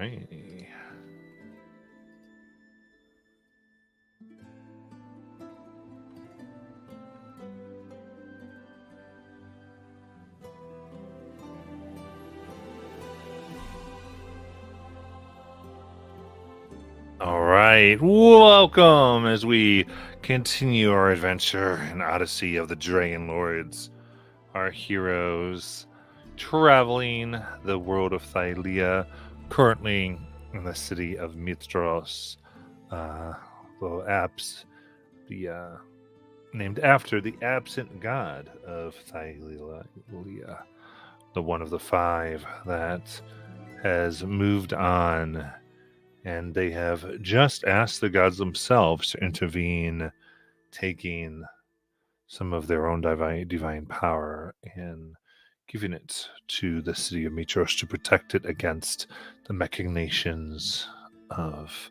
Alrighty. All right, welcome as we continue our adventure in Odyssey of the Dragon Lords. Our heroes traveling the world of Thylia, currently in the city of Mitros, named after the absent god of Thylia, the one of the five that has moved on. And they have just asked the gods themselves to intervene, taking some of their own divine power and giving it to the city of Mitros to protect it against the machinations of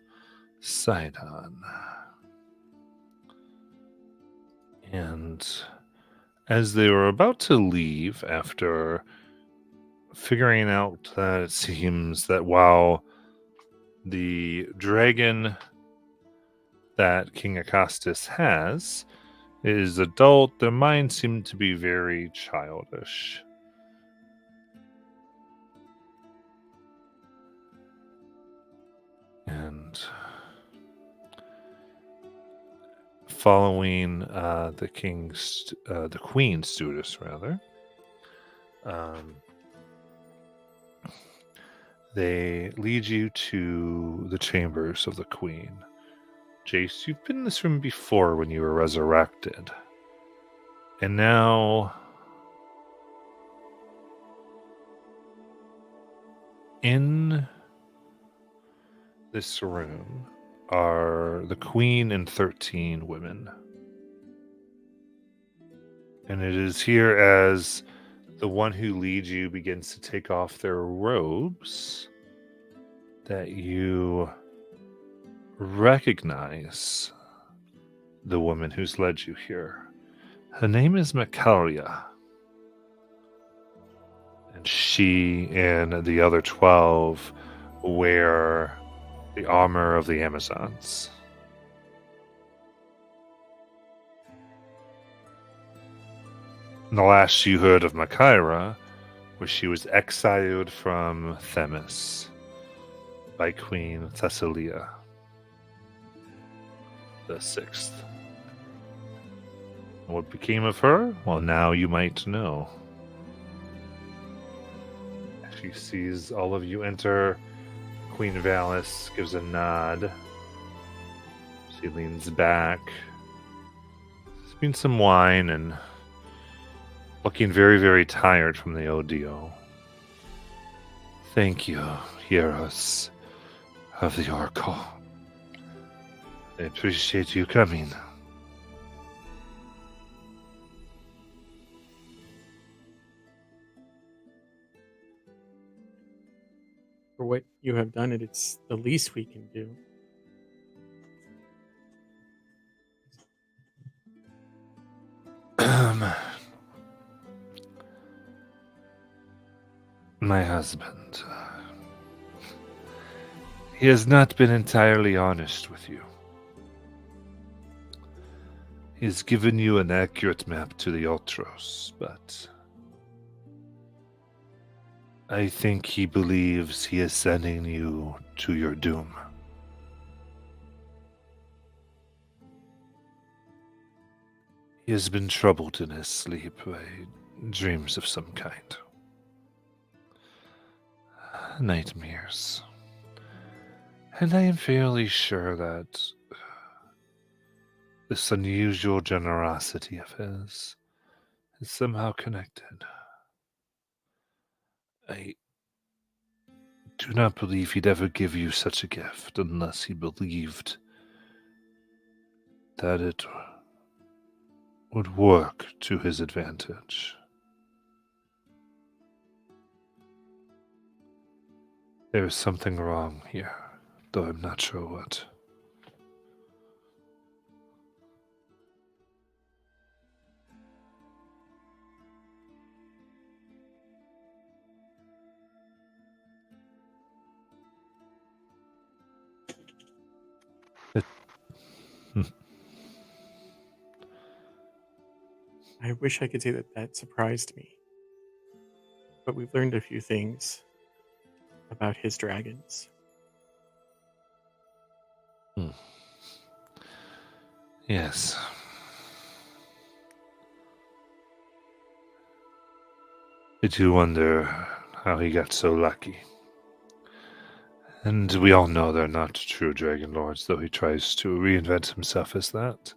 Sidon. And as they were about to leave, after figuring out that it seems that while the dragon that King Acostus has is adult, their minds seem to be very childish. And following the Queen's students, rather, they lead you to the chambers of the Queen. Jace, you've been in this room before when you were resurrected. And now, in this room are the Queen and 13 women. And it is here as the one who leads you begins to take off their robes that you recognize the woman who's led you here. Her name is Macaria. And she and the other 12 wear the armor of the Amazons. And the last you heard of Macaira was she was exiled from Themis by Queen Thessalia the Sixth. And what became of her? Well, now you might know. She sees all of you enter. Queen Valis gives a nod. She leans back. There's been some wine and looking very, very tired from the Odio. Thank you, heroes of the Oracle. I appreciate you coming. For what you have done, it's the least we can do. My husband. He has not been entirely honest with you. He has given you an accurate map to the Ultros, but I think he believes he is sending you to your doom. He has been troubled in his sleep by dreams of some kind. Nightmares. And I am fairly sure that this unusual generosity of his is somehow connected. I do not believe he'd ever give you such a gift unless he believed that it would work to his advantage. There is something wrong here, though I'm not sure what. I wish I could say that that surprised me, but we've learned a few things about his dragons. Yes. I do wonder how he got so lucky. And we all know they're not true Dragon Lords, though he tries to reinvent himself as that.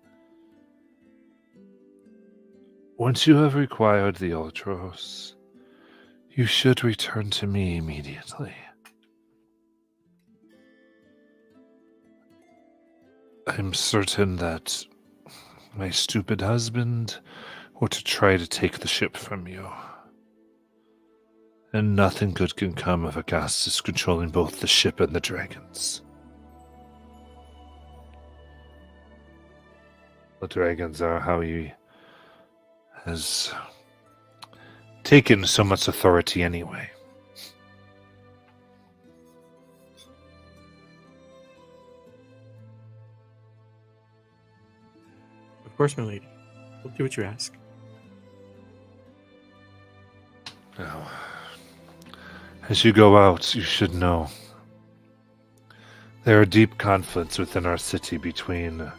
Once you have required the Ultros, you should return to me immediately. I'm certain that my stupid husband were to try to take the ship from you. And nothing good can come of Augustus controlling both the ship and the dragons. The dragons are how he has taken so much authority anyway. Of course, my lady. We'll do what you ask. Now, as you go out, you should know there are deep conflicts within our city between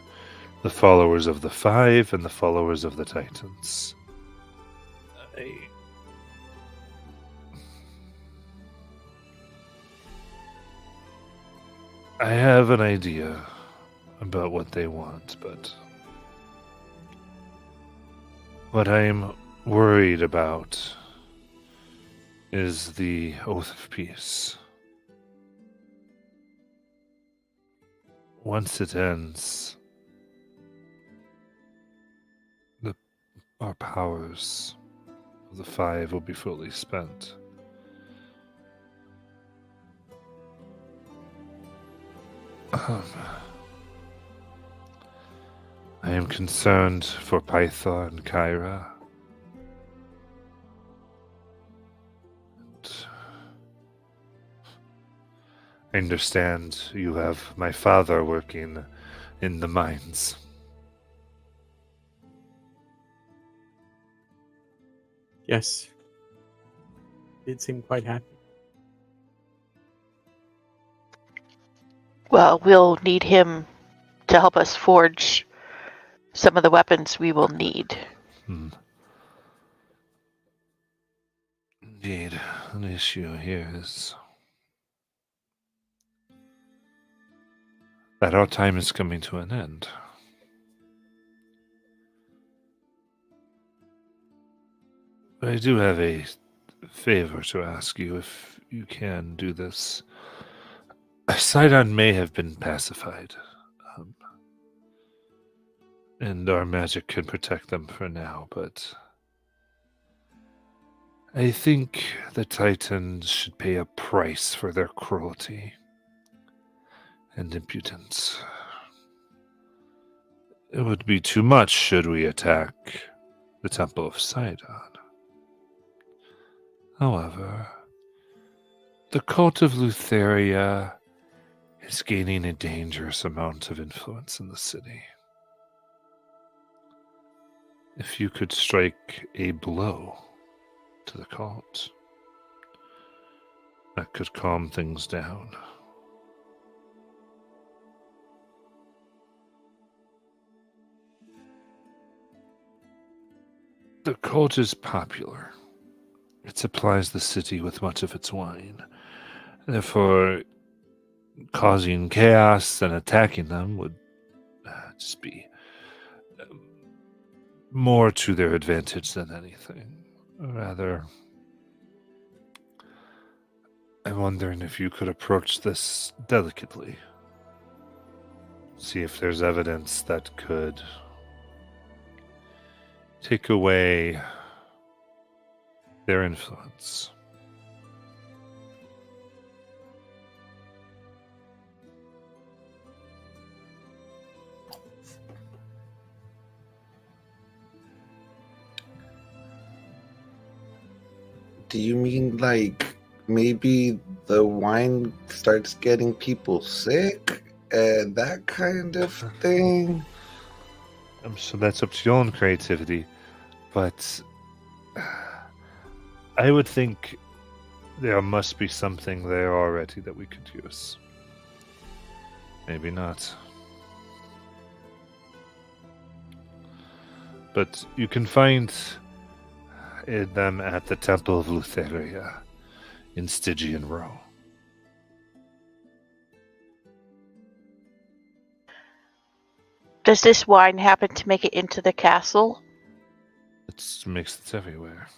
the followers of the Five and the followers of the Titans. I have an idea about what they want, but what I'm worried about is the Oath of Peace. Once it ends, our powers of the Five will be fully spent. I am concerned for Python and Kyra. I understand you have my father working in the mines. Yes. Did seem quite happy. Well, we'll need him to help us forge some of the weapons we will need. Indeed, an issue here is that our time is coming to an end. But I do have a favor to ask you, if you can do this. Sidon may have been pacified, and our magic can protect them for now, but I think the Titans should pay a price for their cruelty and impudence. It would be too much should we attack the Temple of Sidon. However, the cult of Lutheria is gaining a dangerous amount of influence in the city. If you could strike a blow to the cult, that could calm things down. The cult is popular. It supplies the city with much of its wine. Therefore, causing chaos and attacking them would just be more to their advantage than anything. Rather, I'm wondering if you could approach this delicately. See if there's evidence that could take away their influence. Do you mean like maybe the wine starts getting people sick? and that kind of thing. I'm sure that's up to your own creativity, but I would think there must be something there already that we could use. Maybe not. But you can find them at the Temple of Lutheria in Stygian Row. Does this wine happen to make it into the castle? It's mixed everywhere.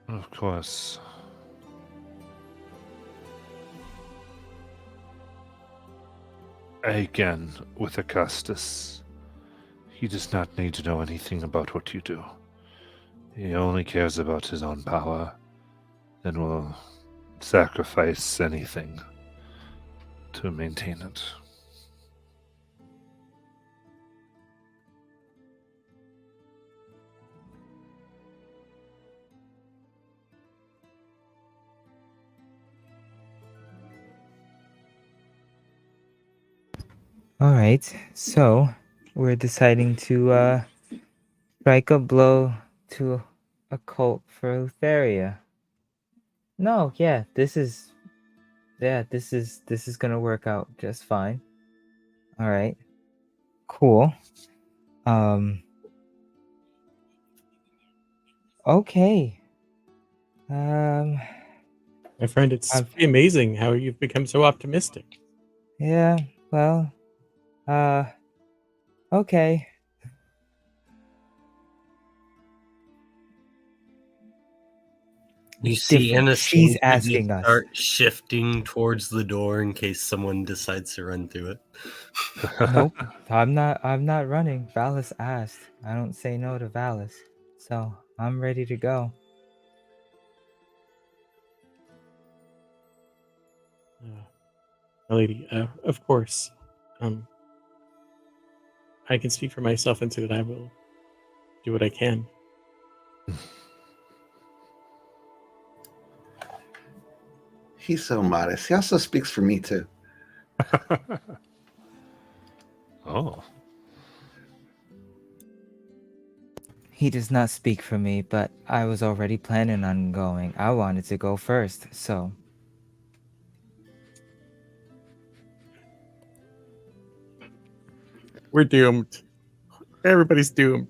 Of course. Again, with Augustus, he does not need to know anything about what you do. He only cares about his own power and will sacrifice anything to maintain it. All right, so we're deciding to strike a blow to a cult for Lutheria. No, yeah, this is gonna work out just fine. All right, cool. Okay. My friend, it's I've- pretty amazing how you've become so optimistic. Yeah. Well. Okay. You It's see different. Anna She's asking us. start shifting towards the door in case someone decides to run through it. Nope. I'm not running. Valis asked. I don't say no to Valis. So I'm ready to go. My lady, of course. I can speak for myself and say that I will do what I can. He's so modest. He also speaks for me too. Oh. He does not speak for me, but I was already planning on going. I wanted to go first, so. We're doomed. Everybody's doomed.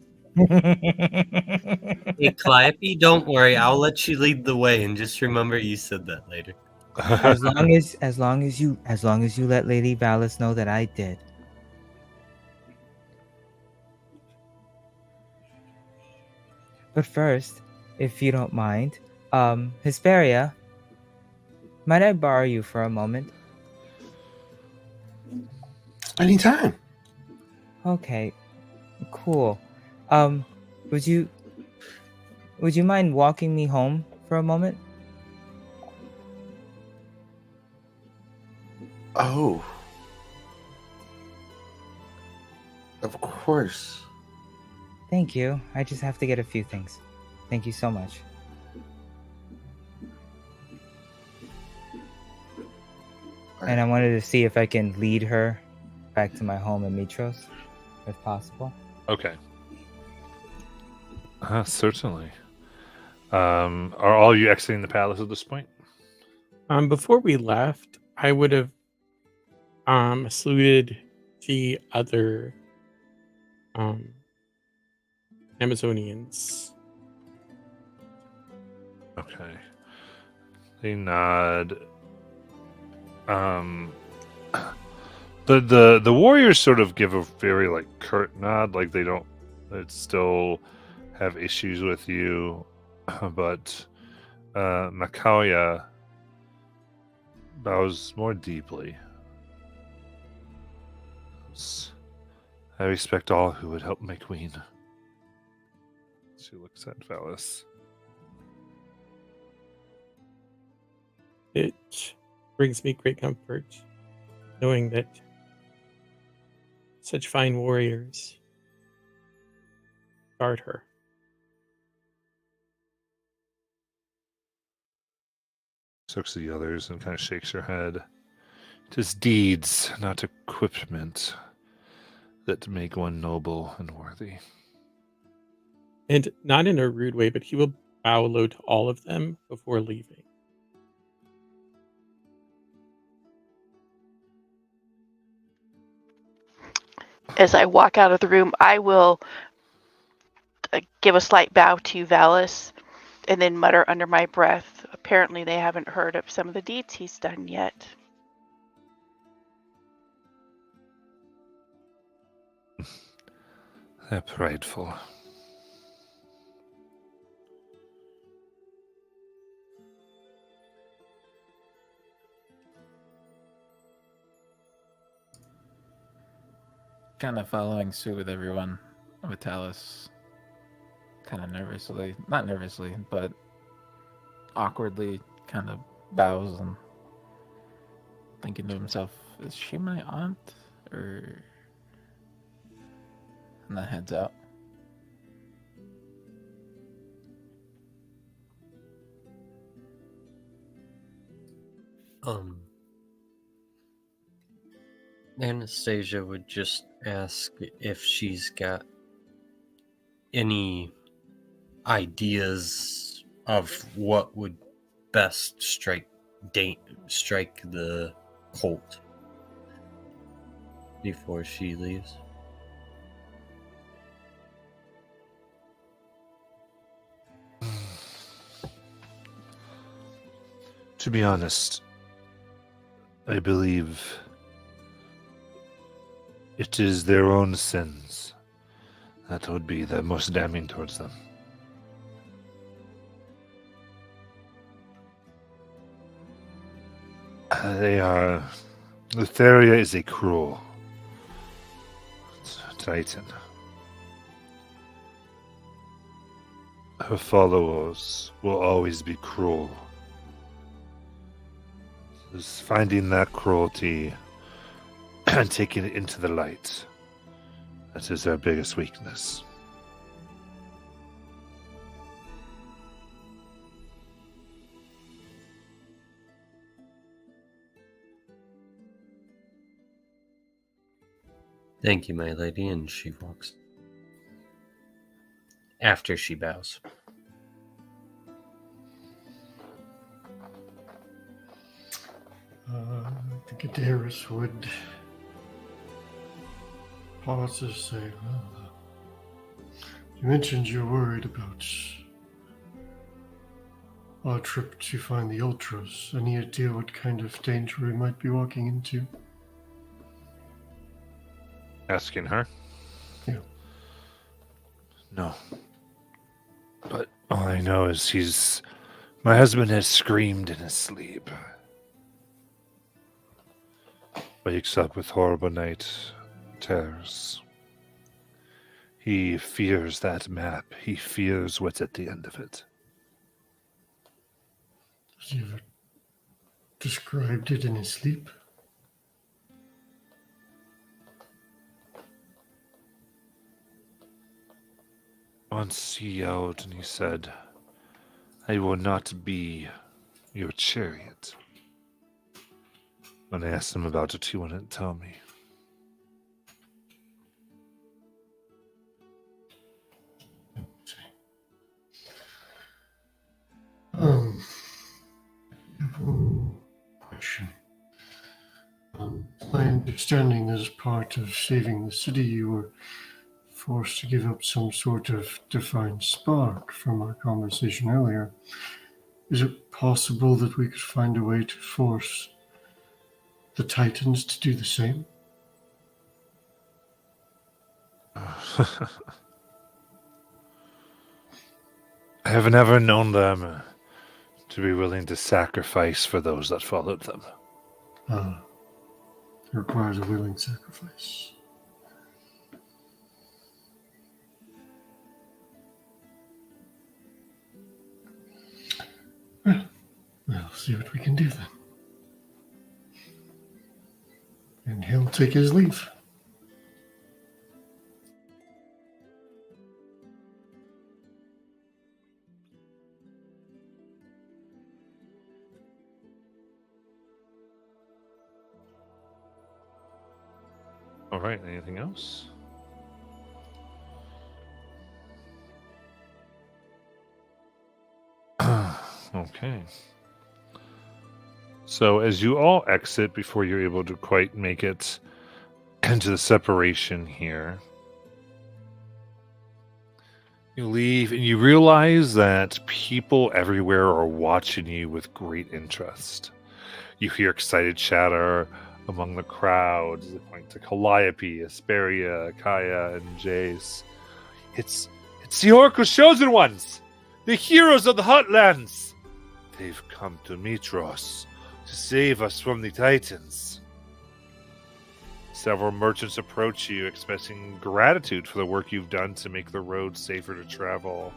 Hey, Calliope, don't worry. I'll let you lead the way, and just remember you said that later. as long as you let Lady Valis know that I did. But first, if you don't mind, Hesperia, might I borrow you for a moment? Anytime. Okay, cool. Would you mind walking me home for a moment? Oh. Of course. Thank you. I just have to get a few things. Thank you so much. And I wanted to see if I can lead her back to my home in Mitros, if possible. Okay. Certainly. Are all you exiting the palace at this point? Before we left, I would have saluted the other Amazonians. Okay. They nod. The warriors sort of give a very like curt nod, like they still have issues with you, but Makauya bows more deeply. I respect all who would help my queen. She looks at Valis. It brings me great comfort knowing that such fine warriors guard her. Looks at the others and kind of shakes her head. It is deeds, not equipment, that make one noble and worthy. And not in a rude way, but he will bow low to all of them before leaving. As I walk out of the room, I will give a slight bow to Valis and then mutter under my breath, apparently they haven't heard of some of the deeds he's done yet. They're prideful. Kind of following suit with everyone. Vitalis kind of nervously, not nervously, but awkwardly kind of bows and thinking to himself, is she my aunt? Or... And then heads out. Anastasia would just ask if she's got any ideas of what would best strike the cult before she leaves. To be honest, I believe it is their own sins that would be the most damning towards them. Lutheria is a cruel titan. Her followers will always be cruel. It's finding that cruelty and taking it into the light. That is their biggest weakness. Thank you, my lady, and she walks. After she bows. I think Adaris would pause to say, well, you mentioned you're worried about our trip to find the Ultras. Any idea what kind of danger we might be walking into? Asking her? Yeah. No. But all I know is my husband has screamed in his sleep. Wakes up with horrible night terrors. He fears that map. He fears what's at the end of it. Has he ever described it in his sleep? Once he yelled and he said, I will not be your chariot. When I asked him about it, he wouldn't tell me. Question. My understanding as part of saving the city, you were forced to give up some sort of defined spark from our conversation earlier. Is it possible that we could find a way to force the Titans to do the same? I have never known them to be willing to sacrifice for those that followed them. It requires a willing sacrifice. We'll see what we can do then. And he'll take his leave. All right. Anything else? Okay. So as you all exit before you're able to quite make it into the separation here, you leave and you realize that people everywhere are watching you with great interest. You hear excited chatter among the crowd as they point to Calliope, Asperia, Kaya, and Jace. It's the Oracle's chosen ones! The heroes of the Hotlands! They've come to Mitros to save us from the Titans. Several merchants approach you, expressing gratitude for the work you've done to make the road safer to travel.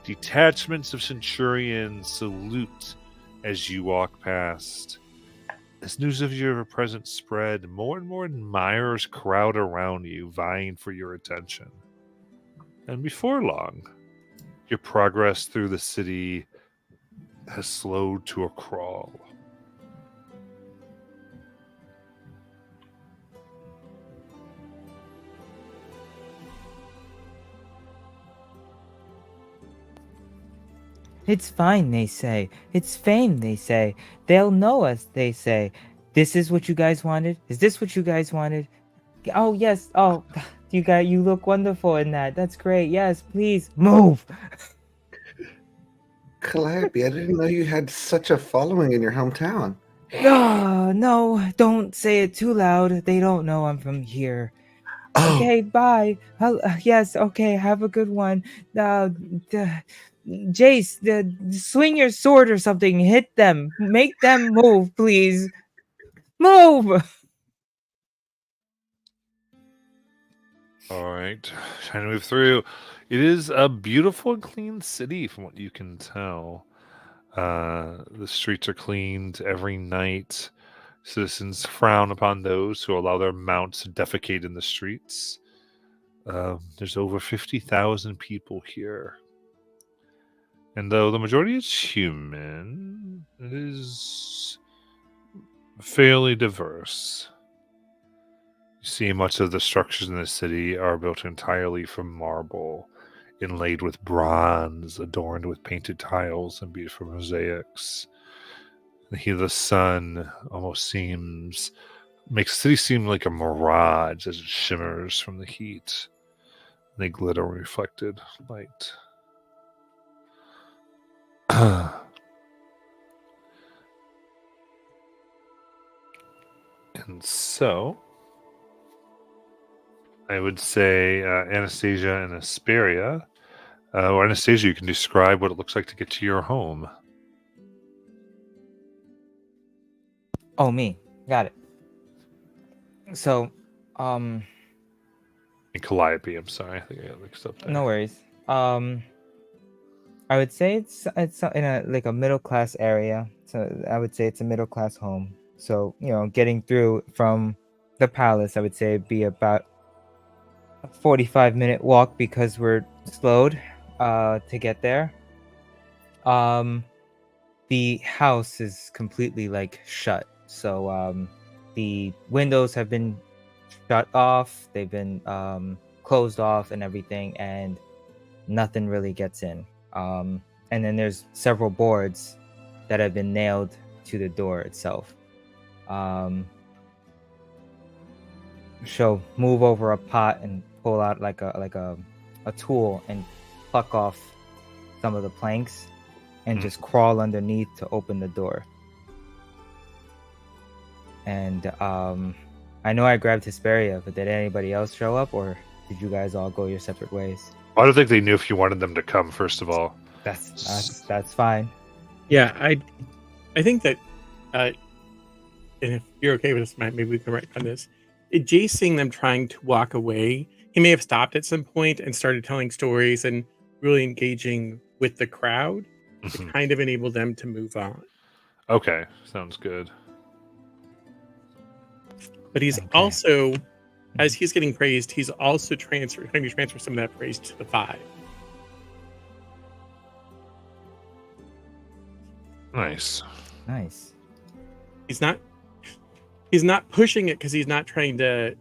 Detachments of centurions salute as you walk past. As news of your presence spread, more and more admirers crowd around you, vying for your attention. And before long, your progress through the city has slowed to a crawl. It's fine, they say. It's fame, they say. They'll know us, they say. This is what you guys wanted? Is this what you guys wanted? Oh, yes. Oh, you look wonderful in that. That's great. Yes, please move. Calliope, I didn't know you had such a following in your hometown. No, don't say it too loud. They don't know I'm from here. Oh, Okay, bye. Yes, okay, have a good one. Jace, swing your sword or something. Hit them. Make them move, please. Move! All right, trying to move through. It is a beautiful and clean city from what you can tell. The streets are cleaned every night. Citizens frown upon those who allow their mounts to defecate in the streets. There's over 50,000 people here. And though the majority is human, it is fairly diverse. You see, much of the structures in the city are built entirely from marble, inlaid with bronze, adorned with painted tiles and beautiful mosaics. The heat of the sun almost makes the city seem like a mirage as it shimmers from the heat. They glitter in reflected light. And so, I would say Anastasia and Asperia. Or Anastasia, you can describe what it looks like to get to your home. Oh, me. Got it. So, And Calliope, I'm sorry. I think I got mixed up there. no worries. I would say it's in a middle class area. So I would say it's a middle class home. So, getting through from the palace, I would say it'd be about a 45-minute walk because we're slowed to get there. The house is completely shut. So the windows have been shut off. They've been closed off and everything, and nothing really gets in. And then there's several boards that have been nailed to the door itself. She'll move over a pot and pull out like a tool and pluck off some of the planks and just crawl underneath to open the door. And I know I grabbed Hesperia, but did anybody else show up, or did you guys all go your separate ways? I don't think they knew if you wanted them to come, first of all. That's fine. Yeah, I think that, and if you're okay with this, Matt, maybe we can write on this. Jay seeing them trying to walk away, he may have stopped at some point and started telling stories and really engaging with the crowd to kind of enable them to move on. Okay, sounds good. But he's also, as he's getting praised, he's also trying to transfer some of that praise to the five. Nice. He's not pushing it because he's not trying to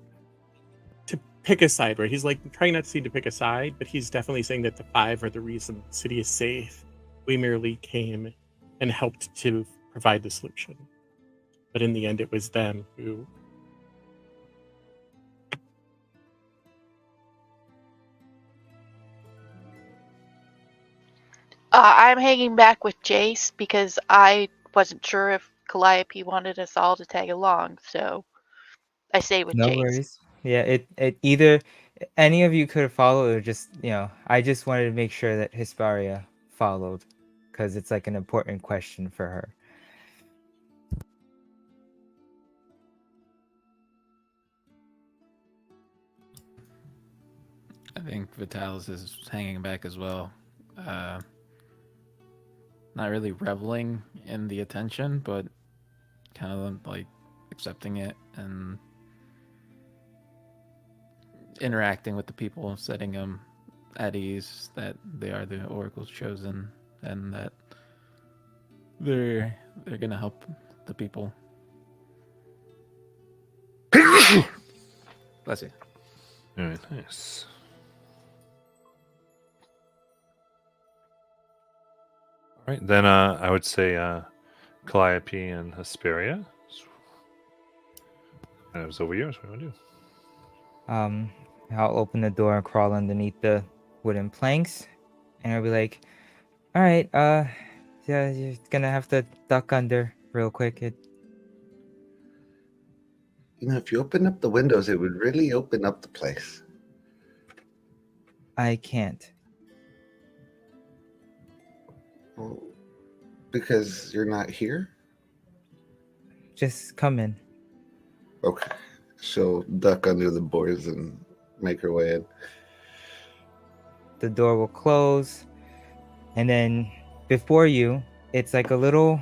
pick a side, right? He's like trying not to seem to pick a side, but he's definitely saying that the five are the reason the city is safe. We merely came and helped to provide the solution. But in the end, it was them who. I'm hanging back with Jace because I wasn't sure if Calliope wanted us all to tag along, so I stay with No Jace. worries. Yeah, it either any of you could have followed or just, I just wanted to make sure that Hesperia followed because it's like an important question for her. I think Vitalis is hanging back as well. Not really reveling in the attention, but kind of like accepting it and interacting with the people, setting them at ease that they are the Oracle's chosen and that they're gonna help the people. Bless you. Very nice. All right, then I would say Calliope and Hesperia. It was over yours. What do you want to do? I'll open the door and crawl underneath the wooden planks, and I'll be like, "All right, yeah, you're gonna have to duck under real quick." If you open up the windows, it would really open up the place. I can't. Well, because you're not here? Just come in. Okay. She'll duck under the boards and make her way in. The door will close, and then before you, it's like a little,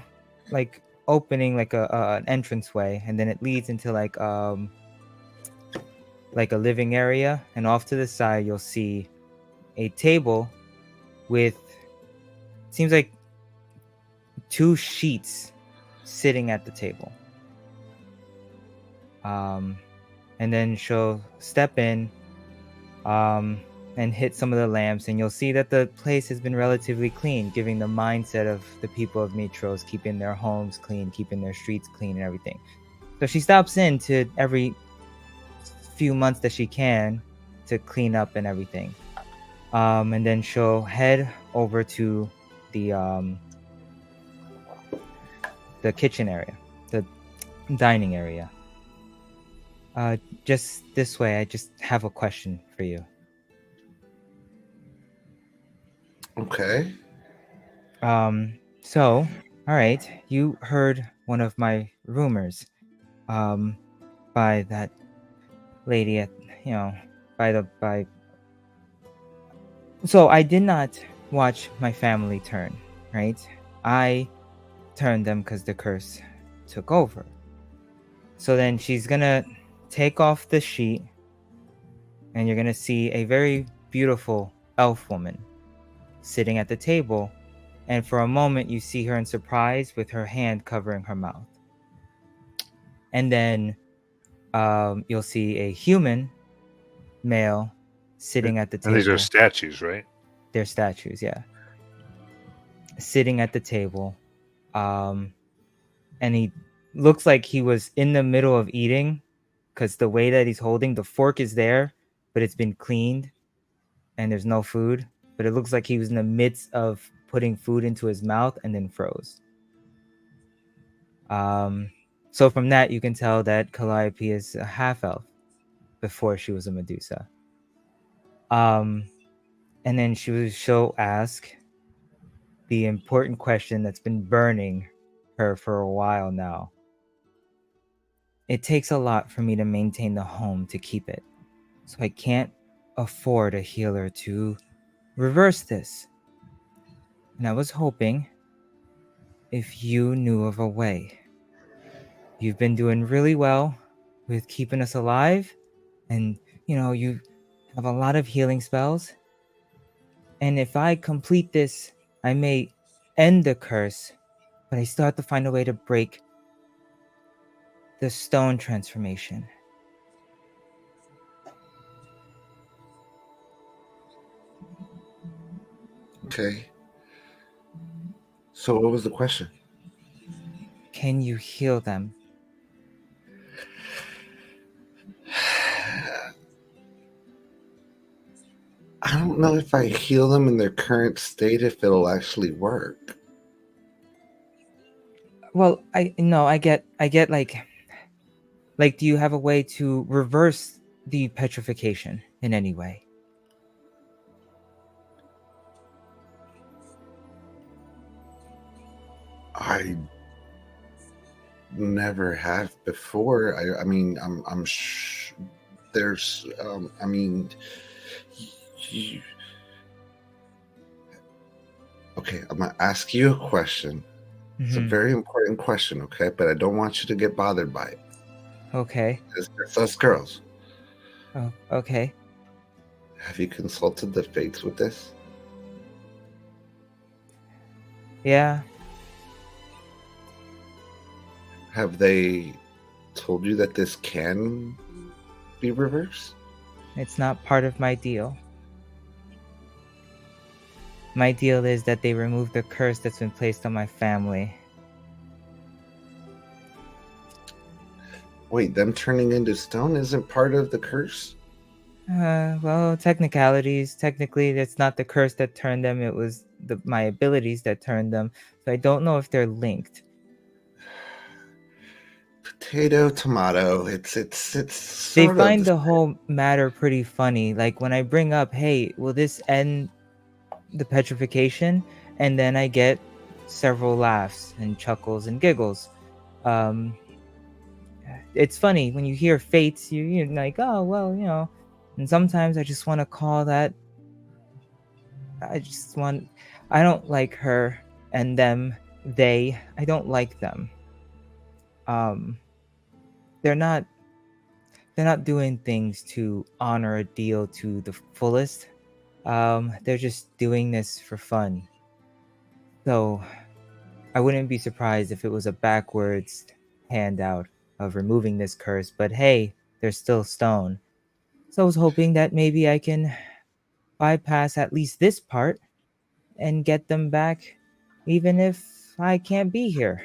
like opening, like an entranceway, and then it leads into like a living area, and off to the side you'll see a table with, seems like 2 sheets sitting at the table. And then she'll step in and hit some of the lamps, and you'll see that the place has been relatively clean, giving the mindset of the people of Mitros, keeping their homes clean, keeping their streets clean and everything. So she stops in to every few months that she can to clean up and everything. And then she'll head over to the kitchen area, the dining area. Just this way, I just have a question for you. Okay. So, all right, you heard one of my rumors, by that lady at, So I did not watch my family turn, right? I turned them because the curse took over. So then she's gonna take off the sheet, and you're gonna see a very beautiful elf woman sitting at the table, and for a moment you see her in surprise with her hand covering her mouth. And then you'll see a human male sitting at the table. And these are statues, right? They're statues, yeah. Sitting at the table. And he looks like he was in the middle of eating, because the way that he's holding, the fork is there, but it's been cleaned and there's no food. But it looks like he was in the midst of putting food into his mouth and then froze. So from that, you can tell that Calliope is a half-elf before she was a Medusa. And then she'll ask the important question that's been burning her for a while now. It takes a lot for me to maintain the home to keep it, so I can't afford a healer to reverse this. And I was hoping if you knew of a way. You've been doing really well with keeping us alive, and you have a lot of healing spells. And if I complete this, I may end the curse, but I still have to find a way to break the stone transformation. Okay. So what was the question? Can you heal them? I don't know if I heal them in their current state if it'll actually work. Well, I get like do you have a way to reverse the petrification in any way? I never have before. I mean, there's I mean, you, okay, I'm gonna ask you a question. It's a Mhm. very important question, okay? But I don't want you to get bothered by it. Okay. It's us girls. Oh, okay. Have you consulted the fates with this? Yeah. Have they told you that this can be reversed? It's not part of my deal. My deal is that they remove the curse that's been placed on my family. Wait, them turning into stone isn't part of the curse? Well, technicalities. Technically, it's not the curse that turned them. It was my abilities that turned them. So I don't know if they're linked. Potato, tomato. It's They sort of find the the same. whole matter pretty funny. Like when I bring up, "Hey, will this end the petrification?" and then I get several laughs and chuckles and giggles. Um, it's funny when you hear fates. You're like, oh well, you know. And sometimes I just want to call that. I just want. I don't like her and them. They. I don't like them. Um, they're not. They're not doing things to honor a deal to the fullest. They're just doing this for fun. So I wouldn't be surprised if it was a backwards handout of removing this curse, but hey, they're still stone. So I was hoping that maybe I can bypass at least this part and get them back, even if I can't be here.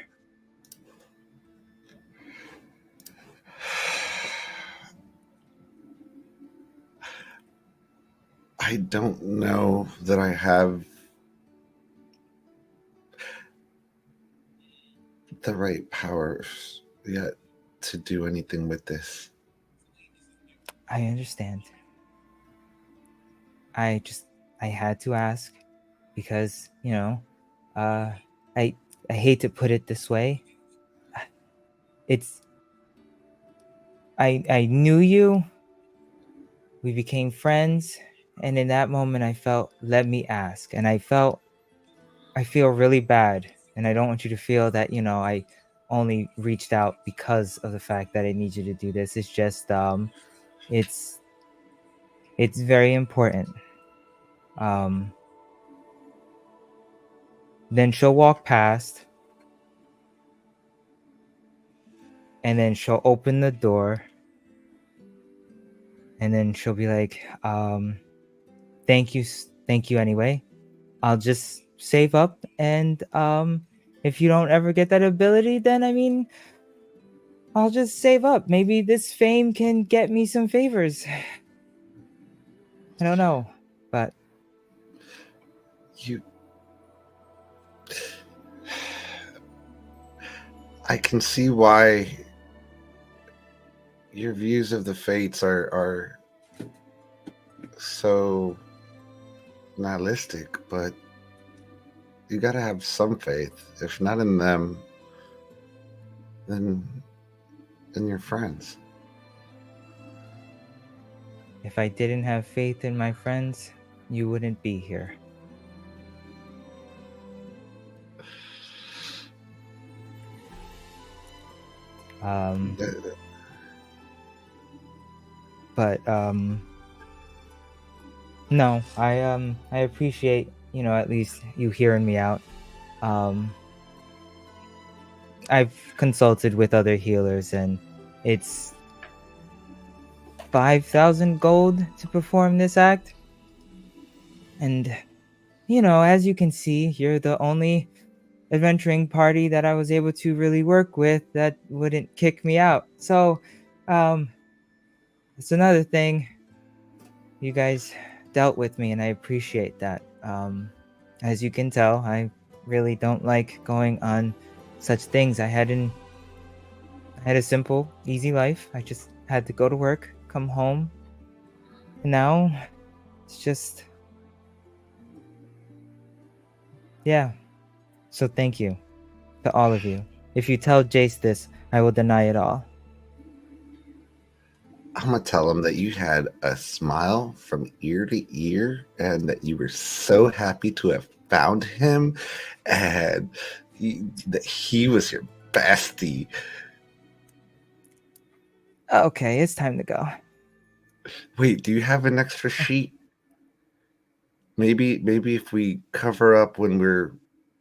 I don't know that I have the right powers yet to do anything with this. I understand. I had to ask because, uh I I hate to put it this way. It's I knew you, we became friends, and in that moment I felt, let me ask. And I feel really bad, and I don't want you to feel that, I only reached out because of the fact that I need you to do this. It's just it's it's very important. Um then she'll walk past, and then she'll open the door, and then she'll be like, thank you anyway. I'll just save up, and if you don't ever get that ability, then I mean, I'll just save up. Maybe this fame can get me some favors. I don't know, but You I can see why your views of the fates are so nihilistic, but you gotta have some faith. If not in them, then in your friends. if I didn't have faith in my friends, you wouldn't be here. Um, but no, I appreciate, at least you hearing me out. Um, I've consulted with other healers, and it's 5,000 gold to perform this act. And as you can see, you're the only adventuring party that I was able to really work with that wouldn't kick me out. So, it's another thing. You guys dealt with me, and I appreciate that. As you can tell, I really don't like going on such things. I had a simple, easy life. I just had to go to work, come home, and now it's just, yeah. So thank you to all of you. If you tell Jace this, I will deny it all. I'm gonna tell him that you had a smile from ear to ear, and that you were so happy to have found him, and that he was your bestie. Okay, it's time to go. Wait, do you have an extra sheet? Maybe if we cover up when we're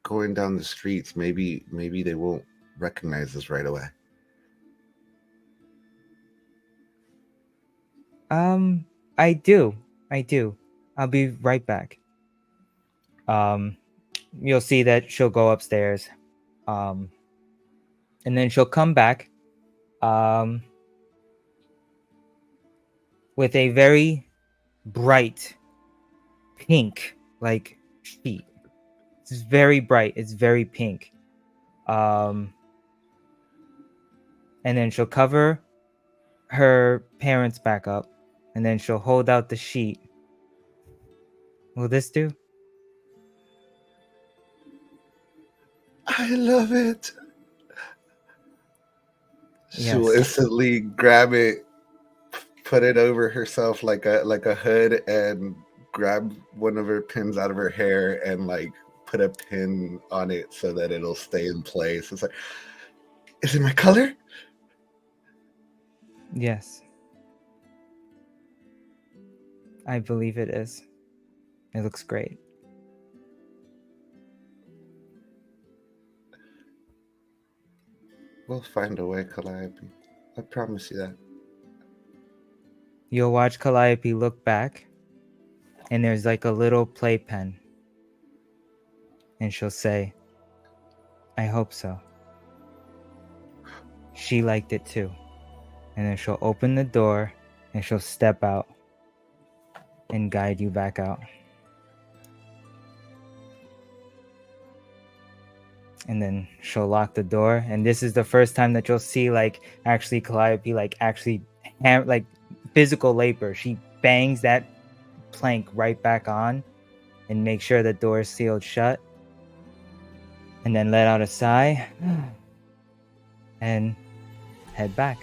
going down the streets, maybe they won't recognize us right away. I do. I'll be right back. You'll see that she'll go upstairs. And then she'll come back. With a very bright pink, like, sheet. It's very bright. It's very pink. And then she'll cover her parents back up, and then she'll hold out the sheet. Will this do? I love it. She will Yes. instantly grab it, put it over herself like a hood, and grab one of her pins out of her hair and like put a pin on it so that it'll stay in place. It's like, is it my color? Yes. I believe it is. It looks great. We'll find a way, Calliope. I promise you that. You'll watch Calliope look back, and there's like a little playpen. And she'll say, I hope so. She liked it too. And then she'll open the door, and she'll step out and guide you back out. And then she'll lock the door, and this is the first time that you'll see like actually Calliope like physical labor. She bangs that plank right back on and makes sure the door is sealed shut, and then let out a sigh and head back.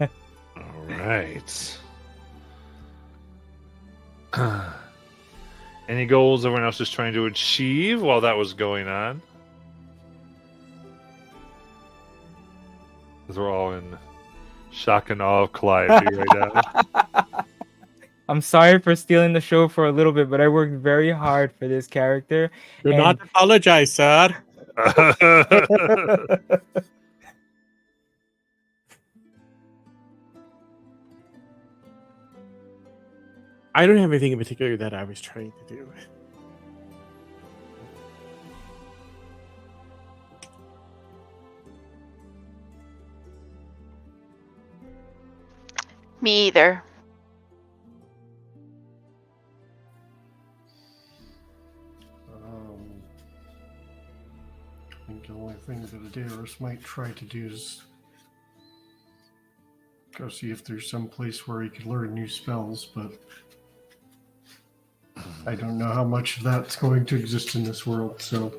All right. Any goals everyone else is trying to achieve while that was going on? Because we're all in shock and awe of Calliope right now. I'm sorry for stealing the show for a little bit, but I worked very hard for this character. Do not apologize, sir. I don't have anything in particular that I was trying to do. Me either. I think the only thing that Adaris might try to do is go see if there's some place where he could learn new spells, but I don't know how much of that's going to exist in this world, so.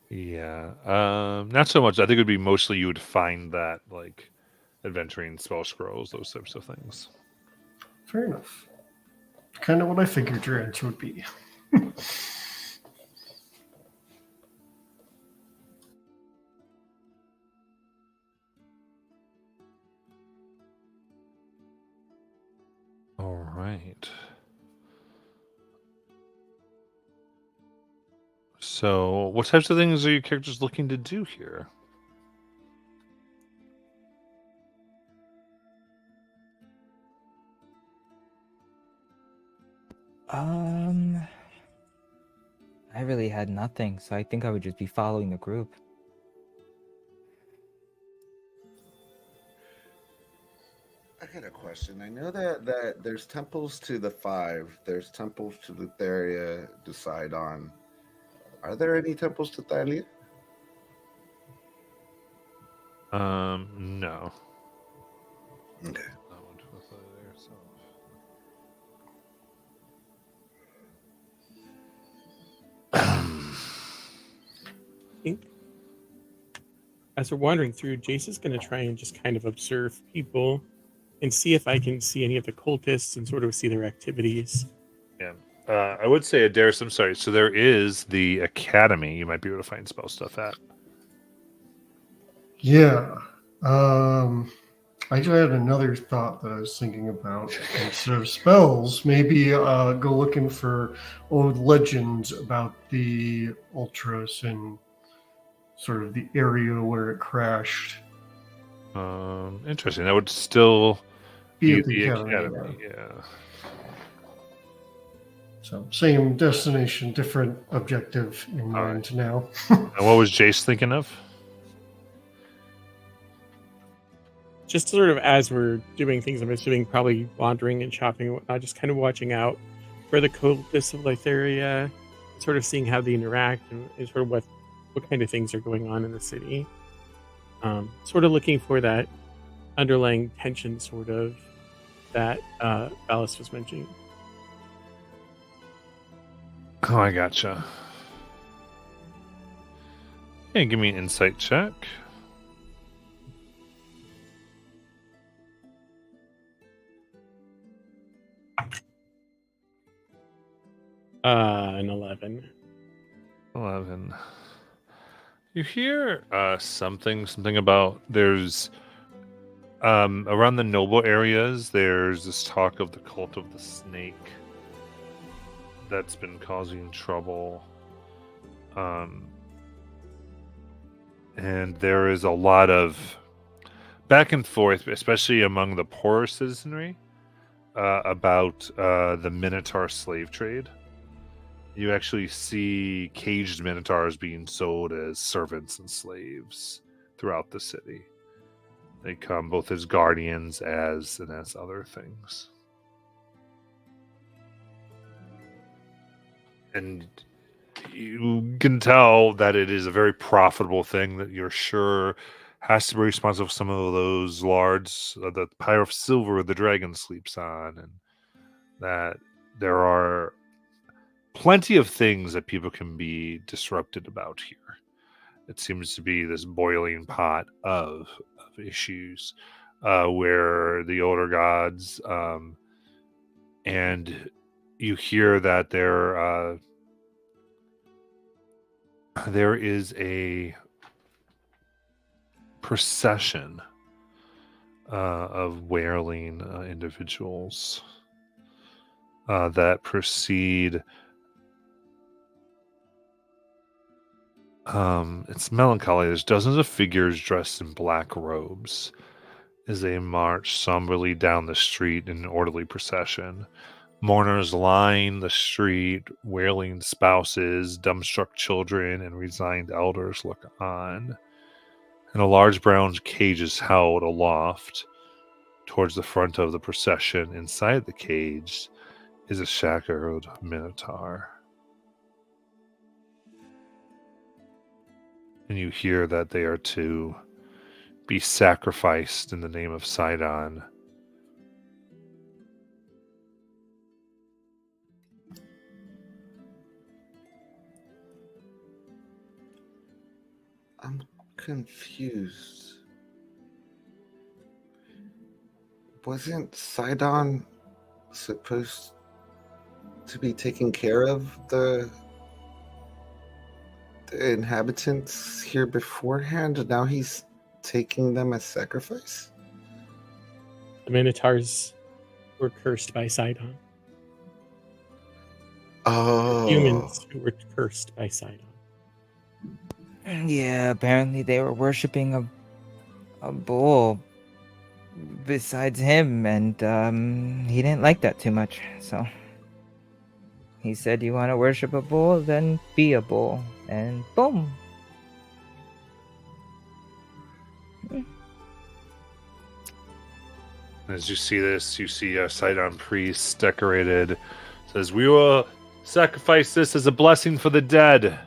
Yeah. Not so much. I think it would be mostly you would find that, like, adventuring spell scrolls, those types of things. Fair enough. Kind of what I figured your answer would be. All right. So So, what types of things are your characters looking to do here? I really had nothing, so I think I would just be following the group. I got a question. I know that there's temples to the five. There's temples to Lutheria, to Sidon. Are there any temples to Thalia? No. Okay. That one was there, so. think as we're wandering through, Jace is going to try and just kind of observe people and see if I can see any of the cultists and sort of see their activities. Yeah. I would say Adaris, I'm sorry. So there is the academy you might be able to find spell stuff at. Yeah. I just had another thought that I was thinking about. Instead of spells, maybe go looking for old legends about the Ultras and sort of the area where it crashed. Interesting. That would still Be be at the the academy, academy. Yeah. So same destination, different objective in mind now. And what was Jace thinking of? Just sort of as we're doing things, I'm assuming probably wandering and shopping and whatnot, just kind of watching out for the cultists of Lytheria, sort of seeing how they interact and sort of what kind of things are going on in the city. Sort of looking for that underlying tension, sort of, that Alice was mentioning. Oh, I gotcha. Yeah, give me an insight check. An 11. 11. You hear something about there's around the noble areas, there's this talk of the cult of the snake that's been causing trouble. And there is a lot of back and forth, especially among the poorer citizenry, about the Minotaur slave trade. You actually see caged minotaurs being sold as servants and slaves throughout the city. They come both as guardians and as other things. And you can tell that it is a very profitable thing that you're sure has to be responsible for some of those lords, the pyre of silver the dragon sleeps on, and that there are plenty of things that people can be disrupted about here. It seems to be this boiling pot of issues where the older gods and you hear that there is a procession of wailing individuals that proceed. It's melancholy. There's dozens of figures dressed in black robes as they march somberly down the street in an orderly procession. Mourners line the street, wailing spouses, dumbstruck children, and resigned elders look on. And a large brown cage is held aloft towards the front of the procession. Inside the cage is a shackled minotaur. And you hear that they are to be sacrificed in the name of Sidon. I'm confused. Wasn't Sidon supposed to be taking care of the inhabitants here beforehand, and now he's taking them as sacrifice? The Minotaurs were cursed by Sidon. Oh, Humans who were cursed by Sidon. Yeah, apparently they were worshipping a bull besides him, and he didn't like that too much. So he said, "You want to worship a bull? Then be a bull." And boom. As you see this, you see a Sidon priest decorated. Says, "We will sacrifice this as a blessing for the dead,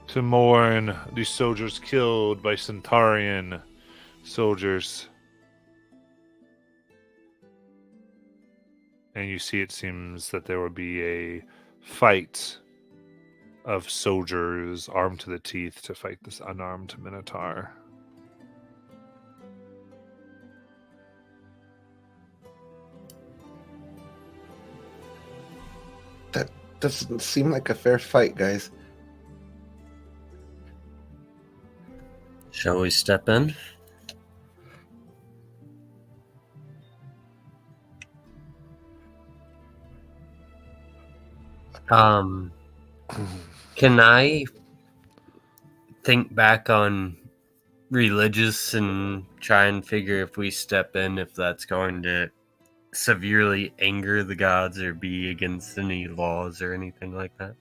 to mourn the soldiers killed by Centaurian soldiers." And you see it seems that there will be a fight of soldiers armed to the teeth to fight this unarmed Minotaur. That doesn't seem like a fair fight, guys. Shall we step in? Can I think back on religious and try and figure if we step in, if that's going to severely anger the gods or be against any laws or anything like that?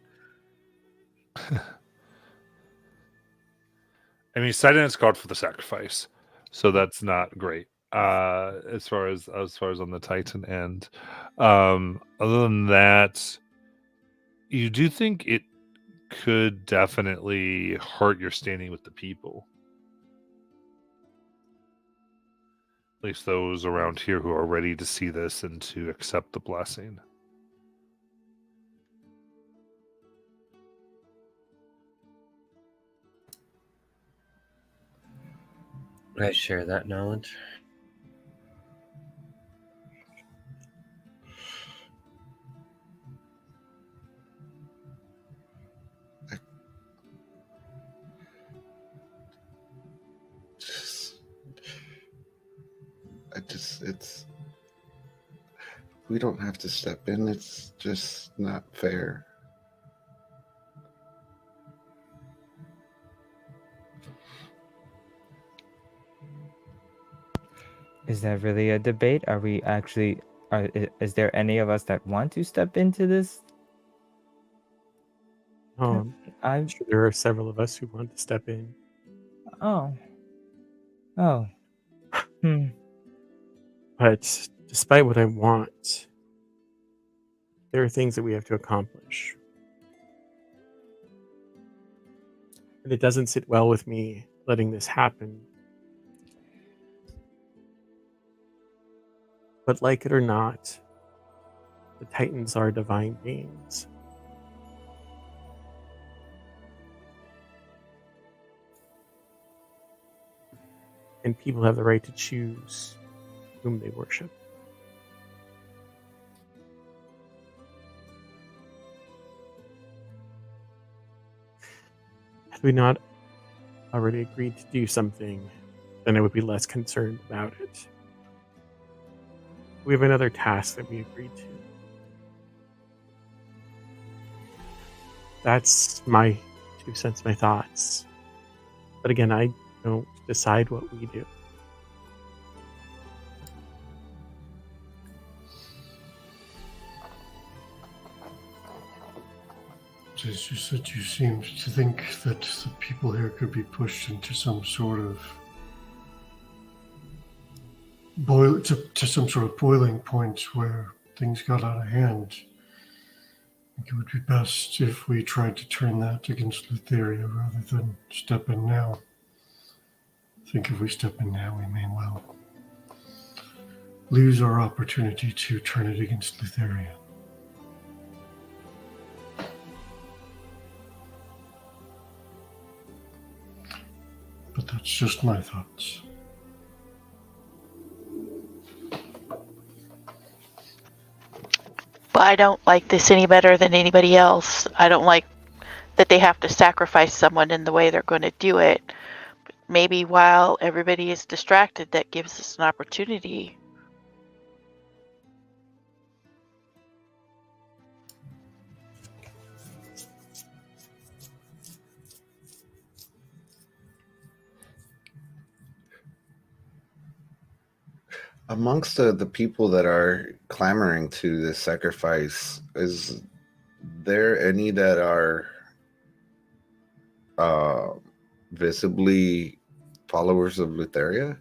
I mean, Sidon's called for the sacrifice, so that's not great. As far as on the Titan end, other than that, you do think it could definitely hurt your standing with the people. At least those around here who are ready to see this and to accept the blessing. I share that knowledge. It's we don't have to step in. It's just not fair. Is that really a debate? Are we actually? Is there any of us that want to step into this? I'm sure there are several of us who want to step in. Oh. But despite what I want, there are things that we have to accomplish. And it doesn't sit well with me letting this happen. But like it or not, the Titans are divine beings. And people have the right to choose whom they worship. Had we not already agreed to do something, then I would be less concerned about it. We have another task that we agreed to. That's my 2 cents, my thoughts. But again, I don't decide what we do. As you said, you seemed to think that the people here could be pushed into some sort of some sort of boiling point where things got out of hand. I think it would be best if we tried to turn that against Lutheria rather than step in now. I think if we step in now, we may well lose our opportunity to turn it against Lutheria. But that's just my thoughts. But I don't like this any better than anybody else. I don't like that they have to sacrifice someone in the way they're going to do it. But maybe while everybody is distracted, that gives us an opportunity. Amongst the people that are clamoring to this sacrifice, is there any that are uh, visibly followers of Lutheria?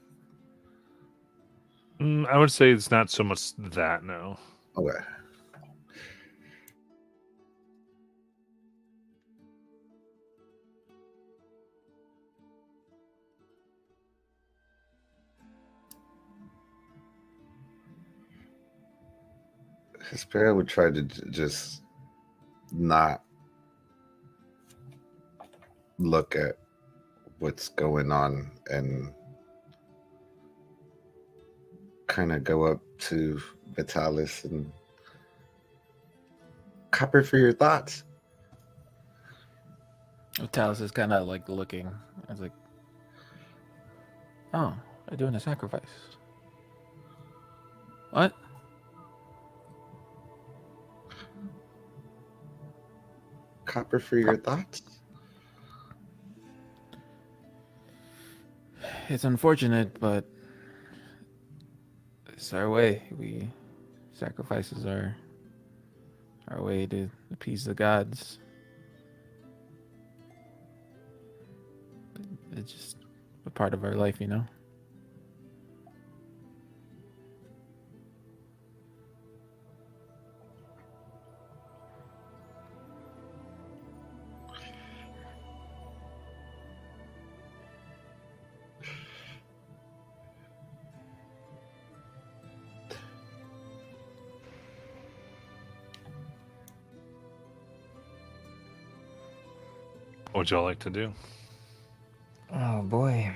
I would say it's not so much that, no. Okay. Hesperia would try to just not look at what's going on and kind of go up to Vitalis and copper for your thoughts. Talis is kind of like looking. I was like, oh, they're doing a sacrifice. What? Copper for your thoughts? It's unfortunate, but it's our way. Sacrifices are our way to appease the gods. It's just a part of our life, you know? What would y'all like to do? Oh boy.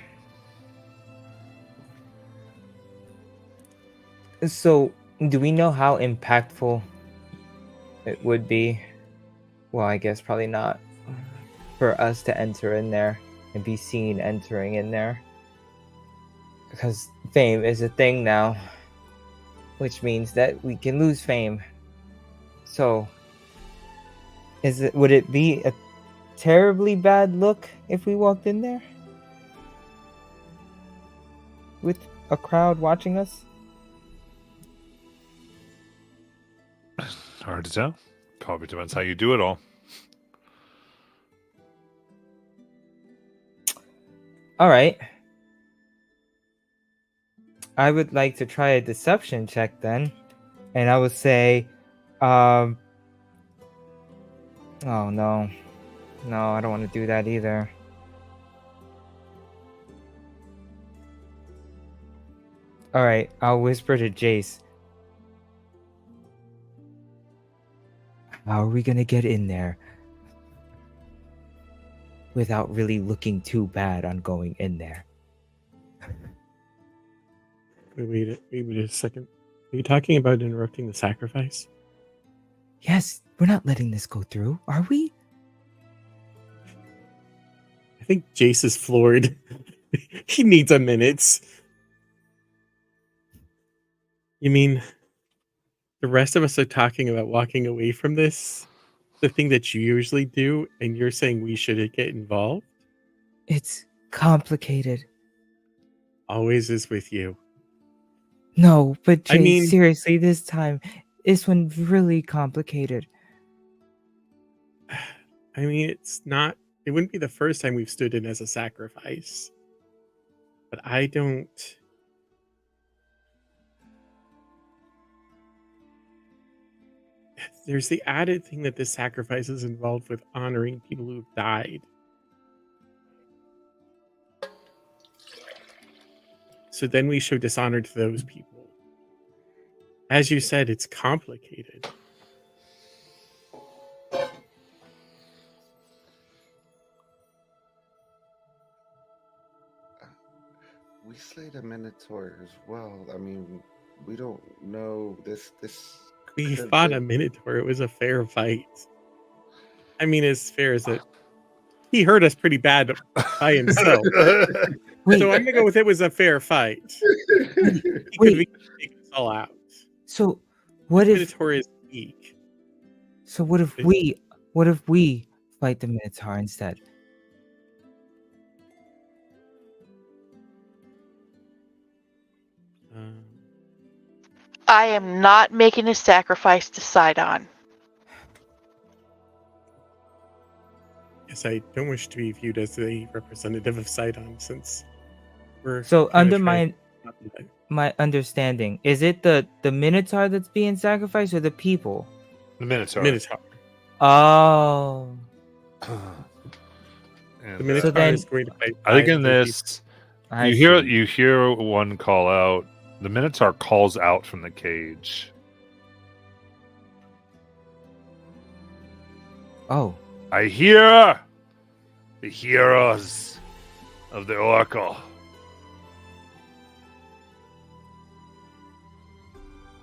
So, do we know how impactful it would be? Well, I guess probably not. For us to enter in there and be seen entering in there. Because fame is a thing now. Which means that we can lose fame. So, would it be a terribly bad look if we walked in there? With a crowd watching us? Hard to tell. Probably depends how you do it all. Alright. I would like to try a deception check then. And I would say, oh no. No, I don't want to do that either. Alright, I'll whisper to Jace. How are we gonna get in there without really looking too bad on going in there? Wait a second. Are you talking about interrupting the sacrifice? Yes, we're not letting this go through, are we? I think Jace is floored. He needs a minute. You mean the rest of us are talking about walking away from this? The thing that you usually do, and you're saying we should get involved? It's complicated. Always is with you. No, but I Jace, mean- seriously, this one's really complicated. I mean, it wouldn't be the first time we've stood in as a sacrifice. But I don't. There's the added thing that this sacrifice is involved with honoring people who've died. So then we show dishonor to those people. As you said, it's complicated. We slayed a minotaur as well. I mean, we don't know this. We could fought be- a minotaur. It was a fair fight. I mean, as fair as it. He hurt us pretty bad by himself. Wait, So I'm gonna go with it was a fair fight. He could wait. take us all out. So what if Minotaur is weak. we fight the Minotaur instead? I am not making a sacrifice to Sidon. Yes, I don't wish to be viewed as a representative of Sidon since we're So gonna under try my not to die. my understanding, is it the Minotaur that's being sacrificed or the people? The Minotaur. Minotaur. Oh. And, The Minotaur then- is going to fight. I think 5 in other this, I you see. hear one call out. The Minotaur calls out from the cage. Oh. I hear the heroes of the Oracle.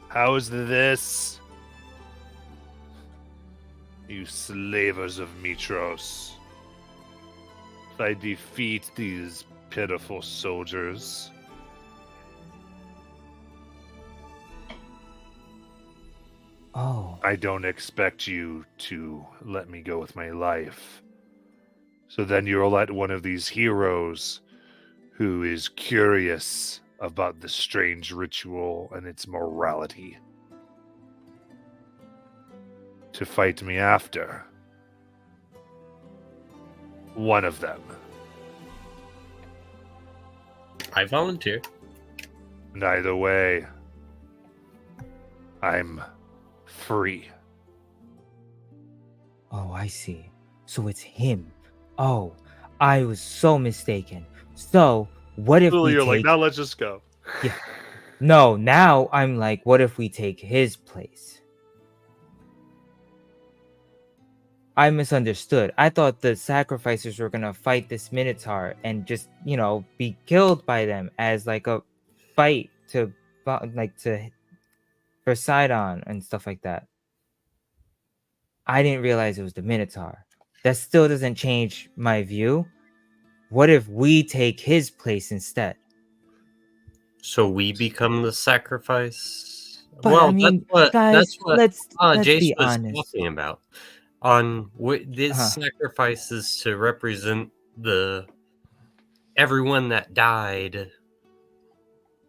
How is this? You slavers of Mitros. If I defeat these pitiful soldiers, Oh. I don't expect you to let me go with my life. So then you'll let one of these heroes who is curious about the strange ritual and its morality to fight me after. One of them. I volunteer. And either way, I'm free. Oh, I see. So it's him. Oh, I was so mistaken. So, what if we You're take... like, now let's just go. No, now I'm like, what if we take his place? I misunderstood. I thought the sacrificers were gonna fight this Minotaur and just, be killed by them as like a fight to for Sidon and stuff like that. I didn't realize it was the Minotaur. That still doesn't change my view. What if we take his place instead? So we become the sacrifice. But well, I mean, that's guys, what let's Jace be was honest. talking about. On this Uh-huh. sacrifice is to represent everyone that died.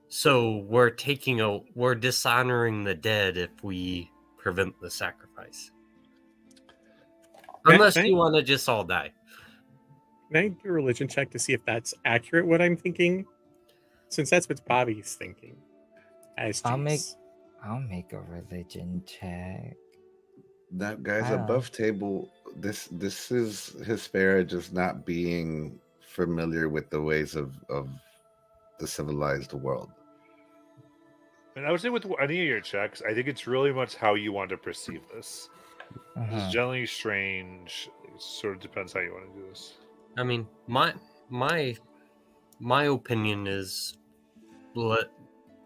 So we're dishonoring the dead if we prevent the sacrifice. Unless Can I- you want to just all die. Can I do a religion check to see if that's accurate, what I'm thinking? Since that's what Bobby's thinking. As I'll make- Jace. I'll make a religion check. That guy's Wow. above table. This is Hesperia just not being familiar with the ways of the civilized world. And I would say with any of your checks, I think it's really much how you want to perceive this. This is generally strange. It sort of depends how you want to do this. I mean, my opinion is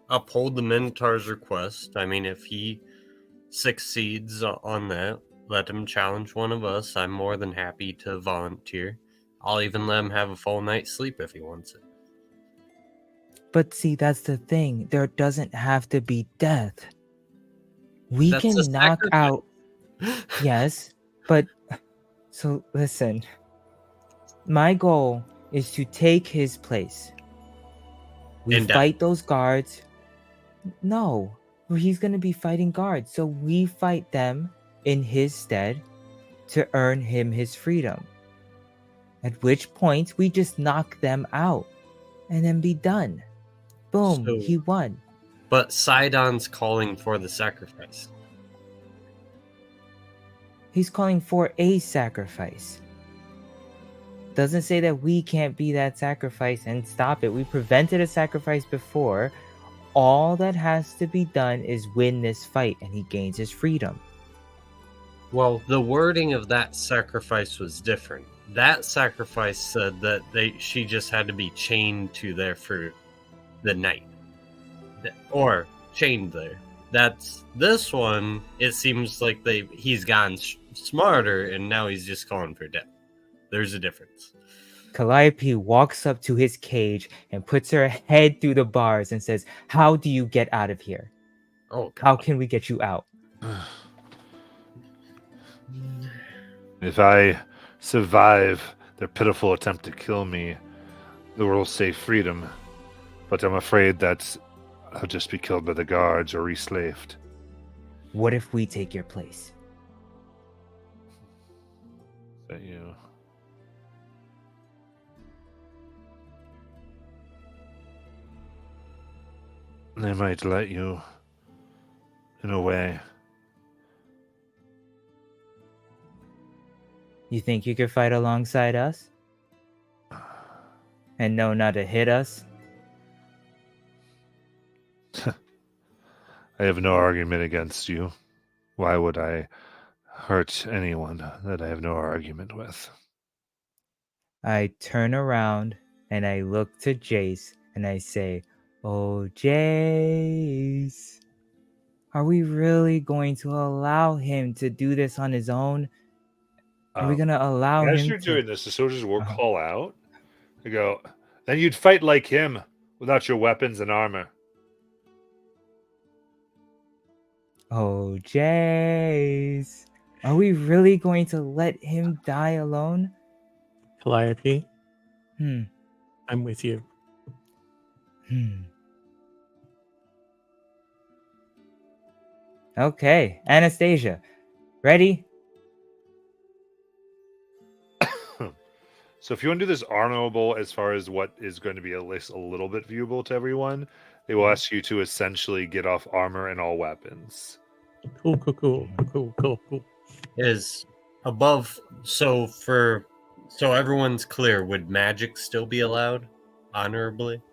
uphold the Minotaur's request. I mean, if he succeeds on that, let him challenge one of us. I'm more than happy to volunteer. I'll even let him have a full night's sleep if he wants it. But see, that's the thing. There doesn't have to be death. We That's can a knock sacrifice. out. Yes, but so listen. My goal is to take his place. We And die. fight those guards. No, he's going to be fighting guards. So we fight them in his stead to earn him his freedom. At which point we just knock them out and then be done. Boom, So- he won. But Sidon's calling for the sacrifice. He's calling for a sacrifice. Doesn't say that we can't be that sacrifice and stop it. We prevented a sacrifice before. All that has to be done is win this fight and he gains his freedom. Well, the wording of that sacrifice was different. That sacrifice said that she just had to be chained to there for the night. Or chained there. This one, it seems like he's gotten smarter and now he's just calling for death. There's a difference. Calliope walks up to his cage and puts her head through the bars and says, "How do you get out of here? Oh, How God. can we get you out?" If I survive their pitiful attempt to kill me, the world will say freedom. But I'm afraid that I'll just be killed by the guards or reslaved. What if we take your place? Is that you? They might let you, in a way. You think you could fight alongside us? And know not to hit us? I have no argument against you. Why would I hurt anyone that I have no argument with? I turn around and I look to Jace and I say, "Oh, Jace, are we really going to allow him to do this on his own? Are we going to allow As him you're to..." doing this, the soldiers will Uh-huh. call out. They go, then you'd fight like him without your weapons and armor. Oh, Jace, are we really going to let him die alone? Calliope, Hmm. I'm with you. Okay, Anastasia, ready? So if you want to do this honorable as far as what is going to be at least a little bit viewable to everyone, they will ask you to essentially get off armor and all weapons. Cool. Is above, so everyone's clear, would magic still be allowed honorably?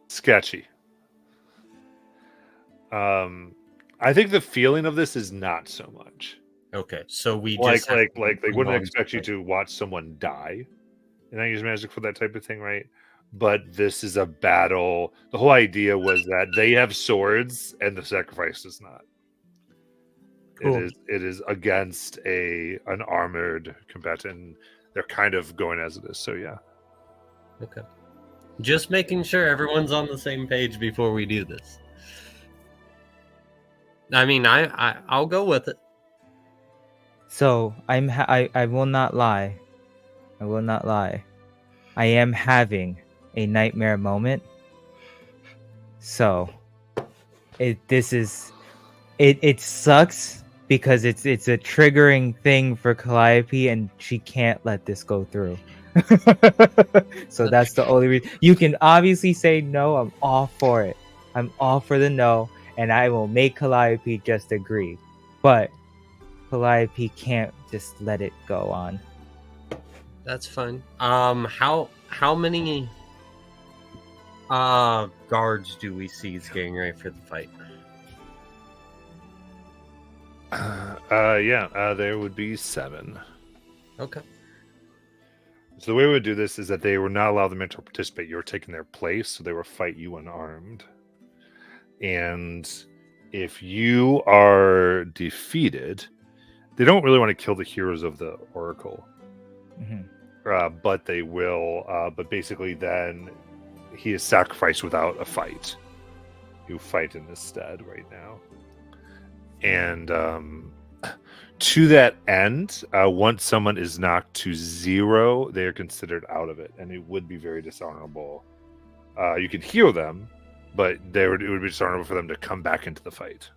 Sketchy. I think the feeling of this is not so much. Okay, so we Like just have to they be wouldn't on expect you site. to watch someone die and I use magic for that type of thing, right? But this is a battle. The whole idea was that they have swords and the sacrifice does not. Cool. It is against an armored combatant. They're kind of going as it is. So yeah. Okay. Just making sure everyone's on the same page before we do this. I mean, I'll go with it. So I will not lie. I will not lie. I am having a nightmare moment. So it sucks because it's a triggering thing for Calliope and she can't let this go through. So that's the only reason. You can obviously say no. I'm all for it. I'm all for the no, and I will make Calliope just agree. But Calliope can't just let it go on. That's fine. How many guards do we see is getting ready for the fight? There would be 7. Okay. So the way we would do this is that they were not allowed them to participate. You were taking their place, so they will fight you unarmed. And if you are defeated, they don't really want to kill the heroes of the Oracle. Mm-hmm. But they will. But basically, then he is sacrificed without a fight. You fight in his stead right now. And to that end, once someone is knocked to 0, they are considered out of it, and it would be very dishonorable. You can heal them, but it would be dishonorable for them to come back into the fight.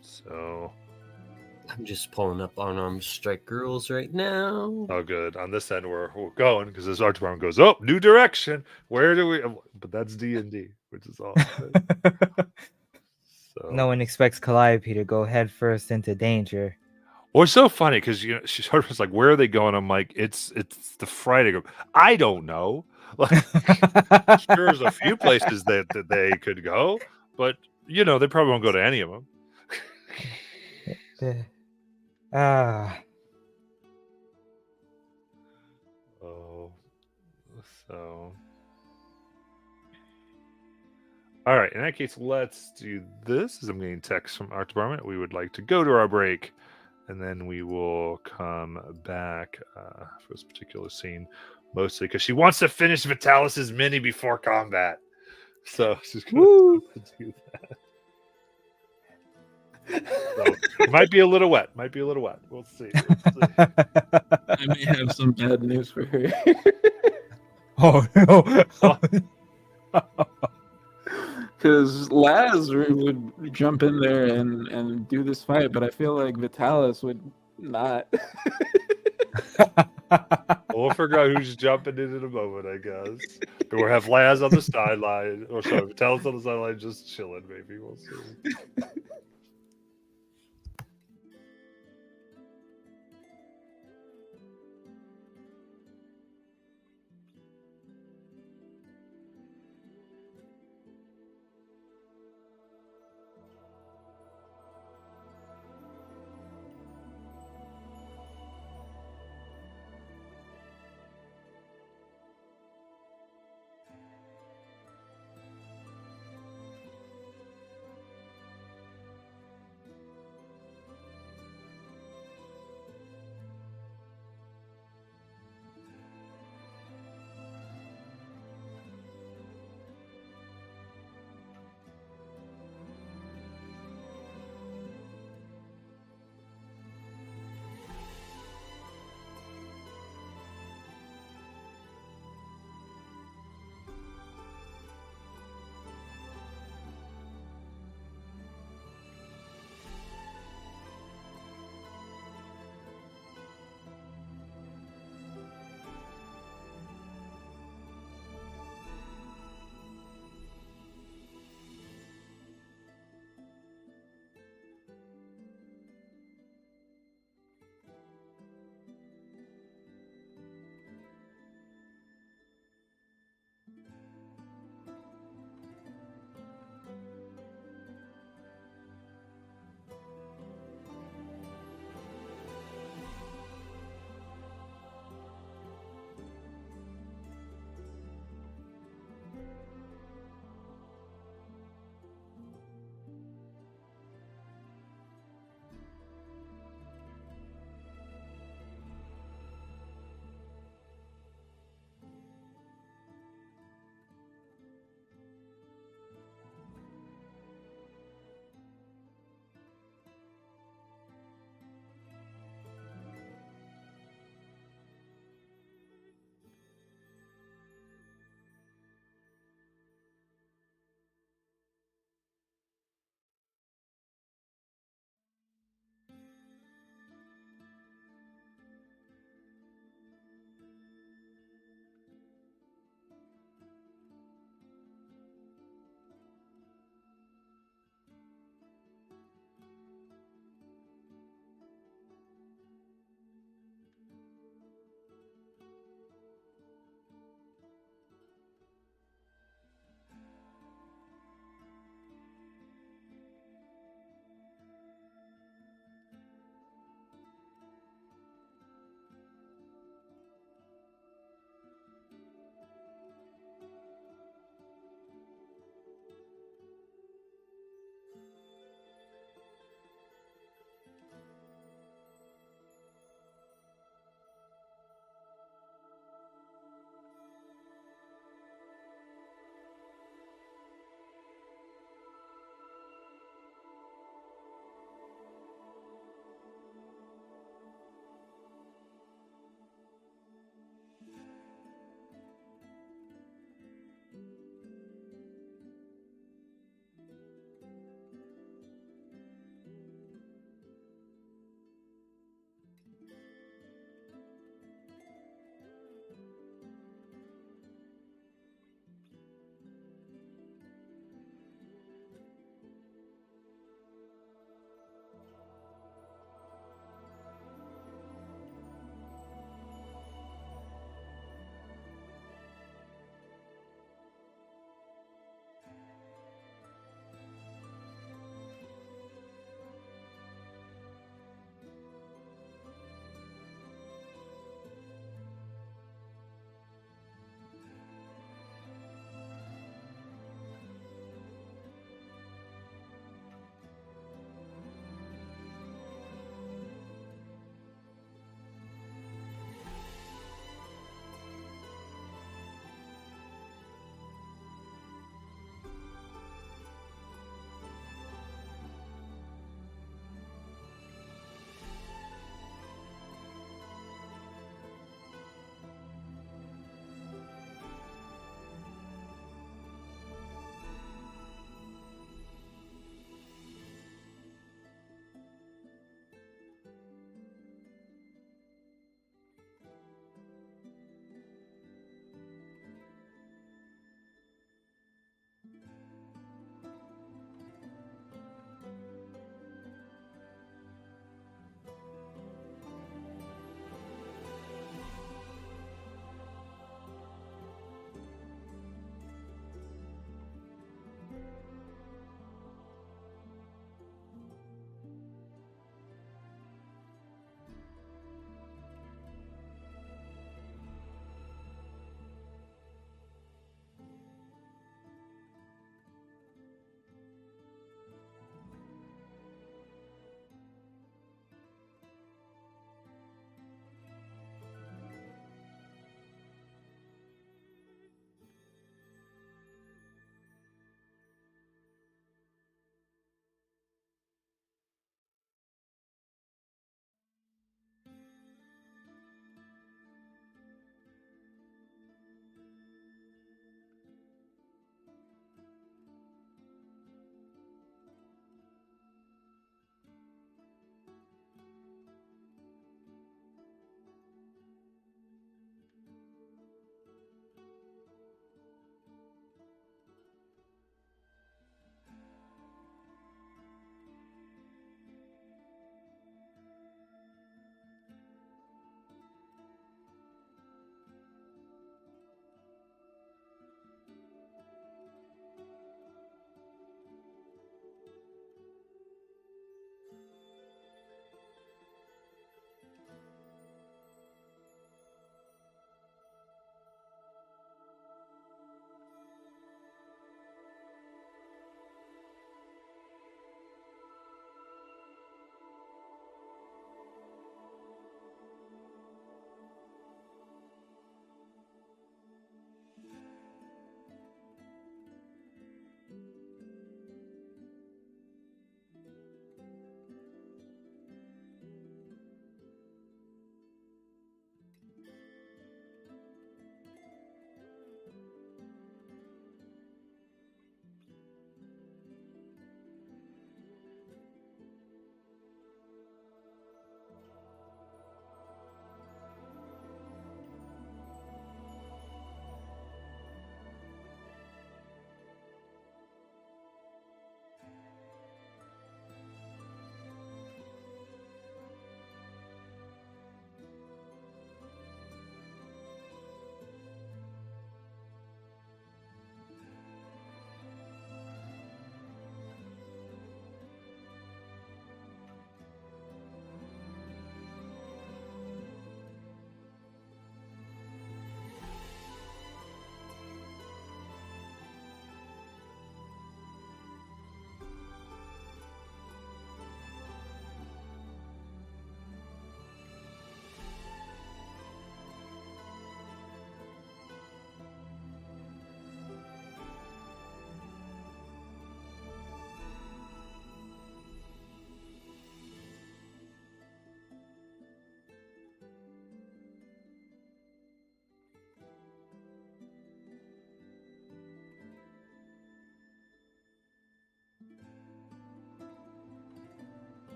So I'm just pulling up unarmed strike rules right now. oh, good. On this end, we're going because this art department goes, oh, new direction. Where do we? But that's D&D, which is all. So No one expects Calliope to go head first into danger. well, it's so funny because she sort of was like, "Where are they going?" I'm like, "It's the Friday group." I don't know. Like, sure, there's a few places that they could go, but they probably won't go to any of them. Oh, so all right. In that case, let's do this. As I'm getting text from art department, we would like to go to our break, and then we will come back for this particular scene, mostly because she wants to finish Vitalis's mini before combat. So she's going to do that. So it might be a little wet. We'll see. I may have some bad news for her. Oh no! Because Laz would jump in there and do this fight, but I feel like Vitalis would not. We'll figure out who's jumping in a moment, I guess. Or have Laz on the sideline, or sorry, tell us on the sideline, just chilling. Maybe we'll see.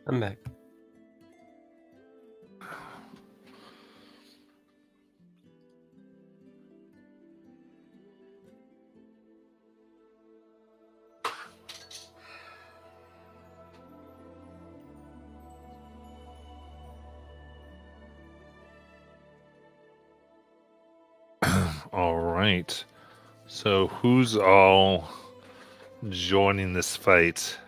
I'm back. All right. So who's all joining this fight?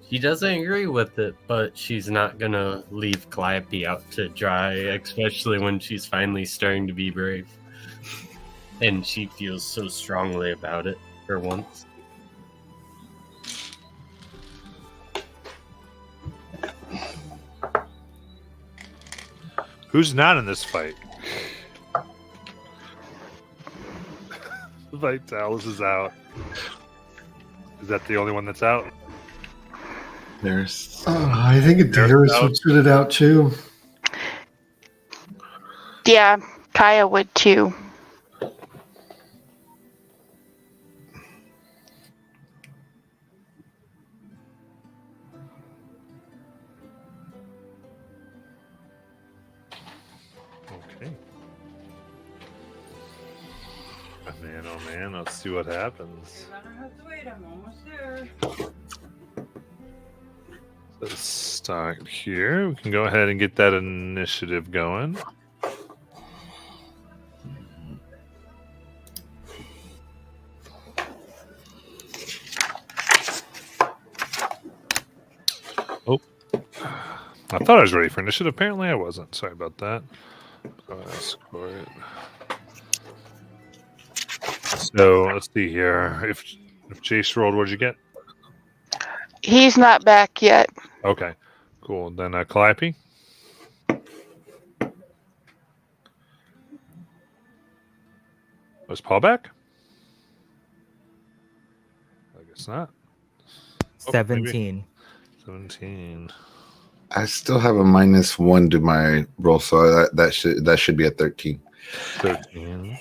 She doesn't agree with it, but she's not gonna leave Calliope out to dry, especially when she's finally starting to be brave. And she feels so strongly about it for once. Who's not in this fight? Vitalis is out. Is that the only one that's out? There's I think Adaris would sit it out too. Yeah, Kaya would too. Okay. Oh man, let's see what happens. You're gonna have to wait. I'm almost there. Let's start here. We can go ahead and get that initiative going. Oh, I thought I was ready for initiative. Apparently, I wasn't. Sorry about that. Score it. So let's see here. If Jace rolled, what'd you get? He's not back yet. Okay, cool. Then Calliope. Was Paul back? I guess not. Oh, maybe. 17. 17. I still have a -1 to my roll, so that should be at 13. 13.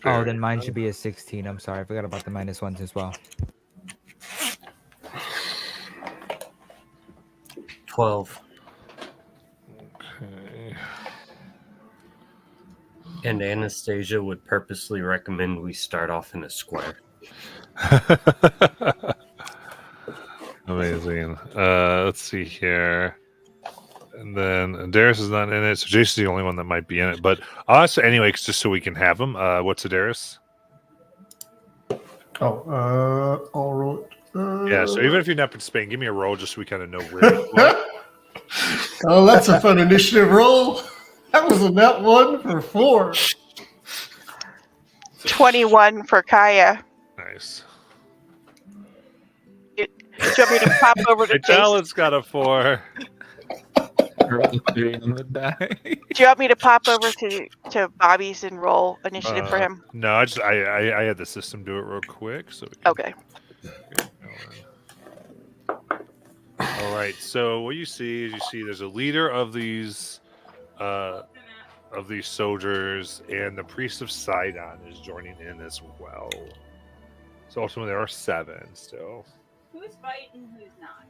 Oh, then mine should be a 16. I'm sorry. I forgot about the -1s as well. 12. Okay. And Anastasia would purposely recommend we start off in a square. Amazing. Let's see here. And then Darius is not in it, so Jason's the only one that might be in it. But us, anyway, just so we can have him. What's Darius? Oh, I'll roll it. Yeah, so even if you're not participating, give me a roll just so we kind of know where you are. Oh, that's a fun initiative roll. That was a net 1 for 4. 21 for Kaya. Nice. Do you want me to pop over to Jason? Vitalis got a 4. Roll 3 on the die. Do you want me to pop over to Bobby's and roll initiative for him? No, I had the system do it real quick. So we can Okay. get going. All right. So what you see is there's a leader of these soldiers, and the priest of Sidon is joining in as well. So ultimately there are 7 still. Who's fighting? Who's not?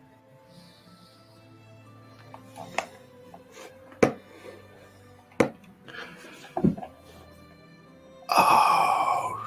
Oh,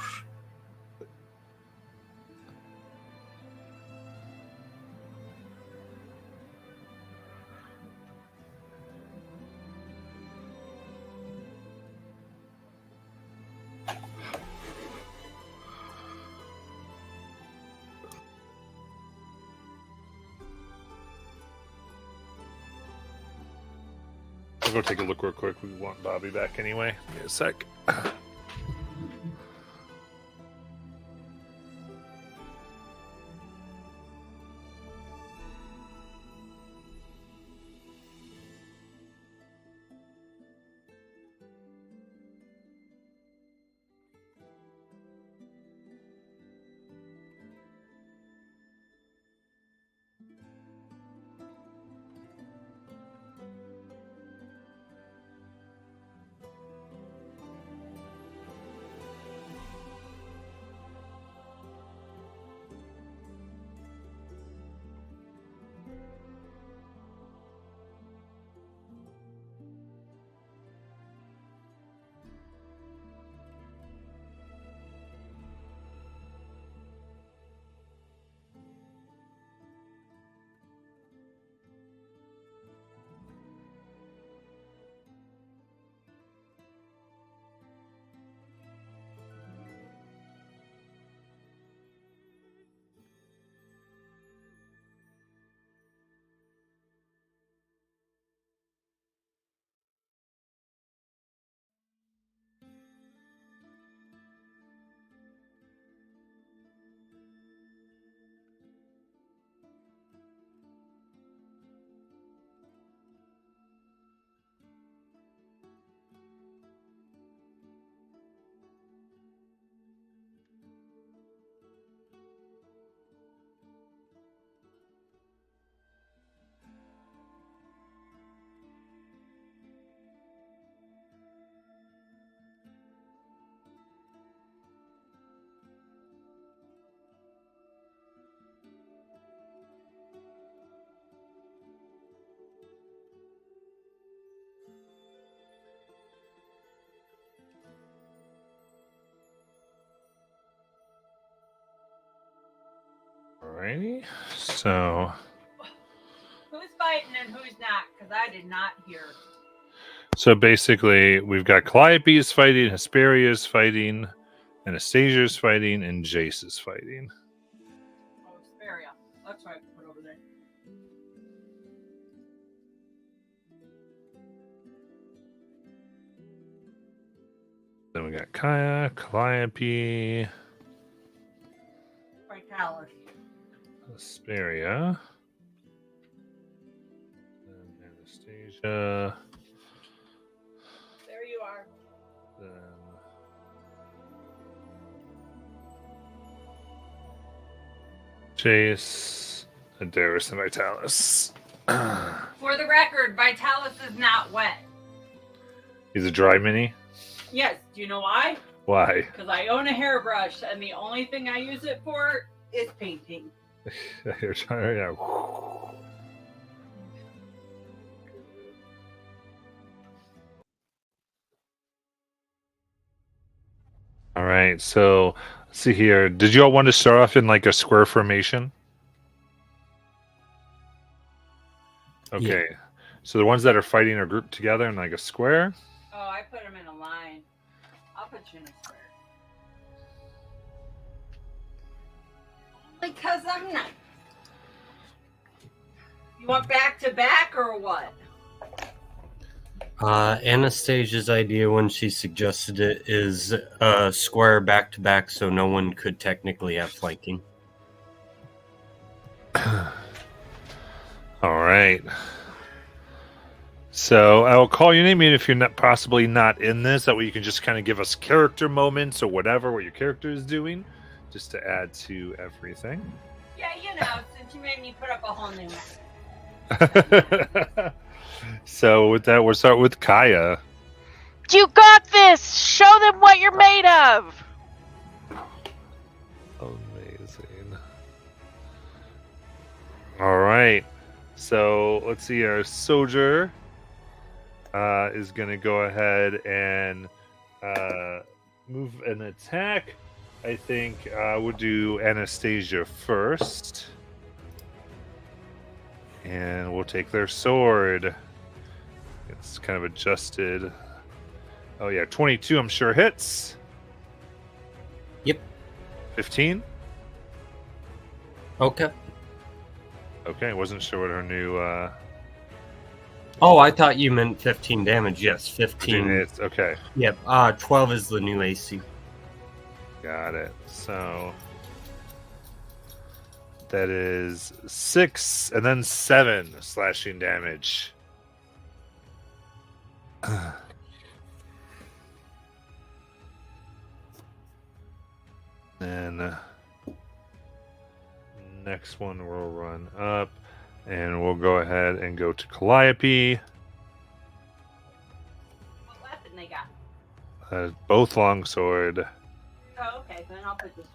I'll go take a look real quick. We want Bobby back anyway. Give me a sec. Alrighty. So Who's fighting and who's not? Because I did not hear. basically, we've got Calliope is fighting, Hesperia is fighting, Anastasia is fighting, and Jace is fighting. Oh, Hesperia. That's what I put over there. Then we got Kaya, Calliope, Vitalis. Hesperia, and Anastasia. There you are. Then Jace, and Darius, and Vitalis. For the record, Vitalis is not wet. He's a dry mini. Yes. Do you know why? Why? Because I own a hairbrush, and the only thing I use it for is painting. You're trying. Yeah. All right. So let's see here. Did you all want to start off in like a square formation? Okay. So the ones that are fighting are grouped together in like a square. Oh, I put them in a line. I'll put you in a square. Because I'm nice. You want back to back or what? Anastasia's idea when she suggested it is square back to back, so no one could technically have flanking. All right. So I will call your name in if you're not possibly not in this. That way you can just kind of give us character moments or whatever what your character is doing, just to add to everything. Yeah, you know, since you made me put up a whole new map. So with that, we'll start with Kaya. You got this! Show them what you're made of! Amazing. All right. So let's see. Our soldier is going to go ahead and move an attack. I think we'll do Anastasia first. And we'll take their sword. It's kind of adjusted. Oh, yeah. 22, I'm sure, hits. Yep. 15? Okay. Okay, wasn't sure what her new... Oh, I thought you meant 15 damage. Yes, 15 15. hits. Okay, Yep. 12 is the new AC. got it. So... that is 6 and then 7 slashing damage. And next one we'll run up and we'll go ahead and go to Calliope. What weapon they got? Both longsword. Oh, okay, then I'll put this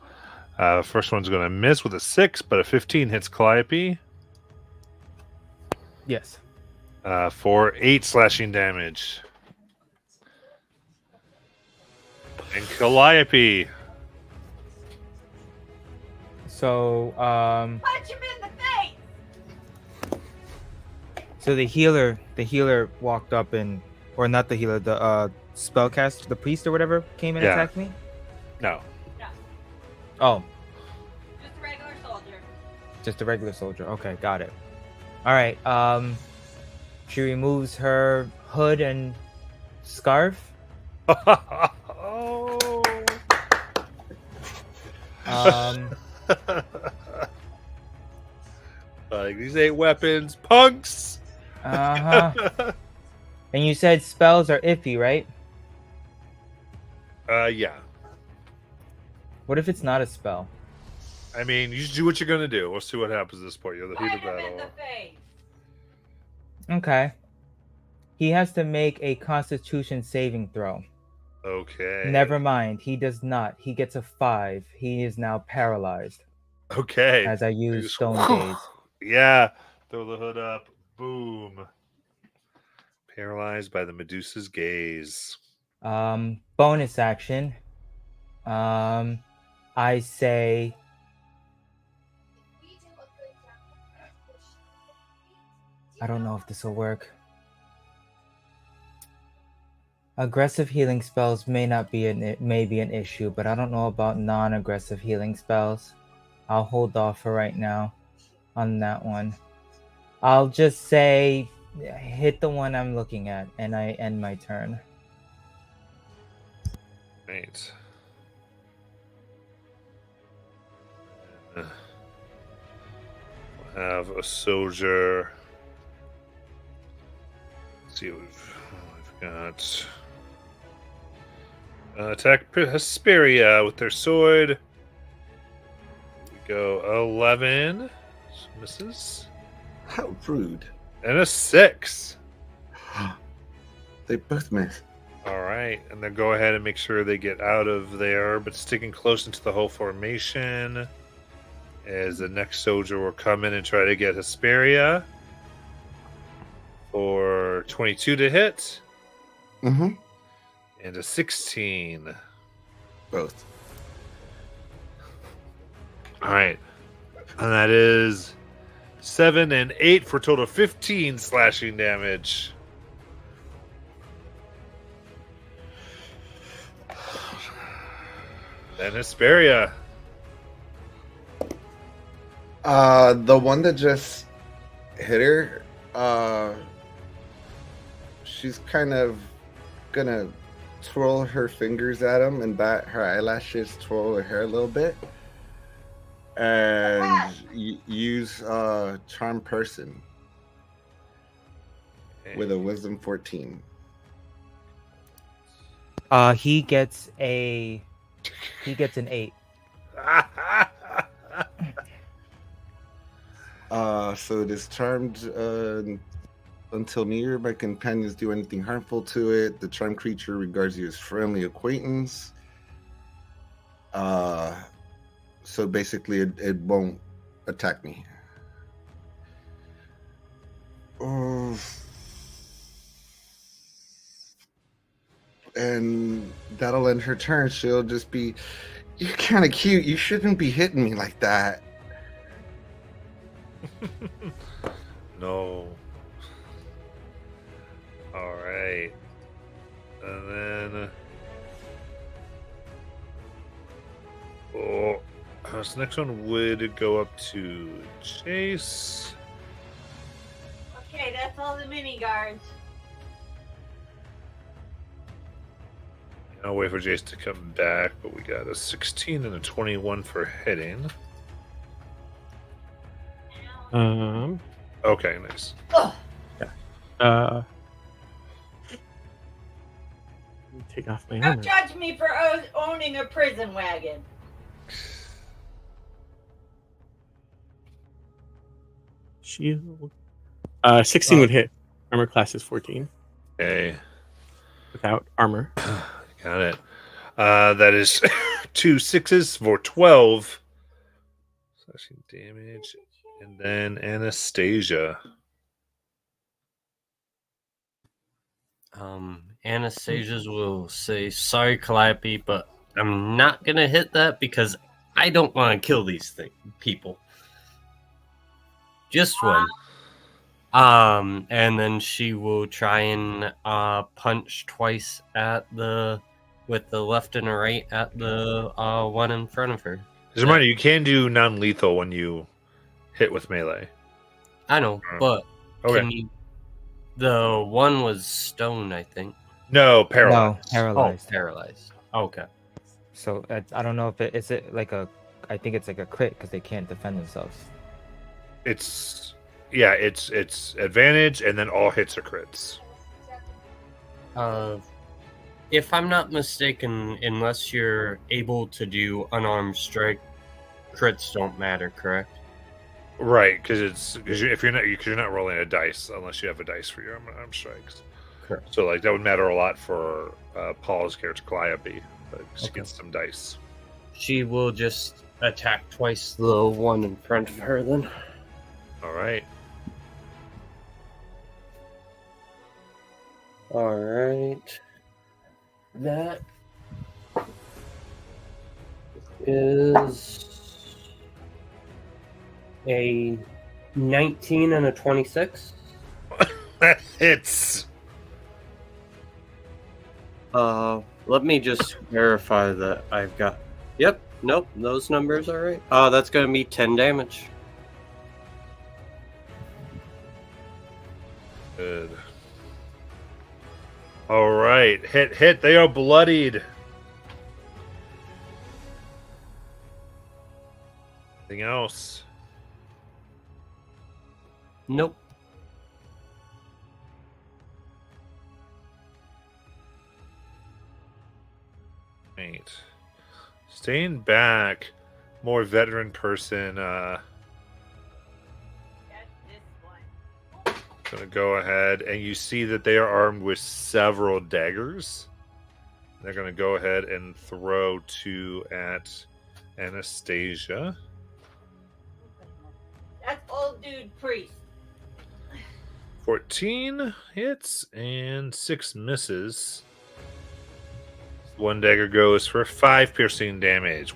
one. First one's going to miss with a 6, but a 15 hits Calliope Yes. for 8 slashing damage. And Calliope. So Punch him in the face! so the healer walked up and, or not the healer, the spellcaster, the priest or whatever came and Yeah. attacked me. No. Oh, Just a regular soldier. just a regular soldier. Okay, got it. All right. She removes her hood and scarf. Oh. Like, these ain't weapons, punks. Uh-huh. And you said spells are iffy, right? Yeah. What if it's not a spell? I mean, you just do what you're gonna do. We'll see what happens at this point. You're the heat Punch of him in battle. the face! Okay. He has to make a Constitution saving throw. Okay. Never mind. He does not. He gets a 5. He is now paralyzed Okay. as I You use just- Stone Gaze. Yeah. Throw the hood up. Boom. Paralyzed by the Medusa's gaze. Bonus action. I say I don't know if this will work. Aggressive healing spells may be an issue, but I don't know about non-aggressive healing spells. I'll hold off for right now on that one. I'll just say hit the one I'm looking at, and I end my turn. Right. We'll have a soldier. Let's see what we've got. Attack Hesperia with their sword. We go 11. Misses. How rude. And a 6. They both miss. All right. And then go ahead and make sure they get out of there, but sticking close into the whole formation. As the next soldier will come in and try to get Hesperia for 22 to hit. Mm-hmm. And a 16. Both. All right. And that is 7 and 8 for a total of 15 slashing damage. Then Hesperia. The one that just hit her, she's kind of gonna twirl her fingers at him and bat her eyelashes, twirl her hair a little bit, and use Charm Person with a Wisdom 14. He gets an 8. So it is charmed until nearby companions do anything harmful to it. The charmed creature regards you as friendly acquaintance. So basically, it won't attack me. And that'll end her turn. She'll just be, "You're kind of cute. You shouldn't be hitting me like that." No. All right. And then this next one would go up to Chase. Okay, that's all the mini guards. I'll wait for Jace to come back, but we got a 16 and a 21 for hitting. Okay, nice. Take off my Don't armor. judge me for owning a prison wagon. Shield. 16 would hit. Armor class is 14 Okay, without armor. got it. That is 2 6s for 12 slashing damage, and then Anastasia. Anastasia's will say, "Sorry, Calliope, but I'm not gonna hit that because I don't want to kill these people. Just one." And then she will try and punch twice with the left and the right at the one in front of her. As a reminder, you can do non-lethal when you hit with melee. I know, but Okay. the one was stone, I think. No, paralyzed. No, paralyzed. Oh, paralyzed. Okay. So I don't know if is it like a. I think it's like a crit because they can't defend themselves. It's advantage, and then all hits are crits. If I'm not mistaken, unless you're able to do unarmed strike, crits don't matter, correct? Right, because you're not rolling a dice unless you have a dice for your arm strikes. Correct. So like that would matter a lot for Paul's character Calliope, but she gets some dice. She will just attack twice the one in front of her then. All right. All right. That is a 19 and a 26. hits. Let me just verify that I've got. Yep. Nope. Those numbers are right. That's gonna be 10 damage. Good. All right, hit. They are bloodied. Anything else? Nope. Right. Staying back, more veteran person. That's this one. Gonna go ahead, and you see that they are armed with several daggers. They're gonna go ahead and throw two at Anastasia. That's old dude priest. 14 hits and 6 misses. One dagger goes for 5 piercing damage.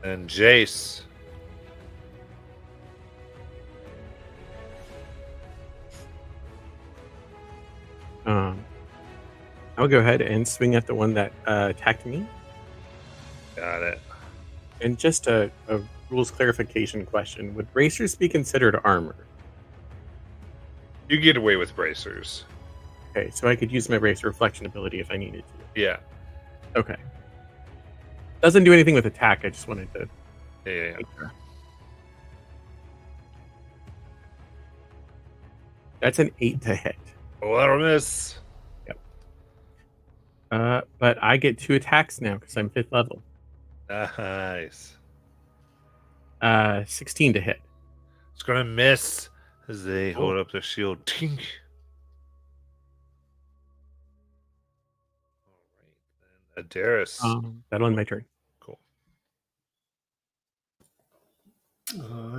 And Jace. I'll go ahead and swing at the one that attacked me. Got it. And just a rules clarification question: would bracers be considered armor? You get away with bracers. Okay, so I could use my bracer reflection ability if I needed to. Yeah. Okay. Doesn't do anything with attack. I just wanted to. Yeah. make sure. That's an 8 to hit. Oh, that'll miss. But I get 2 attacks now because I'm 5th level. Nice. 16 to hit. It's gonna miss as they hold up their shield. Tink. All right, then Adaris. That'll end my turn. Cool.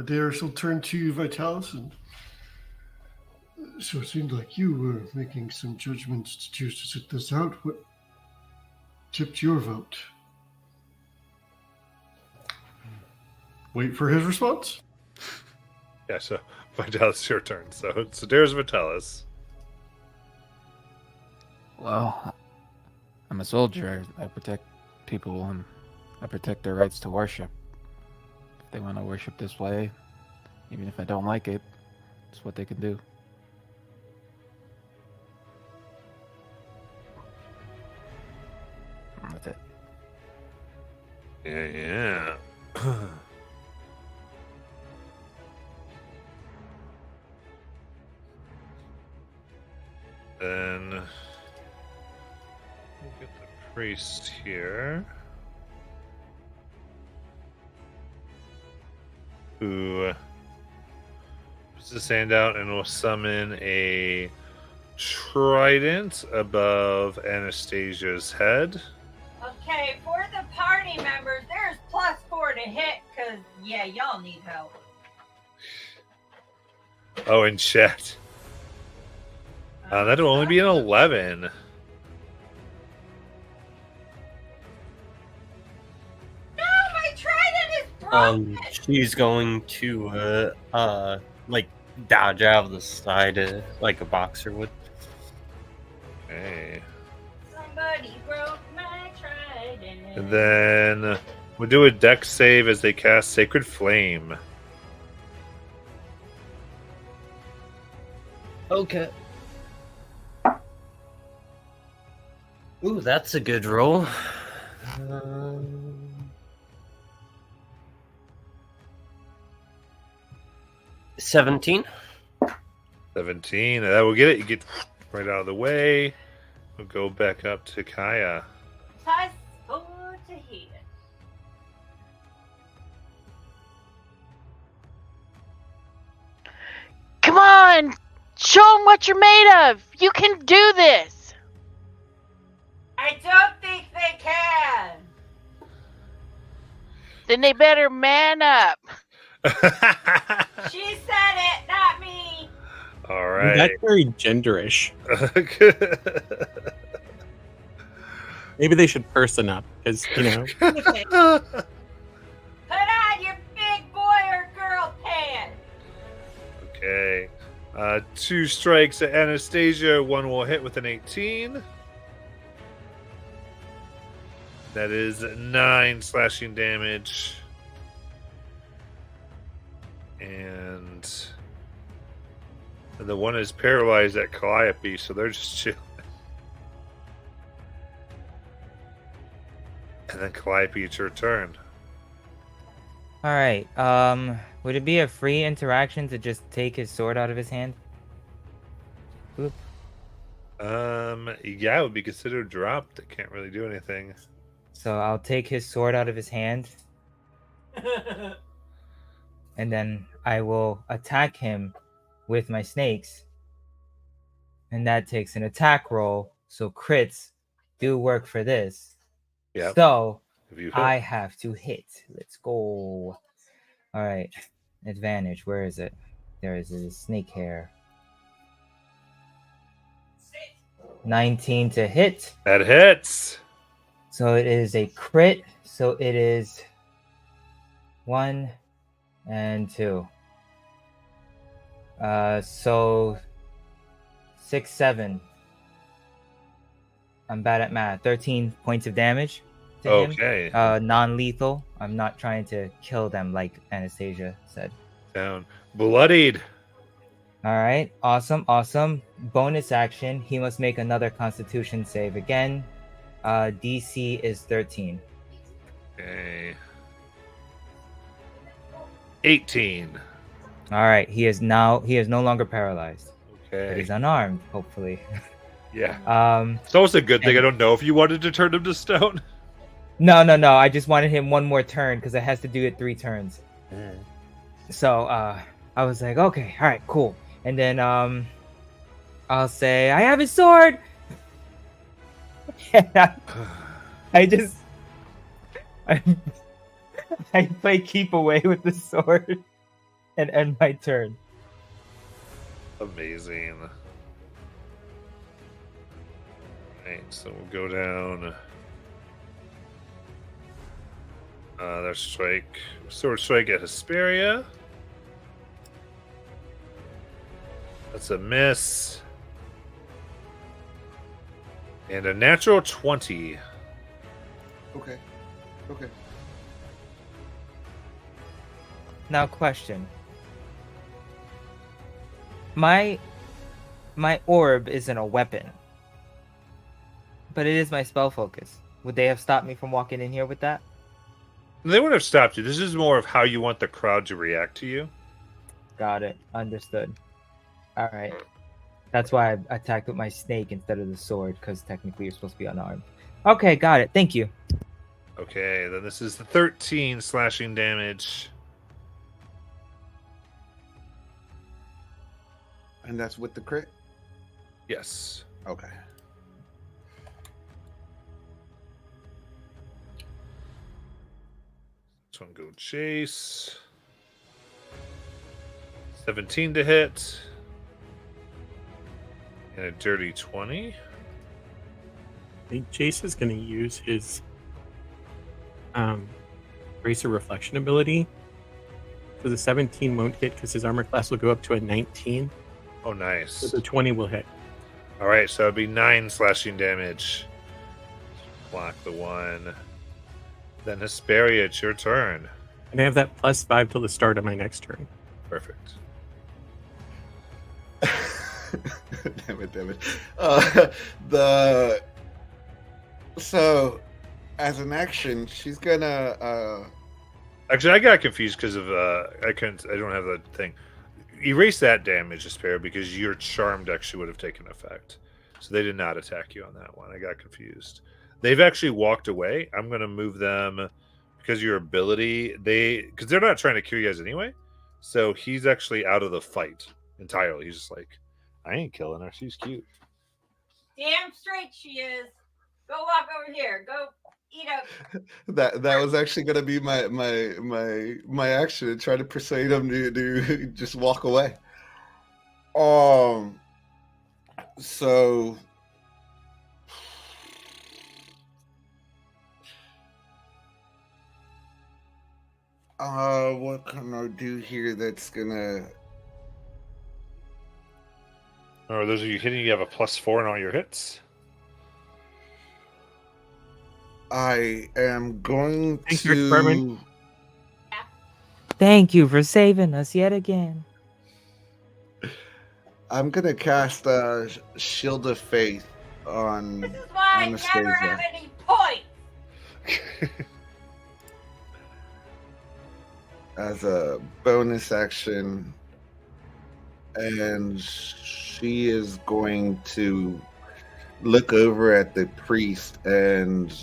Darius will turn to Vitalis. And so it seemed like you were making some judgments to choose to sit this out. What tipped your vote? Wait for his response. Yeah, so Vitalis, your turn. So there's Vitalis. Well, I'm a soldier. I protect people and I protect their rights to worship. If they want to worship this way, even if I don't like it, it's what they can do. And that's it. Yeah. Then we'll get the priest here, who puts his hand out and will summon a trident above Anastasia's head. Okay, for the party members, there's +4 to hit, because, yeah, y'all need help. Oh, in chat. That'll only be an 11. No, my trident is broken! She's going to, like, dodge out of the side like a boxer would. Okay. Somebody broke my trident. And then we'll do a dex save as they cast Sacred Flame. Okay. Ooh, that's a good roll. 17. 17. That will get it. You get right out of the way. We'll go back up to Kaya. +4 to hit. Come on! Show them what you're made of! You can do this! I don't think they can! Then they better man up. She said it, not me! All right. That's very genderish. Maybe they should person up, because, you know. Put on your big boy 2 strikes at Anastasia. 1 will hit with an 18. That is 9 slashing damage. And the one is paralyzed at Calliope, so they're just chilling. And then Calliope, it's your turn. All right. Would it be a free interaction to just take his sword out of his hand? Oop. Yeah, it would be considered dropped. It can't really do anything. So I'll take his sword out of his hand, and then I will attack him with my snakes. And that takes an attack roll. So crits do work for this. Yeah. So If you hit. I have to hit. Let's go. All right. Advantage. Where is it? There is a snake hair. 19 to hit. That hits. So it is a crit. So it is 1 and 2. So 6, 7. I'm bad at math. 13 points of damage to Okay. him. Non-lethal. I'm not trying to kill them like Anastasia said. Down. Bloodied. All right. Awesome. Bonus action. He must make another Constitution save again. DC is 13. Okay. 18. All right. He is no longer paralyzed. Okay. But he's unarmed, hopefully. Yeah. So it's a good thing. and- I don't know if you wanted to turn him to stone. No. I just wanted him one more turn because it has to do it 3 turns. So I was like, okay, all right, cool. And then I'll say, I have his sword. And I play keep away with the sword and end my turn. Amazing. Right, so we'll go down. There's strike. Sword strike at Hesperia. That's a miss. And a natural 20. Okay. Now, question. My orb isn't a weapon, but it is my spell focus. Would they have stopped me from walking in here with that? They would have stopped you. This is more of how you want the crowd to react to you. Got it. Understood. All right. That's why I attacked with my snake instead of the sword, because technically you're supposed to be unarmed. Okay, got it. Thank you. Okay, then this is the 13 slashing damage. And that's with the crit? Yes. Okay. This one go chase. 17 to hit. And a dirty 20. I think Jace is going to use his Bracer Reflection ability. So the 17 won't hit because his armor class will go up to a 19. Oh, nice. So the 20 will hit. All right, so it'd be 9 slashing damage. Block the 1. Then Hesperia, it's your turn. And I have that +5 till the start of my next turn. Perfect. damn it. So, as an action, she's gonna. Actually, I got confused because of I don't have the thing. Erase that damage, Hesperia, because your charmed actually would have taken effect. So they did not attack you on that one. I got confused. They've actually walked away. I'm gonna move them because your ability. Because they're not trying to kill you guys anyway. So he's actually out of the fight entirely. He's just like, I ain't killing her. She's cute. Damn straight she is. Go walk over here. Go eat up. That was actually gonna be my action to try to persuade him to just walk away. So. What can I do here that's gonna Or those of you hitting, you have a +4 in all your hits. I am going Thank you, Department. to. Thank you for saving us yet again. I'm gonna cast a Shield of Faith on This is why I never have Anastasia. any points. As a bonus action, and she is going to look over at the priest and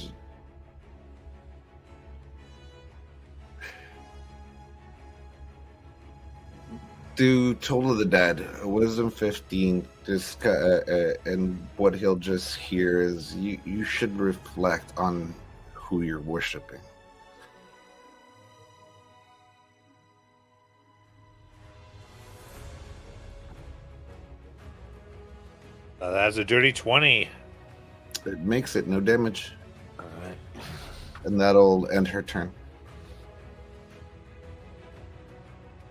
do Toll of the Dead, a Wisdom 15. Just and what he'll just hear is you should reflect on who you're worshiping. That's a dirty 20. It makes it no damage, All right. and that'll end her turn.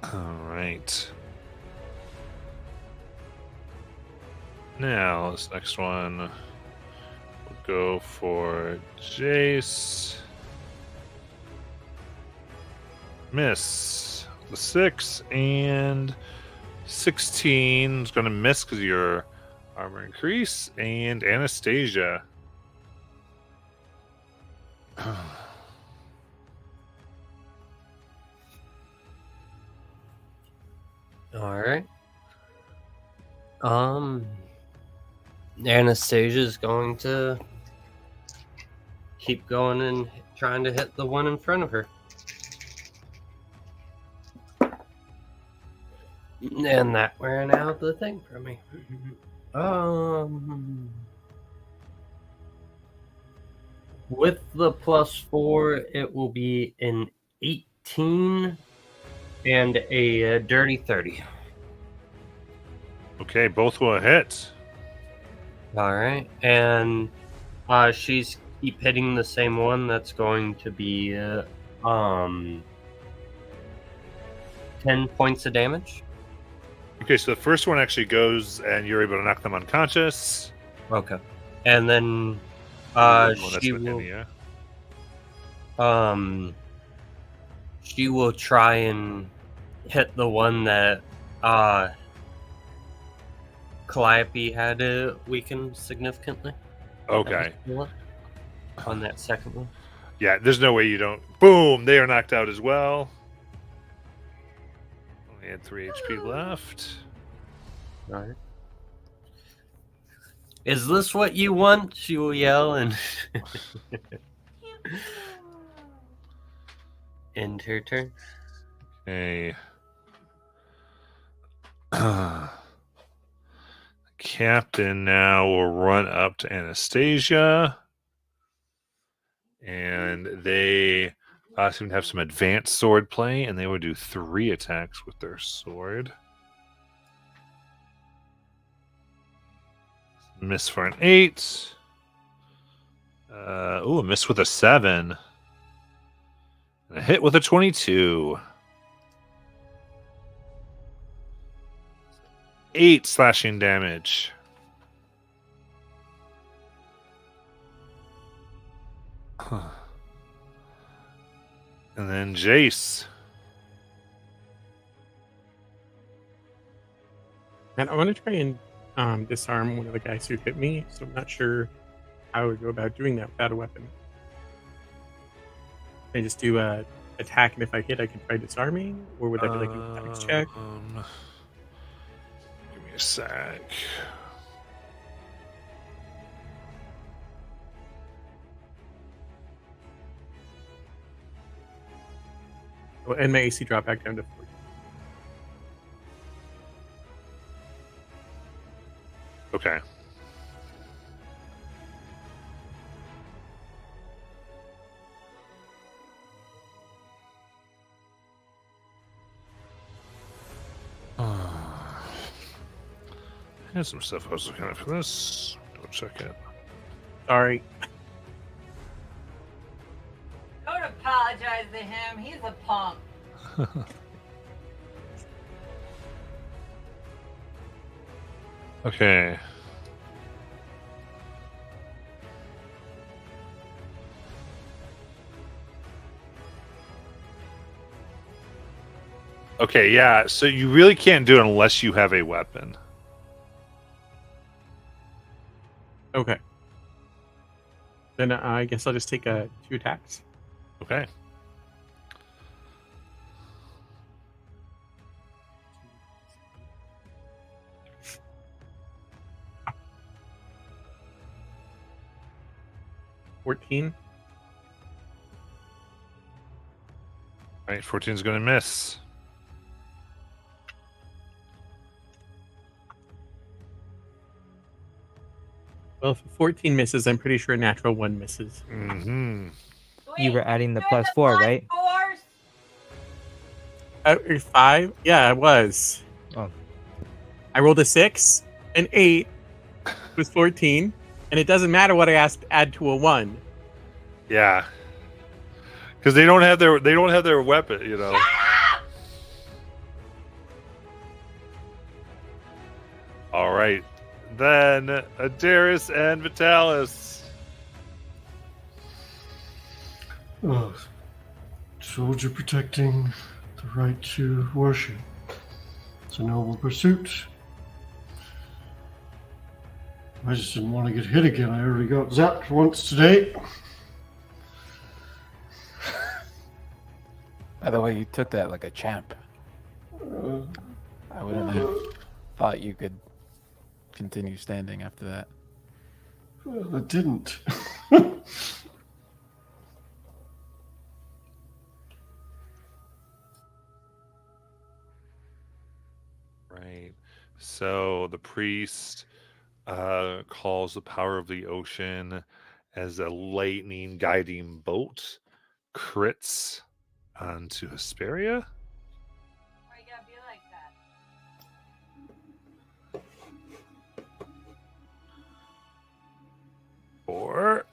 All right. Now, this next one will go for Jace. Miss. The 6 and 16 is going to miss because your armor increase. And Anastasia. All right. Anastasia's going to keep going and trying to hit the one in front of her. And that ran out the thing for me. With the +4, it will be an 18 and a dirty 30. Okay, both will hit. All right, and she's keep hitting the same one. That's going to be 10 points of damage. Okay, so the first one actually goes, and you're able to knock them unconscious. Okay, and then The one that's she within will you. she will try and hit the one that Calliope had weakened significantly. Okay. On that second one. Yeah, there's no way you don't. Boom! They are knocked out as well. Only had 3 HP left. All right. Is this what you want? She will yell and end her turn. Okay. Captain now will run up to Anastasia. And they seem to have some advanced sword play, and they will do 3 attacks with their sword. Miss for an 8. A miss with a 7. And a hit with a 22. 8 slashing damage. And then Jace. And I want to try and disarm one of the guys who hit me, so I'm not sure how I would go about doing that without a weapon. Can I just do a attack, and if I hit, I can try disarming, or would that be like an athletics check? Give me a sec. Oh, and my AC drop back down to 40. Okay. Here's some stuff I was looking at for this. Go check it. Sorry. Don't apologize to him. He's a punk. Okay. Okay, yeah. So you really can't do it unless you have a weapon. Okay. Then I guess I'll just take 2 attacks. Okay. $14. All right, 14 is going to miss. Well, if 14 misses, I'm pretty sure a natural 1 misses. Mm-hmm. You were adding the Doing +4, right? +4s? 5? Yeah, I was. Oh. I rolled a 6, an 8 was 14, and it doesn't matter what I add to a 1. Yeah. Because they don't have their weapon, you know. All right. Then Adaris and Vitalis. Soldier protecting the right to worship. It's a noble pursuit. I just didn't want to get hit again. I already got zapped once today. By the way, you took that like a champ. I wouldn't have thought you could continue standing after that. Well, I didn't. Right. So the priest calls the power of the ocean as a lightning guiding bolt crits onto Hesperia. Why you gotta be like that? For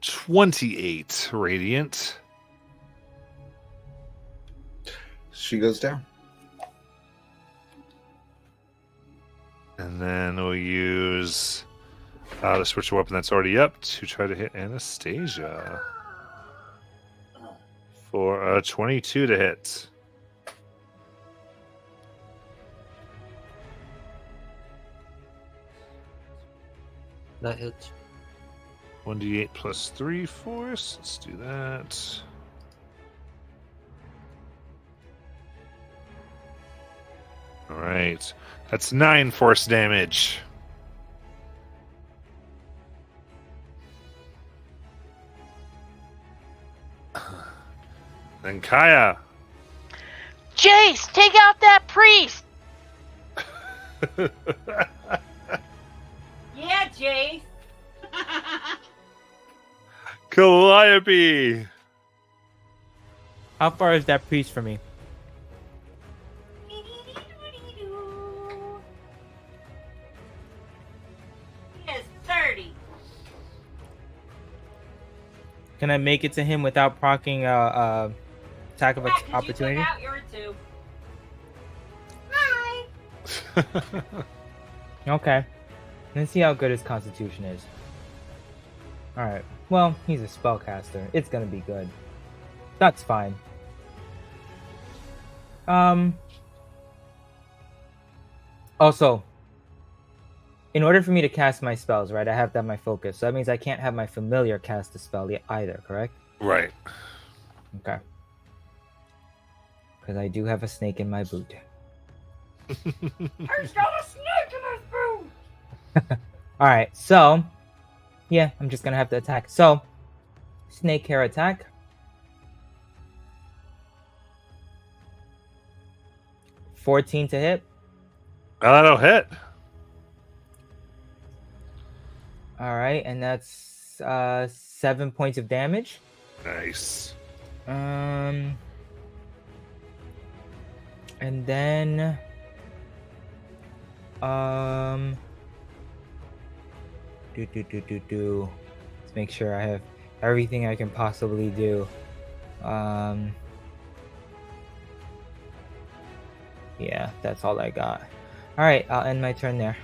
28 radiant. She goes down. And then we'll use the switch weapon that's already up to try to hit Anastasia. For a 22 to hit. That hits. 1d8 plus 3 force. Let's do that. All right. That's 9 force damage. Then Kaya. Jace, take out that priest! Yeah, Jace. Calliope. How far is that priest from me? He is 30. Can I make it to him without proccing attack of Yeah, 'cause opportunity? You took out your 2. Hi. Okay. Let's see how good his constitution is. Alright. Well, he's a spellcaster. It's gonna be good. That's fine. Also, in order for me to cast my spells, right, I have to have my focus. So that means I can't have my familiar cast the spell either, correct? Right. Okay. Because I do have a snake in my boot. He's got a snake in his boot. Alright, so yeah, I'm just gonna have to attack. So snake hair attack. $14 to hit. That'll hit. Alright, and that's 7 points of damage. Nice. And then let's make sure I have everything I can possibly do. Yeah, that's all I got. All right, I'll end my turn there.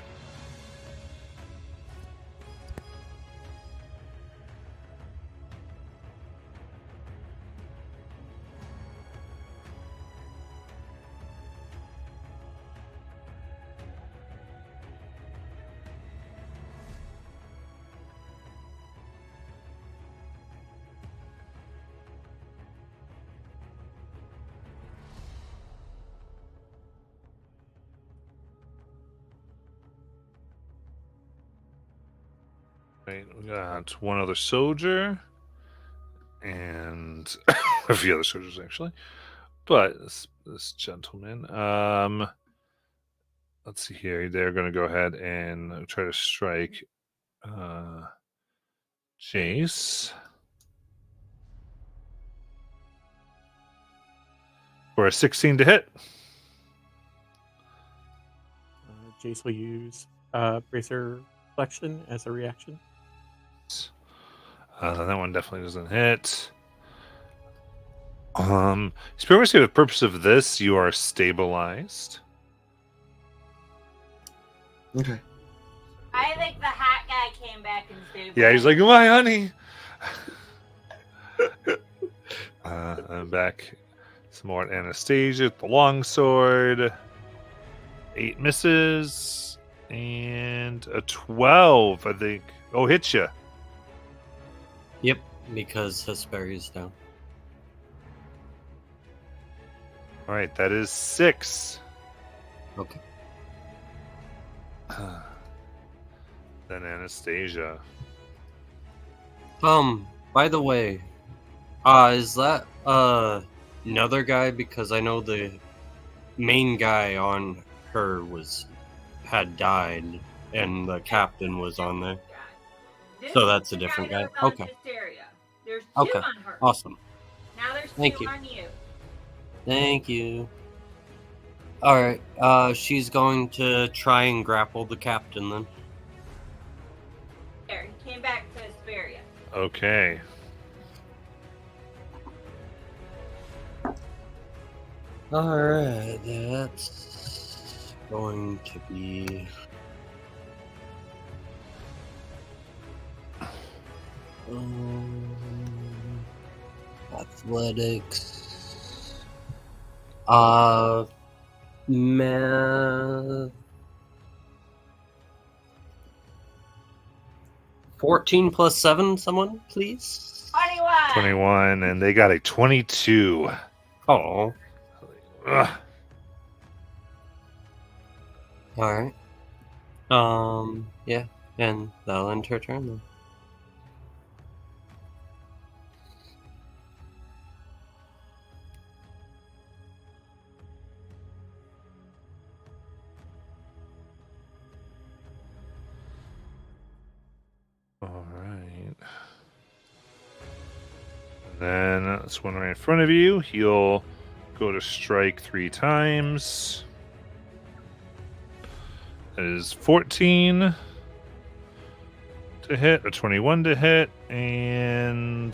Right, we got one other soldier and a few other soldiers actually, but this gentleman. Let's see here. They're going to go ahead and try to strike Jace for a 16 to hit. Jace will use Bracer Reflection as a reaction. That one definitely doesn't hit. Spirit, for the purpose of this, you are stabilized. Okay. I think the hat guy came back and saved Yeah, he's like, my honey. I'm back. Some more at Anastasia with the longsword. 8 misses. And a 12, I think. Oh, hits you. Yep, because Hesperia's down. All right, that is 6. Okay. Then Anastasia. By the way, is that another guy? Because I know the main guy on her had died, and the captain was on there. This So that's is a the different guy guy. that was on Okay. Hysteria. There's 2 Okay. on her. Awesome. Now there's 2 Thank you. on you. Thank you. Alright, she's going to try and grapple the captain then. There, he came back to Hesperia. Okay. Alright, that's going to be... athletics... math... 14 plus 7, someone, please? 21! 21, and they got a 22. Oh. Ugh. Alright. Yeah, and that'll end her turn then. All right. And then this one right in front of you. He'll go to strike 3 times. That is 14 to hit, a 21 to hit, and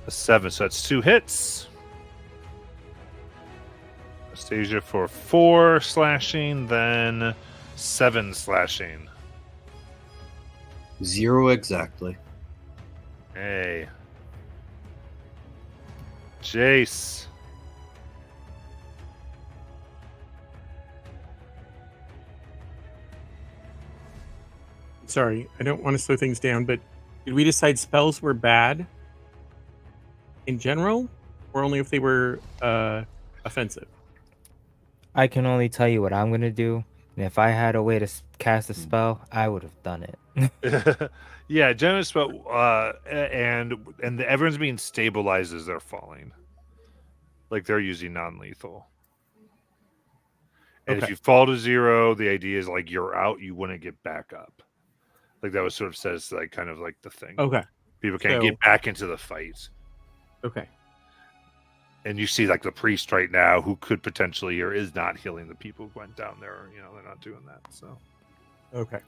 a 7. So that's 2 hits. Anastasia for 4 slashing, then 7 slashing. 0 exactly. Hey. Jace. Sorry, I don't want to slow things down, but did we decide spells were bad in general, or only if they were offensive? I can only tell you what I'm gonna do, and if I had a way to cast a spell, I would have done it. Yeah, generally spell, and everyone's being stabilized as they're falling. Like they're using non-lethal. And if Okay. you fall to 0, the idea is like you're out, you wouldn't get back up. Like that was sort of says like kind of like the thing. Okay. People can't So- get back into the fight. Okay. And you see like the priest right now who could potentially or is not healing the people who went down there. You know, they're not doing that. So Okay.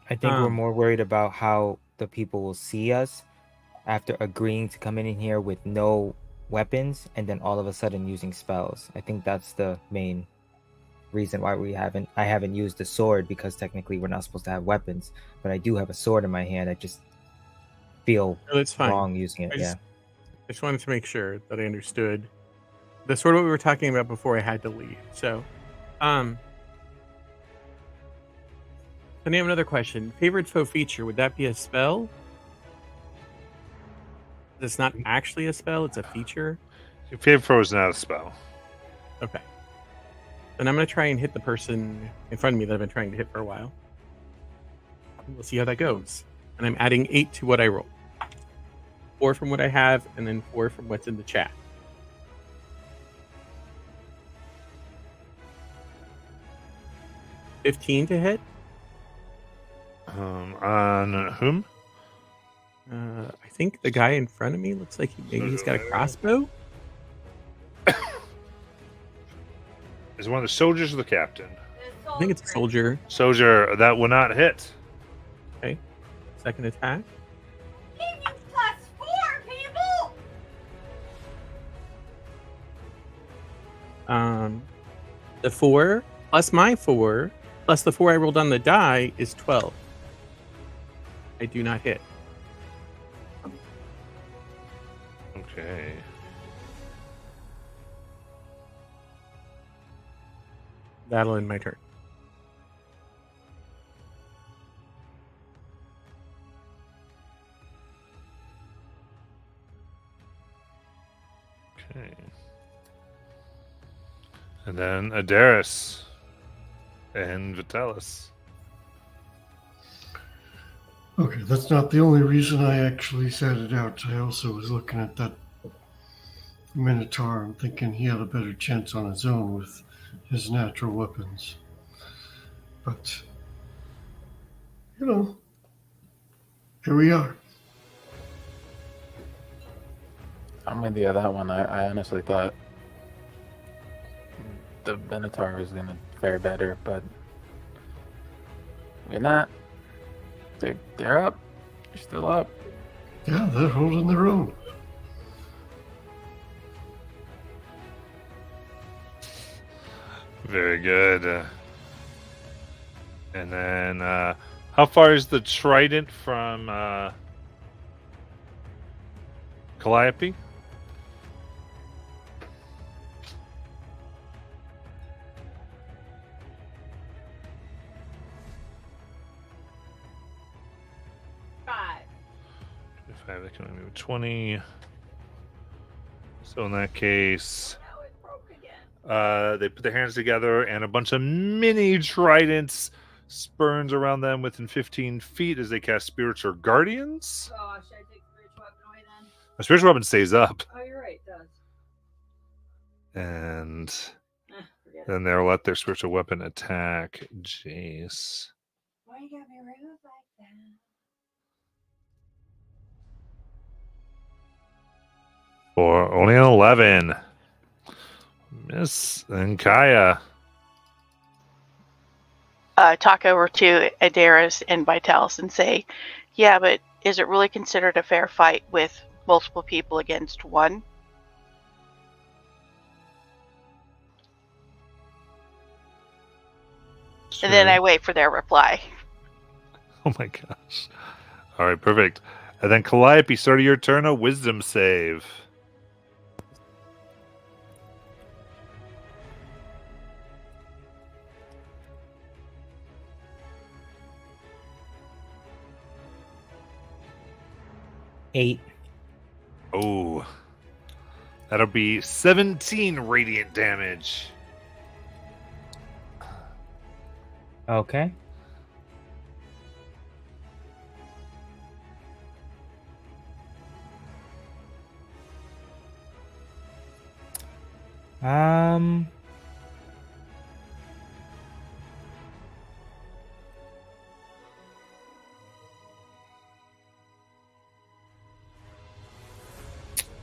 I think we're Um, more worried about how the people will see us after agreeing to come in here with no weapons and then all of a sudden using spells. I think that's the main reason why I haven't used the sword, because technically we're not supposed to have weapons, but I do have a sword in my hand. I just feel No, that's fine. wrong using it. I just wanted to make sure that I understood the sort of what we were talking about before I had to leave. So, then I have another question. Favorite foe feature, would that be a spell? It's not actually a spell, it's a feature. Favorite foe is not a spell. Okay. Then I'm going to try and hit the person in front of me that I've been trying to hit for a while. We'll see how that goes. And I'm adding 8 to what I roll. 4 from what I have, and then 4 from what's in the chat. $15 to hit. On whom? I think the guy in front of me looks like he's got a crossbow. Is it one of the soldiers or the captain? I think it's a soldier. Soldier, that will not hit. Okay. Second attack. Give you +4, people! The 4 plus my 4 plus the 4 I rolled on the die is 12. I do not hit. Okay. That'll end my turn. Okay. And then Adaris and Vitalis. Okay, that's not the only reason I actually sat it out. I also was looking at that Minotaur and thinking he had a better chance on his own with his natural weapons. But, you know, here we are. I'm with you on that one. I honestly thought the Minotaur was going to fare better, but you're not. They're up. They're still up. Yeah, they're holding their own. Very good. And then, how far is the trident from Calliope? If I can only move 20. So in that case, they put their hands together and a bunch of mini tridents spurns around them within 15 feet as they cast Spiritual Guardians. Oh, should I take spiritual weapon away then? The Spiritual Weapon stays up. Oh, you're right, it does. And Forget it. then they'll let their Spiritual Weapon attack Jace. Why you got me rude like that? For only an 11. Miss and Kaya. Talk over to Adaris and Vitalis and say, yeah, but is it really considered a fair fight with multiple people against one? Sure. And then I wait for their reply. Oh my gosh. All right, perfect. And then Calliope, start of your turn, a wisdom save. Eight. Oh, that'll be 17 radiant damage. Okay.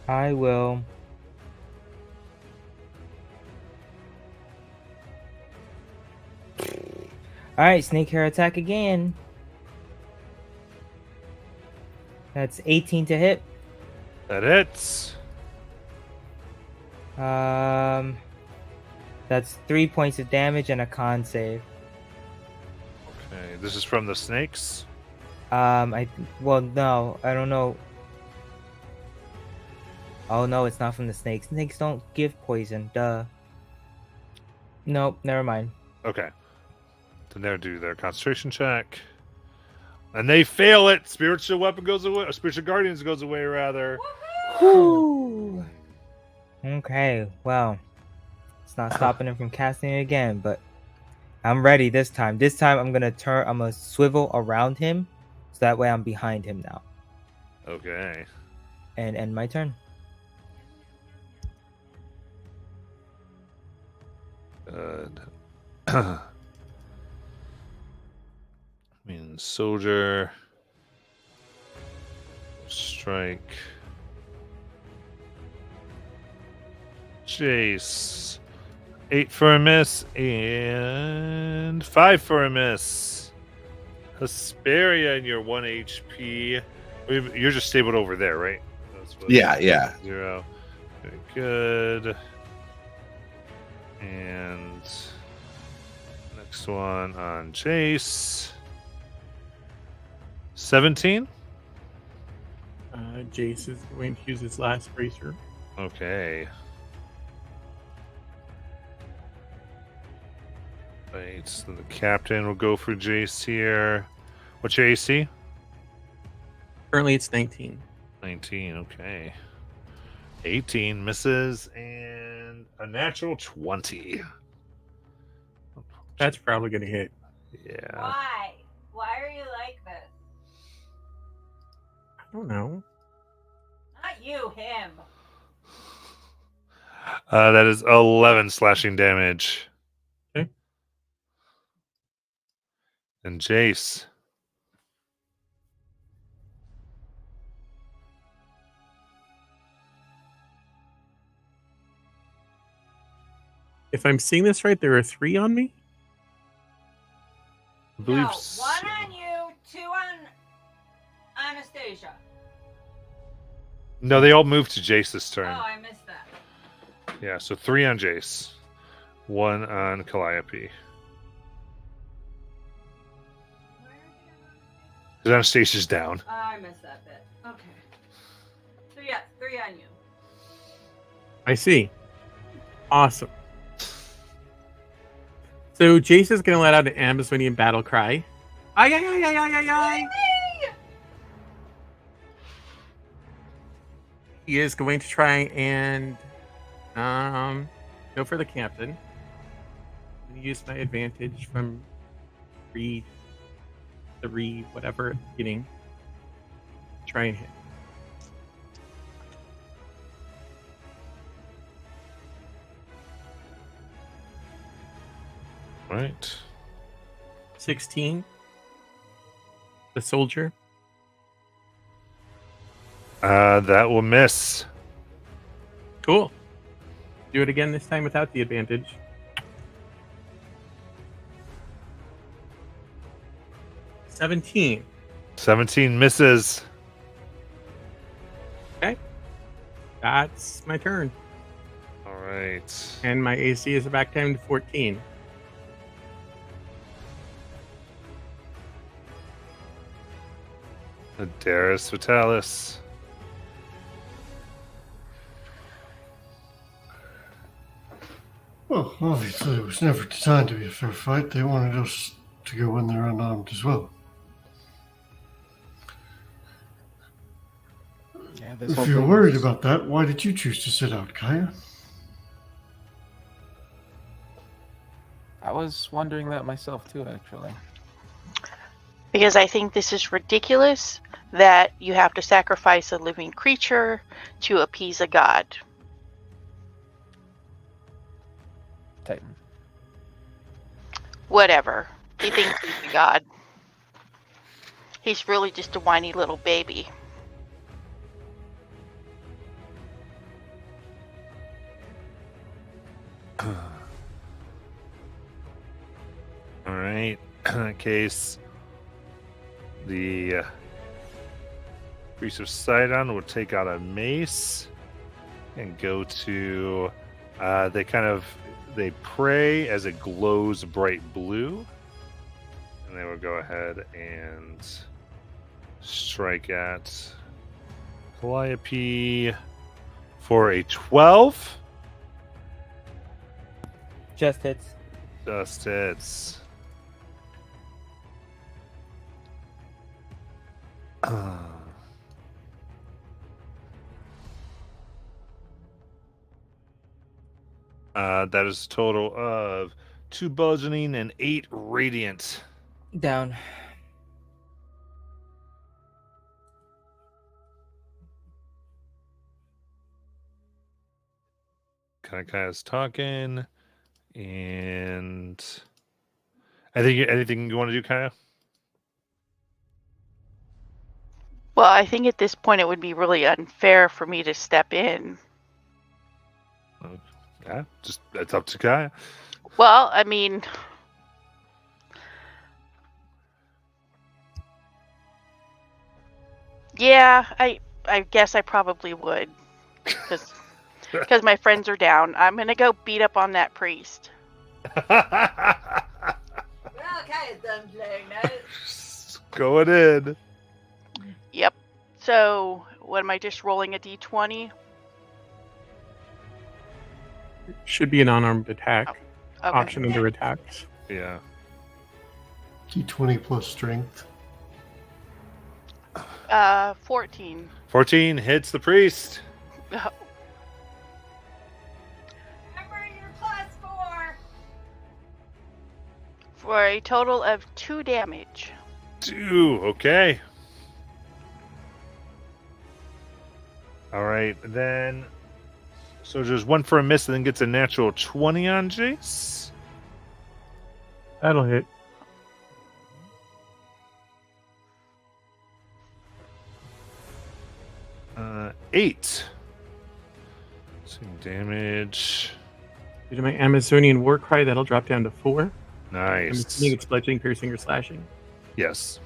I will. All right, snake hair attack again. That's 18 to hit. That hits. That's 3 points of damage and a con save. Okay, this is from the snakes. No, I don't know. Oh no, it's not from the snakes. Snakes don't give poison. Duh. Nope, never mind. Okay. Then they'll do their concentration check. And they fail it. Spiritual weapon goes away. Or spiritual guardians goes away, rather. Whew. Okay, well, it's not stopping him from casting it again, but I'm ready this time. This time I'm gonna swivel around him, so that way I'm behind him now. Okay. And end my turn. Good. I mean, soldier. Strike. Chase. 8 for a miss and 5 for a miss. Hesperia and your 1 HP. You're just stabled over there, right? Yeah. 0. Very good. And next one on Chase. 17. Jace is going to use his last bracer. Okay. Right, so the captain will go for Jace here. What's your AC? Currently, it's 19. 19, okay. 18 misses and a natural 20. That's probably going to hit. Yeah. Why? Why are you like this? I don't know. Not you, him. That is 11 slashing damage. Okay. And Jace. If I'm seeing this right, there are 3 on me? I believe No, so. 1 on you, 2 on Anastasia. No, they all moved to Jace this Oh, turn. I missed that. Yeah, so 3 on Jace. 1 on Calliope. Where are the Because Anastasia's down. Oh, I missed that bit. Okay. So yeah, 3 on you. I see. Awesome. So Jace is going to let out an Amazonian battle cry. Ay, ay, ay, ay, ay, ay, ay. He is going to try and go for the captain. I'm going to use my advantage from 3, whatever, at the beginning. Try and hit. Right. 16. The soldier. That will miss. Cool. Do it again this time without the advantage. $17. 17 misses. That's my turn. All right. And my AC is back down to 14. Darius Vitalis. Well, obviously it was never designed to be a fair fight. They wanted us to go in there unarmed as well. Yeah, this If whole you're thing worried was- about that, why did you choose to sit out, Kaya? I was wondering that myself too, actually. Because I think this is ridiculous that you have to sacrifice a living creature to appease a god. Titan. Whatever. He thinks he's a god. He's really just a whiny little baby. All right. In that case, the Priest of Sidon will take out a mace and go to They pray as it glows bright blue, and they will go ahead and strike at Calliope for a 12. Just hits. Just hits. That is a total of 2 bludgeoning and 8 radiant. Down. Kaya's talking, and I think anything you want to do, Kaya? Well, I think at this point it would be really unfair for me to step in. Yeah, just that's up to Kaya. Well, I mean, yeah, I guess I probably would, because my friends are down. I'm gonna go beat up on that priest. Well, Kaya's done playing now. Going in. Yep. So, what am I just rolling a d20? Should be an unarmed attack Okay. option under attacks. Yeah. D20 plus strength. 14. 14 hits the priest. Remember your +4. For a total of 2 damage. 2. Okay. All right, then. So just 1 for a miss, and then gets a natural 20 on Jace. That'll hit. Uh, 8. Some damage. Due to my Amazonian war cry, that'll drop down to 4. I'm Nice. assuming it's bludgeoning, piercing, or slashing. Yes.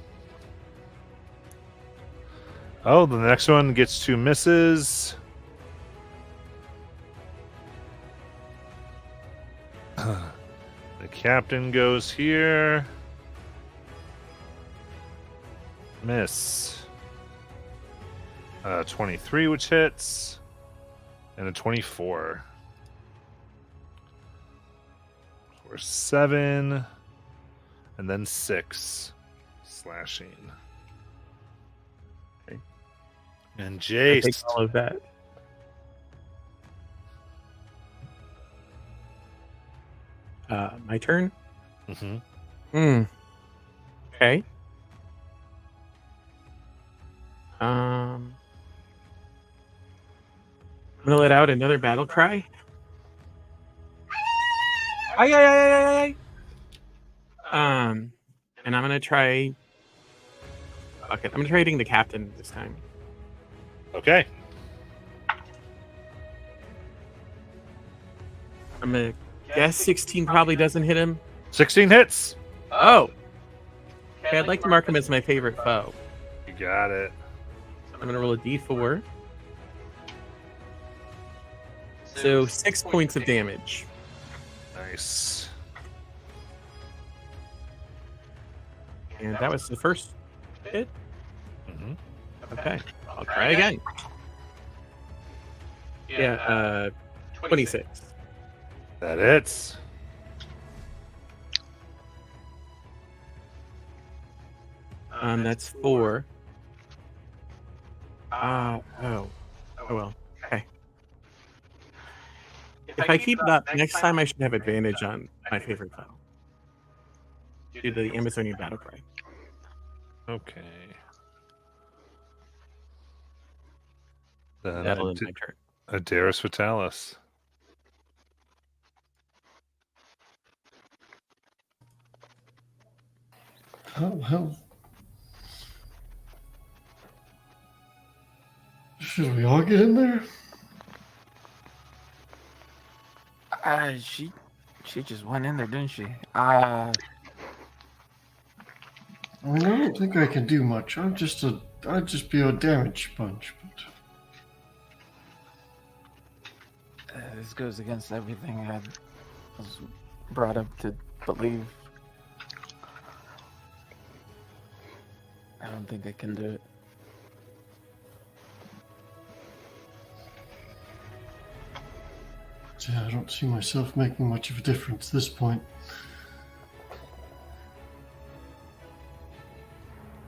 Oh, the next one gets 2 misses. The captain goes here. Miss. 23, which hits. And a 24. For 7. And then 6. Slashing. Okay. And I take Jace. all of that. My turn? Mm-hmm. Okay. I'm gonna let out another battle cry. Ay, ay, ay, ay, ay, ay. And I'm gonna try. Fuck it. I'm gonna try hitting the captain this time. Okay. I'm gonna guess 16 probably doesn't hit him. 16 hits. Oh. Okay, I'd like to mark him as my favorite foe. You got it. I'm gonna roll a d4. So 6 points of damage. Nice. And that was the first hit. Mm-hmm. Okay, I'll try again. Yeah, 26. That hits. That's 4. Oh well. Okay. If I keep it up, next time I should have advantage on my favorite foe. Due to the Amazonian battle cry. Okay. Then That'll end my turn. Adaris Vitalis. Well, should we all get in there? She just went in there, didn't she? I mean, I don't think I can do much. I'd just be a damage sponge. This goes against everything I was brought up to believe. I don't think I can do it. Yeah, I don't see myself making much of a difference at this point.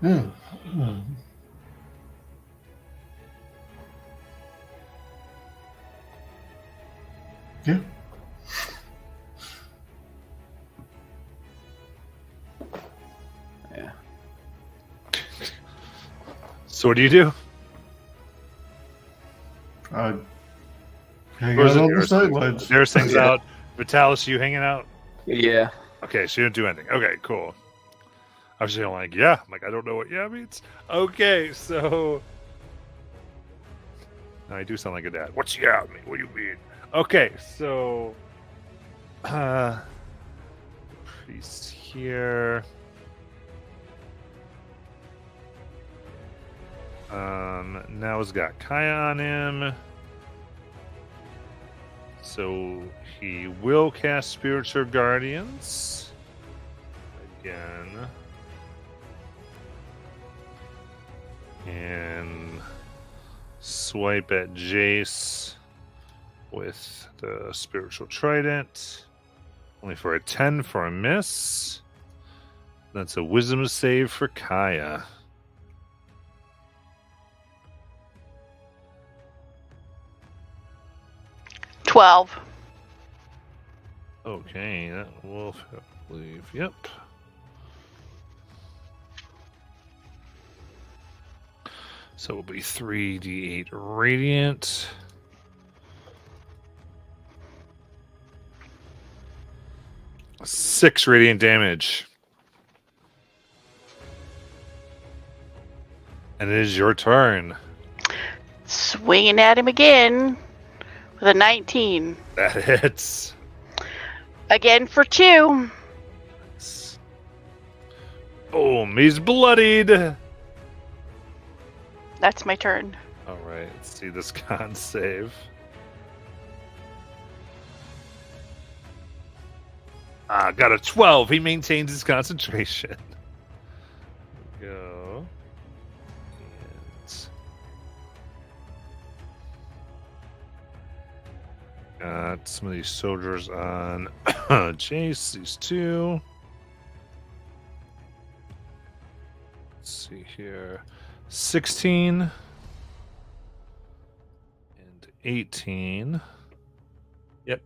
Yeah. Yeah. Yeah. So what do you do? Hang Or is out it on the yours? sidelines. There's things Yeah. out. Vitalis, you hanging out? Yeah. Okay, so you don't do anything. Okay, cool. I was just like, yeah. I'm like, I don't know what yeah means. Okay, so I do sound like a dad. What's yeah mean? What do you mean? Okay, so priest here. Now he's got Kaya on him. So he will cast Spiritual Guardians again. And swipe at Jace with the Spiritual Trident. Only for a 10 for a miss. That's a Wisdom save for Kaya. $12. Okay, that will, I believe. Yep. So it'll be 3d8 radiant. Six radiant damage. And it is your turn. Swinging at him again with a 19. That hits. Again for 2. Boom, he's bloodied. That's my turn. All right, let's see this con save. Got a 12. He maintains his concentration. There we go. And got some of these soldiers on Chase, these two. Let's see here. 16 and 18. Yep.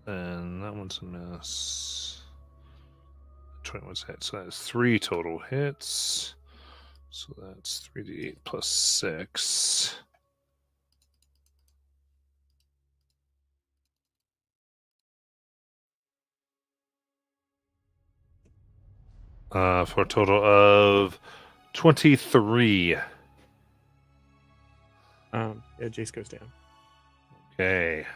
And that one's a miss. 21's hit. So that's 3 total hits. So that's 3d8 plus 6. For a total of 23. Yeah, Jace goes down. Okay.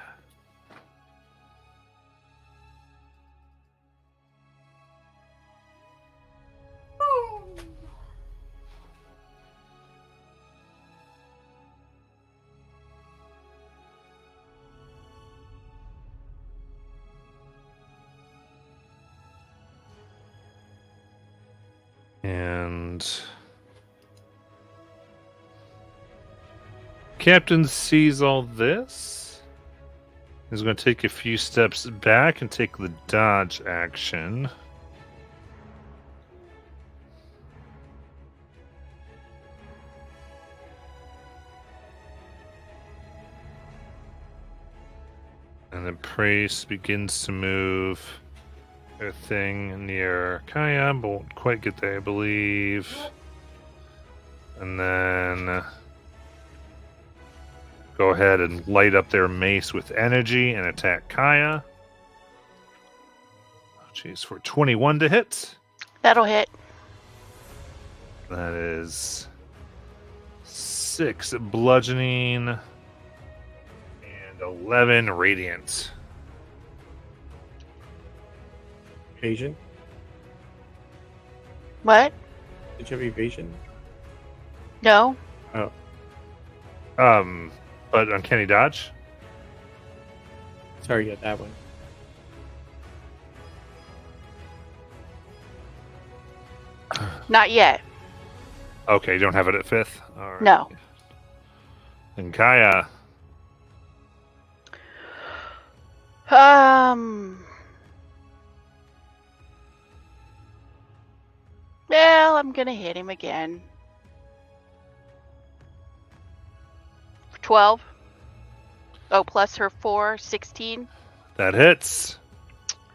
And Captain sees all this. He's going to take a few steps back and take the dodge action. And the priest begins to move their thing near Kaya, but won't quite get there, I believe. And then go ahead and light up their mace with energy and attack Kaya. Oh, jeez, for 21 to hit. That'll hit. That is 6 bludgeoning and 11 radiant. Evasion? What? Did you have evasion? No. Oh, But uncanny dodge? Sorry, yeah, that one. Not yet. Okay, you don't have it at 5th? All right. No. And Kaya. Well, I'm gonna hit him again. 12. Oh, plus her 4, 16. That hits.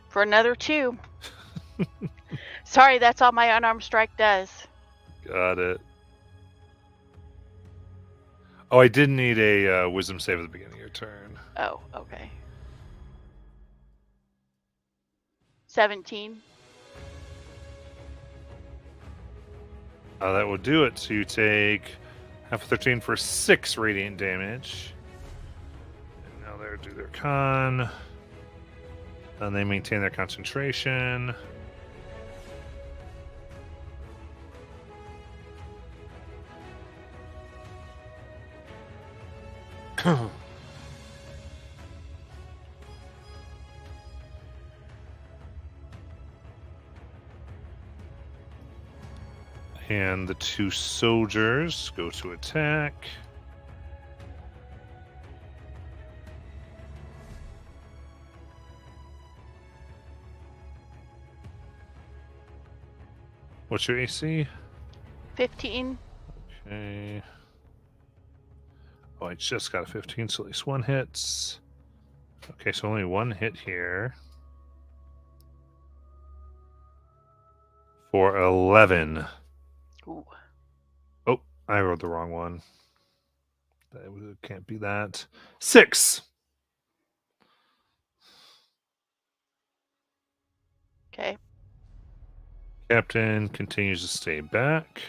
For another 2. Sorry, that's all my unarmed strike does. Got it. Oh, I did need a wisdom save at the beginning of your turn. Oh, okay. 17. That will do it. So you take half of 13 for 6 radiant damage. And now they do their con. And they maintain their concentration. And the 2 soldiers go to attack. What's your AC? 15. Okay. Oh, I just got a 15, so at least 1 hits. Okay, so only 1 hit here. For 11. Ooh. Oh, I rolled the wrong one. That can't be that. 6! Okay. Captain continues to stay back.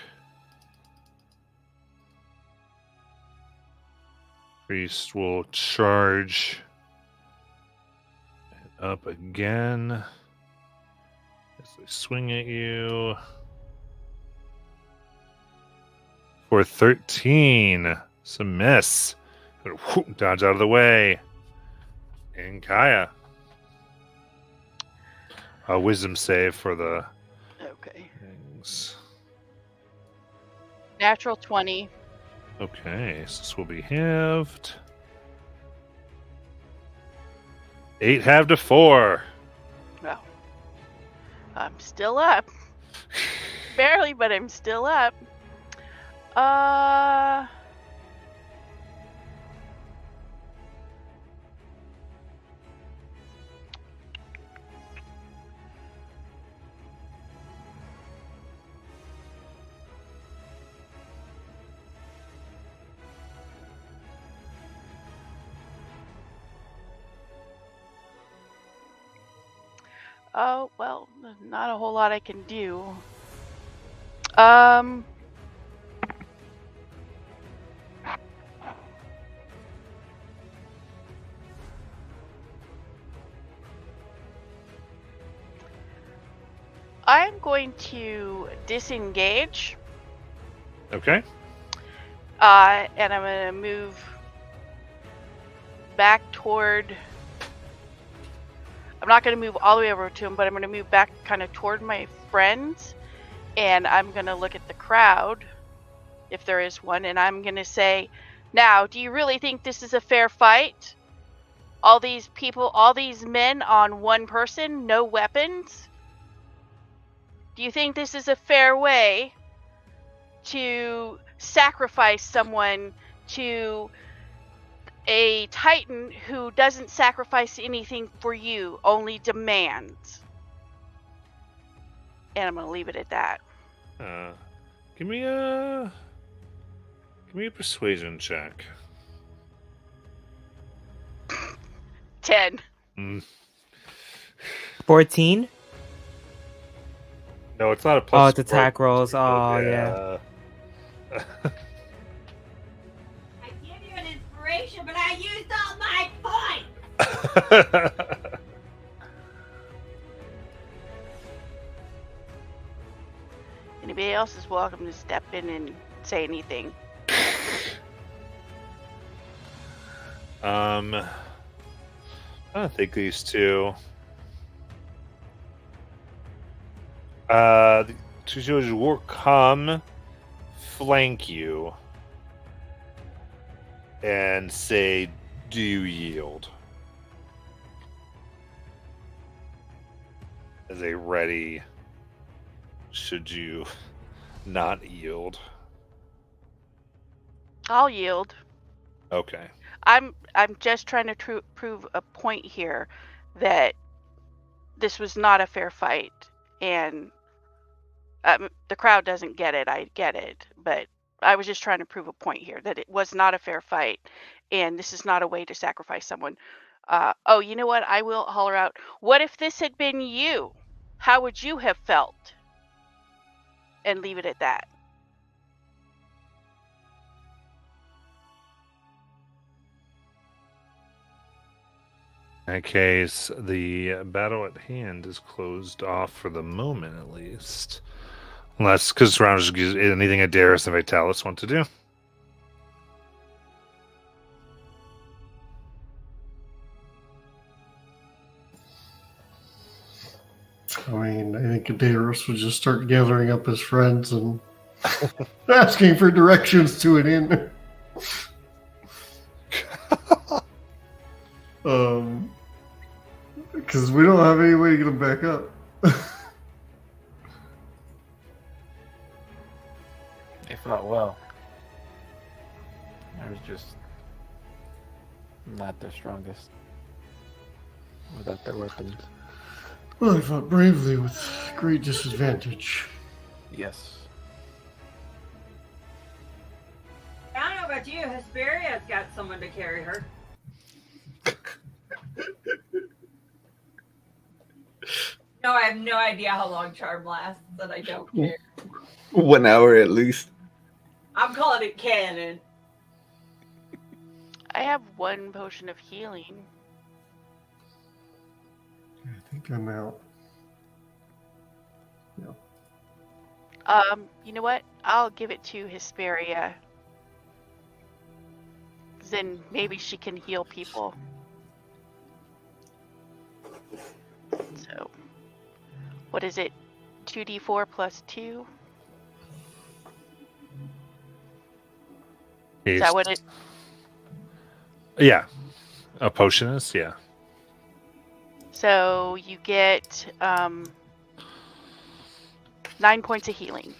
Priest will charge up again as they swing at you. For 13. Some miss. Dodge out of the way. And Kaya. A wisdom save for the Okay. things. Natural 20. Okay, so this will be halved. 8 halved to 4. Well, I'm still up. Barely, but I'm still up. Oh, well, there's not a whole lot I can do. I'm going to disengage. Okay. And I'm going to move back toward... I'm not going to move all the way over to him, but I'm going to move back kind of toward my friends. And I'm going to look at the crowd, if there is one, and I'm going to say, now, do you really think this is a fair fight? All these people, all these men on one person, no weapons? Do you think this is a fair way to sacrifice someone to a Titan who doesn't sacrifice anything for you, only demands? And I'm going to leave it at that. Give me a persuasion check. 10. 14. No, it's not a plus. Oh, it's attack rolls. Oh, yeah. I give you an inspiration, but I used all my points. Anybody else is welcome to step in and say anything. I think these two. The two soldiers will come, flank you, and say, "Do you yield?" As a ready, should you not yield. I'll yield. Okay. I'm just trying to prove a point here that this was not a fair fight, and the crowd doesn't get it. I get it, but I was just trying to prove a point here that it was not a fair fight, and this is not a way to sacrifice someone. Oh, you know what? I will holler out. What if this had been you? How would you have felt? And leave it at that. In that case, the battle at hand is closed off for the moment, at least. Unless, because round gives anything that Darius and Vitalis want to do. I mean, I think Adairus would just start gathering up his friends and asking for directions to an inn. Because we don't have any way to get him back up. They fought well. I was just not their strongest without their weapons. Well, they fought bravely with great disadvantage. Yes. I don't know about you. Hesperia's got someone to carry her. No, I have no idea how long charm lasts, and I don't care. 1 hour at least. I'm calling it canon. I have 1 potion of healing. I think I'm out. You know what? I'll give it to Hesperia. Then maybe she can heal people. So, what is it? 2d4 plus 2? Is that what it? Yeah. A potionist, yeah. So you get 9 points of healing.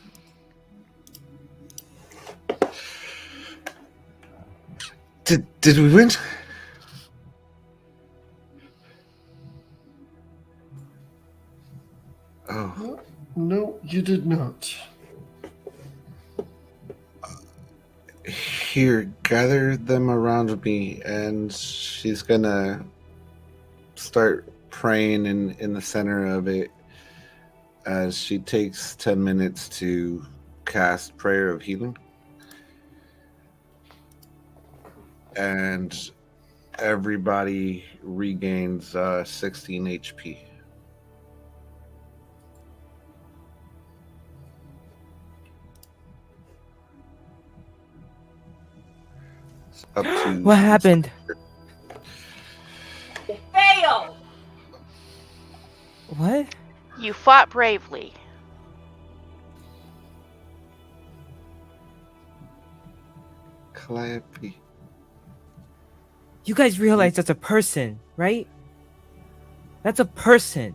Did we win? Oh. No, you did not. Here, gather them around me, and she's gonna start praying in the center of it as she takes 10 minutes to cast Prayer of Healing. And everybody regains 16 HP. Up to What happened? Fail! What? You fought bravely. Calliope. You guys realize that's a person, right? That's a person.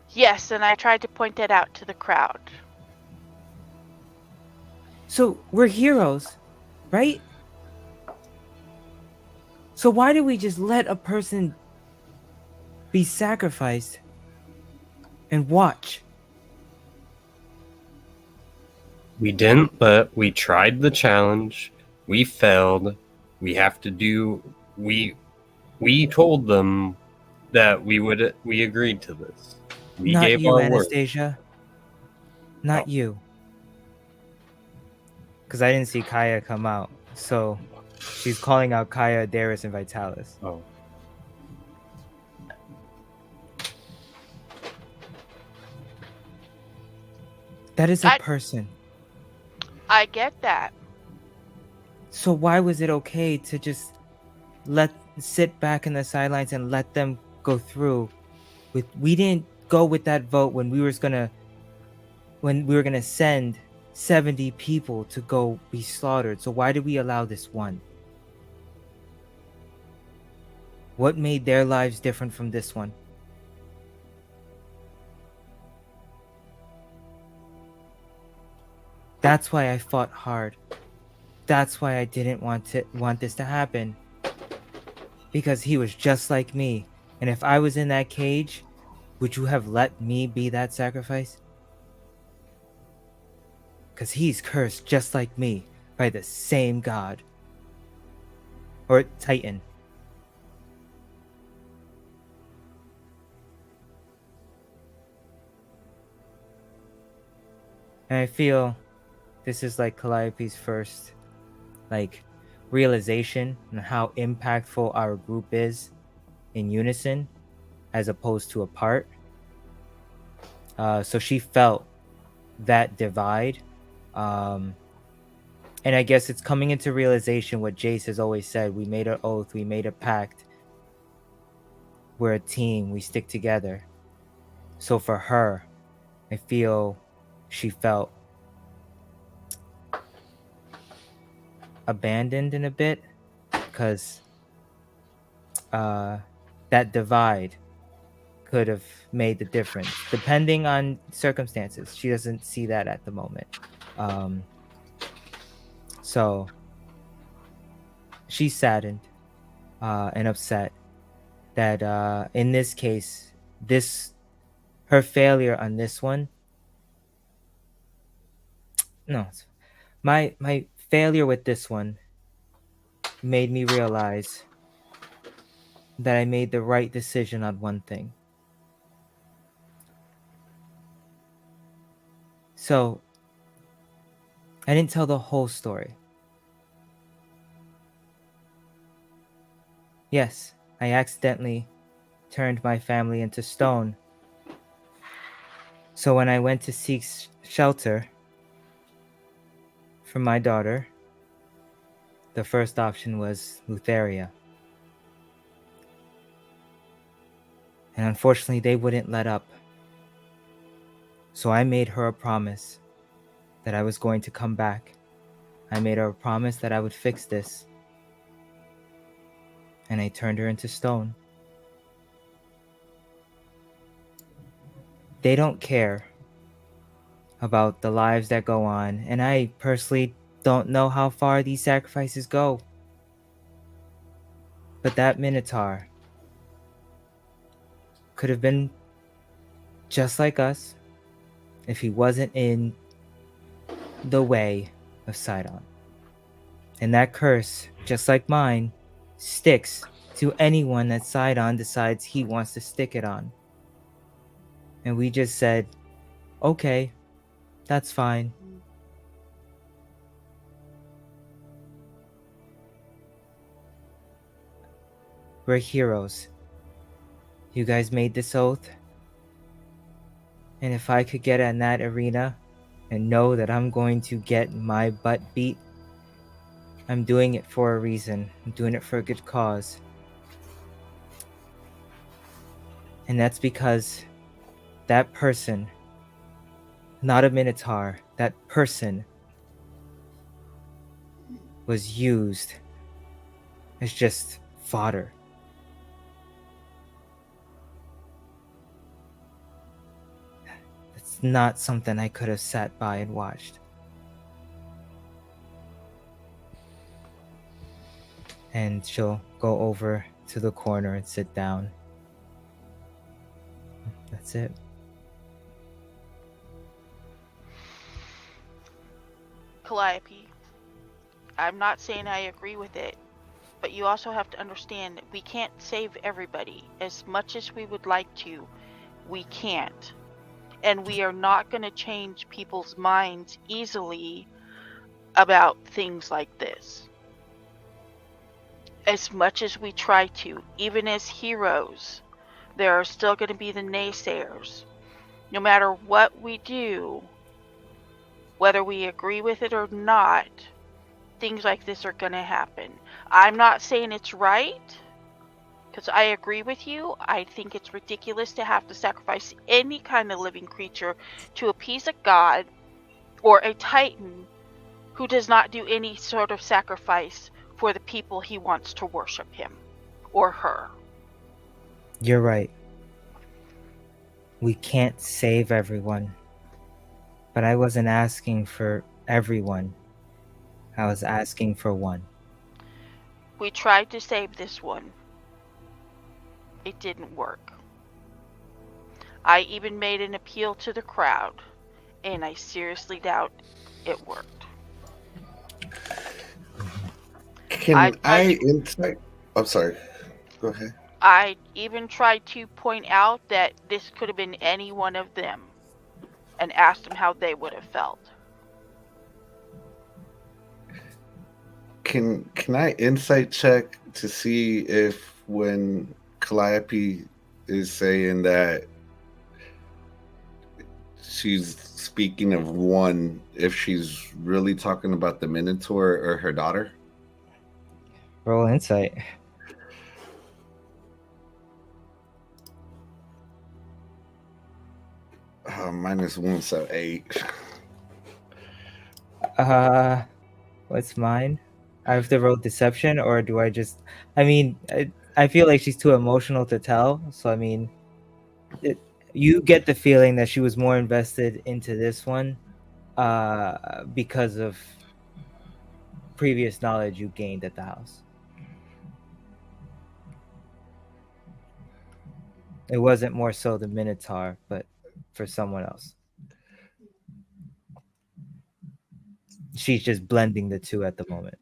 Yes, and I tried to point that out to the crowd. So we're heroes, right? So why do we just let a person be sacrificed and watch? We didn't, but we tried the challenge. We failed. We have to do. We told them that we agreed to this. We Not gave you, our word. Anastasia. Not you. Because I didn't see Kaya come out. So she's calling out Kaya, Darius, and Vitalis. Oh. That is a person. I get that. So why was it okay to just sit back in the sidelines and let them go through? We didn't go with that vote when we were gonna send 70 people to go be slaughtered. So why did we allow this one? What made their lives different from this one? That's why I fought hard. That's why I didn't want this to happen. Because he was just like me. And if I was in that cage, would you have let me be that sacrifice? Because he's cursed just like me by the same god. Or Titan. And I feel this is like Calliope's first realization on how impactful our group is in unison as opposed to apart. So she felt that divide. And I guess it's coming into realization what Jace has always said. We made an oath, we made a pact. We're a team, we stick together. So for her, I feel she felt abandoned in a bit because that divide could have made the difference depending on circumstances. She doesn't see that at the moment. So she's saddened and upset that in this case, her failure on this one. No, my failure with this one made me realize that I made the right decision on one thing. So I didn't tell the whole story. Yes, I accidentally turned my family into stone. So when I went to seek shelter for my daughter, the first option was Lutheria. And unfortunately, they wouldn't let up. So I made her a promise that I was going to come back. I made her a promise that I would fix this. And I turned her into stone. They don't care about the lives that go on, and I personally don't know how far these sacrifices go. But that Minotaur could have been just like us if he wasn't in the way of Sidon. And that curse, just like mine, sticks to anyone that Sidon decides he wants to stick it on. And we just said, okay, that's fine. We're heroes. You guys made this oath. And if I could get in that arena and know that I'm going to get my butt beat, I'm doing it for a reason. I'm doing it for a good cause. And that's because that person, not a Minotaur, that person was used as just fodder. It's not something I could have sat by and watched. And she'll go over to the corner and sit down. That's it. Calliope, I'm not saying I agree with it, but you also have to understand that we can't save everybody. As much as we would like to, we can't. And we are not going to change people's minds easily about things like this. As much as we try to, even as heroes, there are still going to be the naysayers. No matter what we do, whether we agree with it or not, things like this are going to happen. I'm not saying it's right, because I agree with you. I think it's ridiculous to have to sacrifice any kind of living creature to appease a god or a titan who does not do any sort of sacrifice for the people he wants to worship him or her. You're right. We can't save everyone. But I wasn't asking for everyone. I was asking for one. We tried to save this one. It didn't work. I even made an appeal to the crowd, and I seriously doubt it worked. Can I insight? I'm sorry. Go ahead. I even tried to point out that this could have been any one of them and asked them how they would have felt. Can I insight check to see if when Calliope is saying that she's speaking of one, if she's really talking about the Minotaur or her daughter? Roll insight. -1, so 8. What's mine? I have to roll deception, or do I just? I mean, I feel like she's too emotional to tell. So I mean, you get the feeling that she was more invested into this one, because of previous knowledge you gained at the house. It wasn't more so the Minotaur, but for someone else. She's just blending the two at the moment.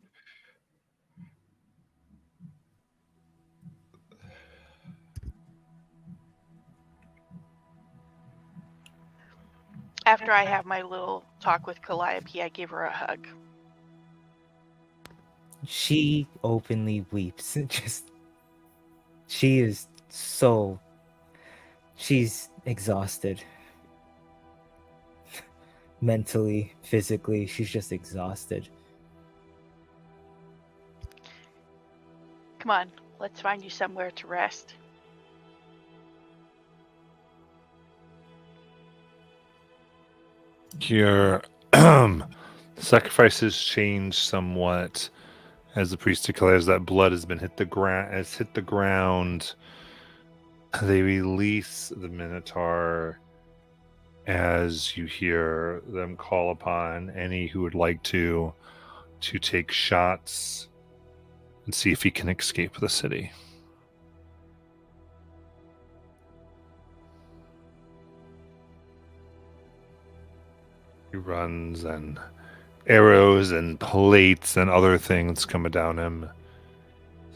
After I have my little talk with Calliope, I give her a hug. She openly weeps. She is so. She's exhausted. Mentally, physically, she's just exhausted. Come on, let's find you somewhere to rest. Your sacrifices change somewhat as the priest declares that blood has been hit the ground. They release the Minotaur as you hear them call upon any who would like to take shots and see if he can escape the city. He runs, and arrows and plates and other things come down him.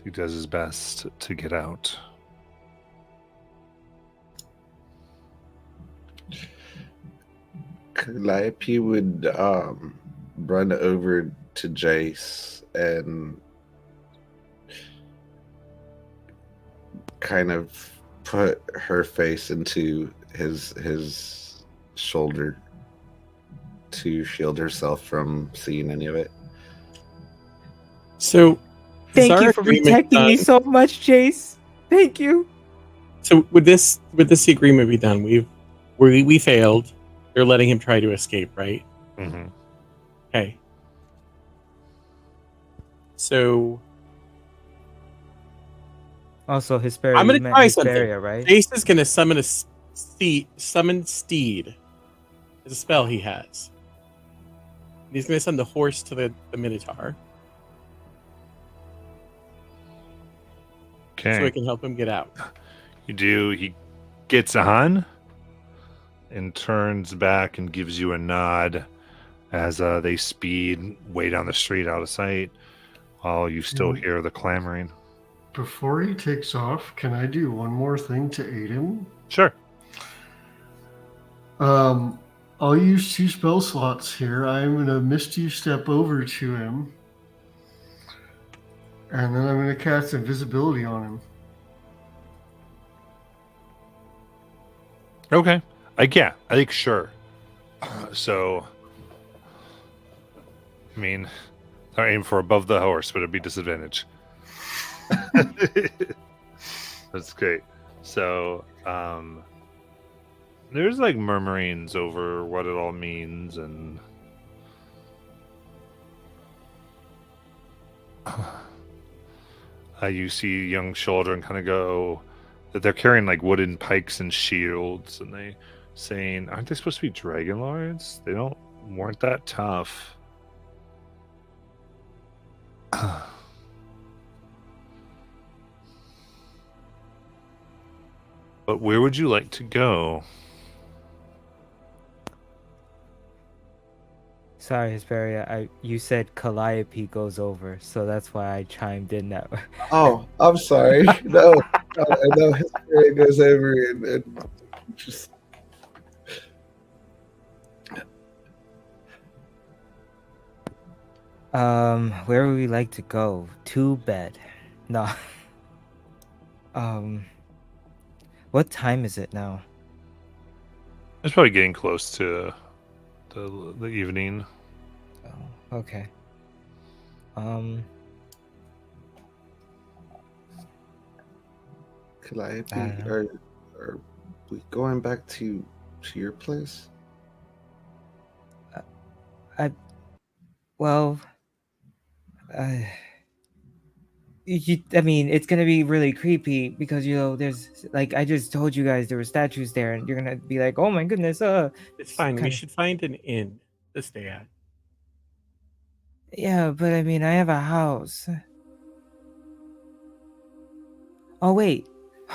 He does his best to get out. Calliope would run over to Jace and kind of put her face into his shoulder to shield herself from seeing any of it. So, Thank is you our for agreement protecting me done? so much, Chase. Thank you. So would this agreement be done? We failed. They're letting him try to escape, right? Mm-hmm. Okay. So Also, Hesperia. I'm gonna you meant try something. Hesperia, right? Jace is gonna summon summon steed. It's a spell he has. He's gonna send the horse to the Minotaur Okay. so it can help him get out. You do. He gets on and turns back and gives you a nod as they speed way down the street out of sight while you still hear the clamoring. Before he takes off, can I do one more thing to aid him? Sure. I'll use 2 spell slots here. I'm going to Misty Step over to him. And then I'm going to cast Invisibility on him. Okay. I think sure. So, I mean, I aim for above the horse, but it'd be disadvantage. That's great. So, there's like murmurings over what it all means, and you see young children kind of go that they're carrying like wooden pikes and shields, and they saying, "Aren't they supposed to be dragon lords? They weren't that tough." But where would you like to go? Sorry, Hesperia. You said Calliope goes over, so that's why I chimed in that way. Oh, I'm sorry. No, I know his spirit goes over and just. Where would we like to go? To bed. No. What time is it now? It's probably getting close to the evening. Oh, okay. Calliope, I don't know. are we going back to your place? Well, I mean, it's gonna be really creepy because there's like I just told you guys there were statues there, and you're gonna be like, "Oh my goodness!" It's fine. We kinda- should find an inn to stay at. Yeah, but I mean, I have a house. Oh wait,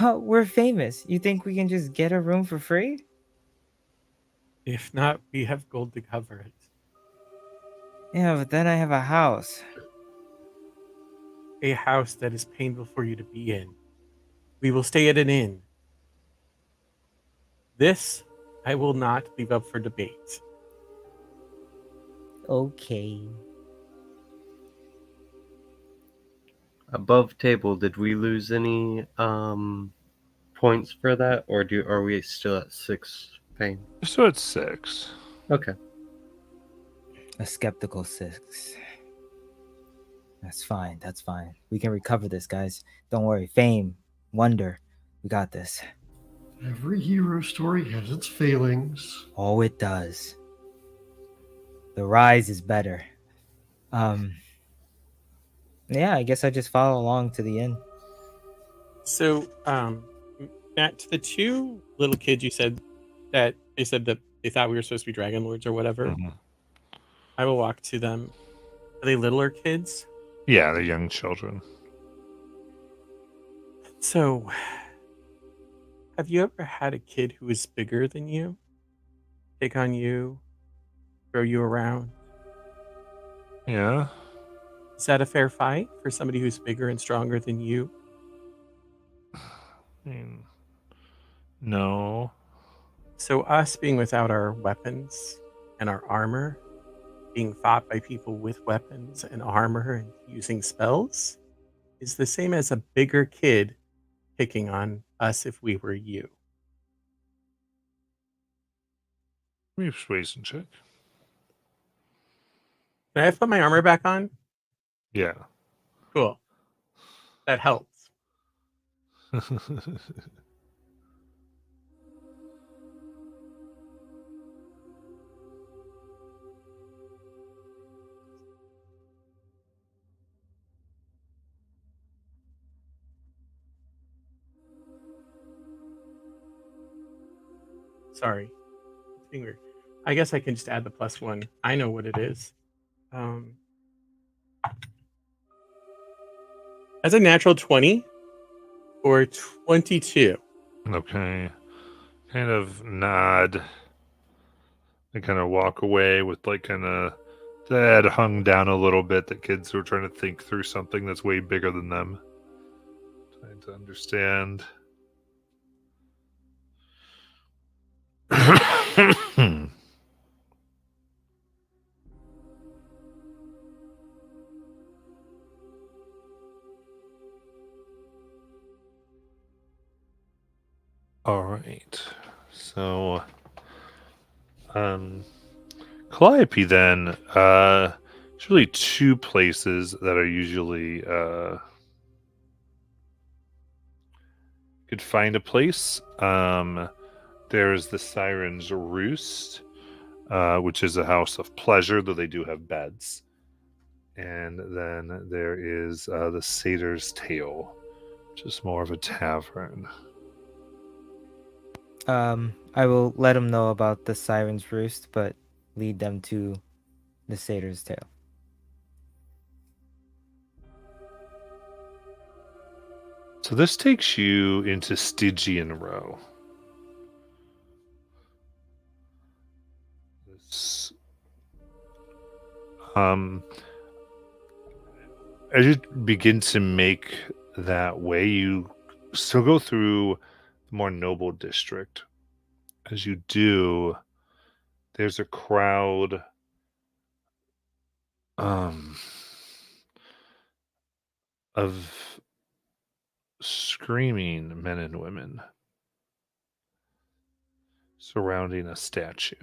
we're famous. You think we can just get a room for free? If not, we have gold to cover it. Yeah, but then I have a house. A house that is painful for you to be in. We will stay at an inn. This I will not leave up for debate. Okay. Above table, did we lose any points for that, or are we still at 6 pain? So it's 6. Okay. A skeptical 6. That's fine. That's fine. We can recover this, guys. Don't worry. Fame, wonder. We got this. Every hero story has its failings. Oh, it does. The rise is better. Yeah, I guess I just follow along to the end. So, Matt, to the two little kids, you said that they thought we were supposed to be dragon lords or whatever. Mhm. I will walk to them. Are they littler kids? Yeah, they're young children. So, have you ever had a kid who was bigger than you pick on you, throw you around? Yeah. Is that a fair fight for somebody who's bigger and stronger than you? I mean, no. So, us being without our weapons and our armor, being fought by people with weapons and armor and using spells, is the same as a bigger kid picking on us if we were you. Let me persuasion check. Can I put my armor back on? Yeah. Cool. That helps. Sorry. It's being weird. I guess I can just add the +1. I know what it is. As a natural 20 or 22. Okay. Kind of nod. And kind of walk away with like kind of the head hung down a little bit, that kids who are trying to think through something that's way bigger than them. Trying to understand. All right. So, Calliope then, There's really two places that are usually could find a place. There's the Siren's Roost, which is a house of pleasure, though they do have beds. And then there is the Satyr's Tail, which is more of a tavern. I will let them know about the Siren's Roost, but lead them to the Satyr's Tail. So this takes you into Stygian Row. This, as you begin to make that way, you still go through the more noble district. As you do, there's a crowd of screaming men and women surrounding a statue.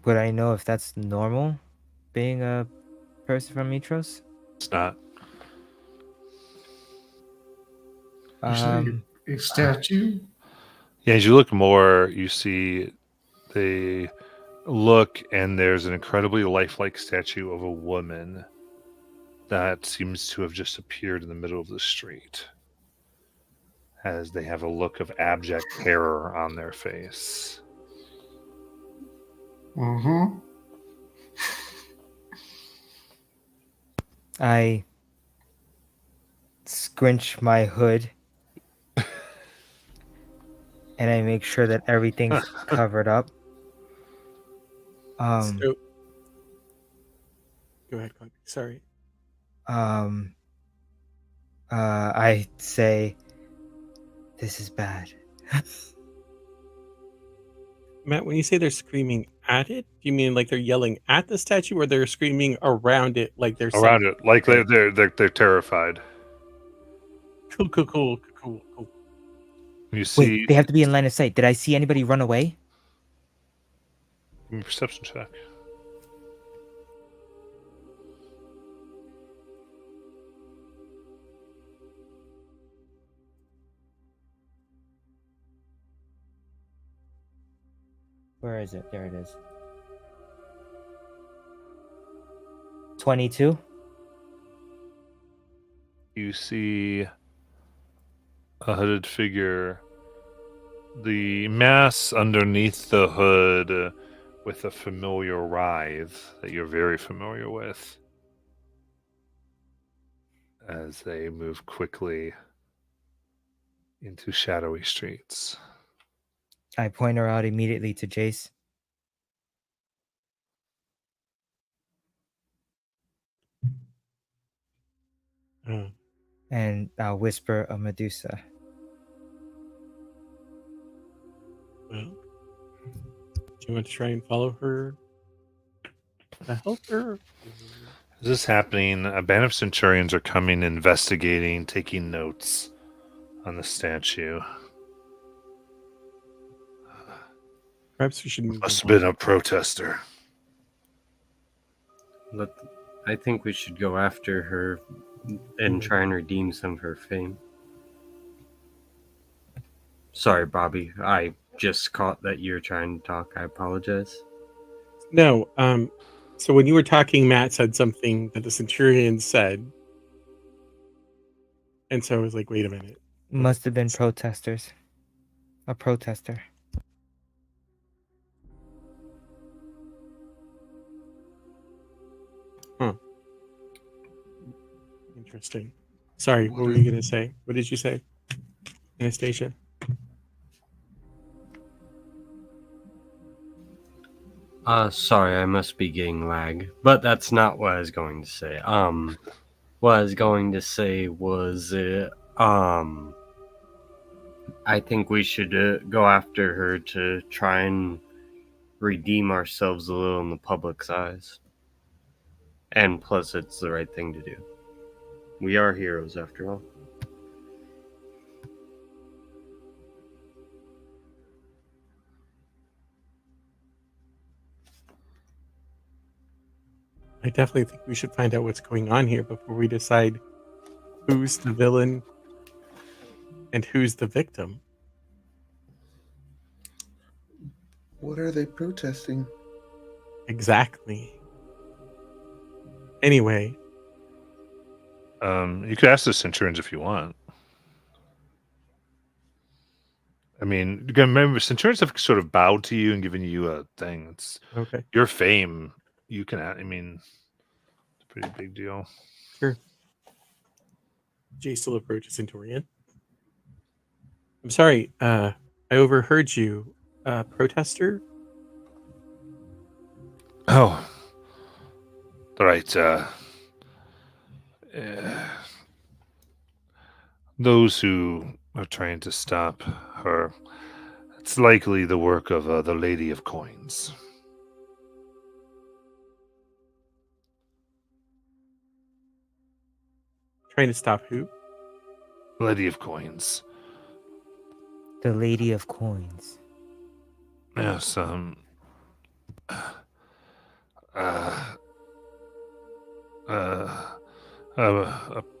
Would I know if that's normal, being a person from Mitros? It's not. You say a statue? Yeah, as you look more, you see they look, and there's an incredibly lifelike statue of a woman that seems to have just appeared in the middle of the street, as they have a look of abject terror on their face. Mm-hmm. I scrunch my hood and I make sure that everything's covered up. So, go ahead, Cody. Sorry. I say, this is bad. Matt, when you say they're screaming at it, do you mean like they're yelling at the statue, or they're screaming around it like they're Around it, like they're terrified. Cool. You see, Wait, they have to be in line of sight. Did I see anybody run away? give me a perception check. Where is it? There it is. 22. You see a hooded figure, the mass underneath the hood with a familiar writhe that you're very familiar with, as they move quickly into shadowy streets. I point her out immediately to Jace. And I'll whisper a Medusa. Well, do you want to try and follow her to help her? As this is happening, a band of centurions are coming, investigating, taking notes on the statue. Perhaps we should move Must have on. been a protester. I think we should go after her and try and redeem some of her fame. Sorry, Bobby. I just caught that you're trying to talk. I apologize. No, so when you were talking, Matt said something that the Centurion said. And so I was like, wait a minute. Must have been protesters. A protester. Interesting. Sorry, what were you going to say? What did you say, Anastasia? Sorry, I must be getting lag. But that's not what I was going to say. What I was going to say was, I think we should go after her to try and redeem ourselves a little in the public's eyes. And plus, it's the right thing to do. We are heroes, after all. I definitely think we should find out what's going on here before we decide who's the villain and who's the victim. What are they protesting? Exactly. Anyway, You could ask the Centurions if you want. I mean, you can remember Centurions have sort of bowed to you and given you a thing. It's okay, your fame. You can. I mean, it's a pretty big deal. sure. Jay still approaches Centurion. I'm sorry, I overheard you, protester. Oh, right. Those who are trying to stop her. It's likely the work of the Lady of Coins. Trying to stop who? Lady of Coins. The Lady of Coins. Yes, a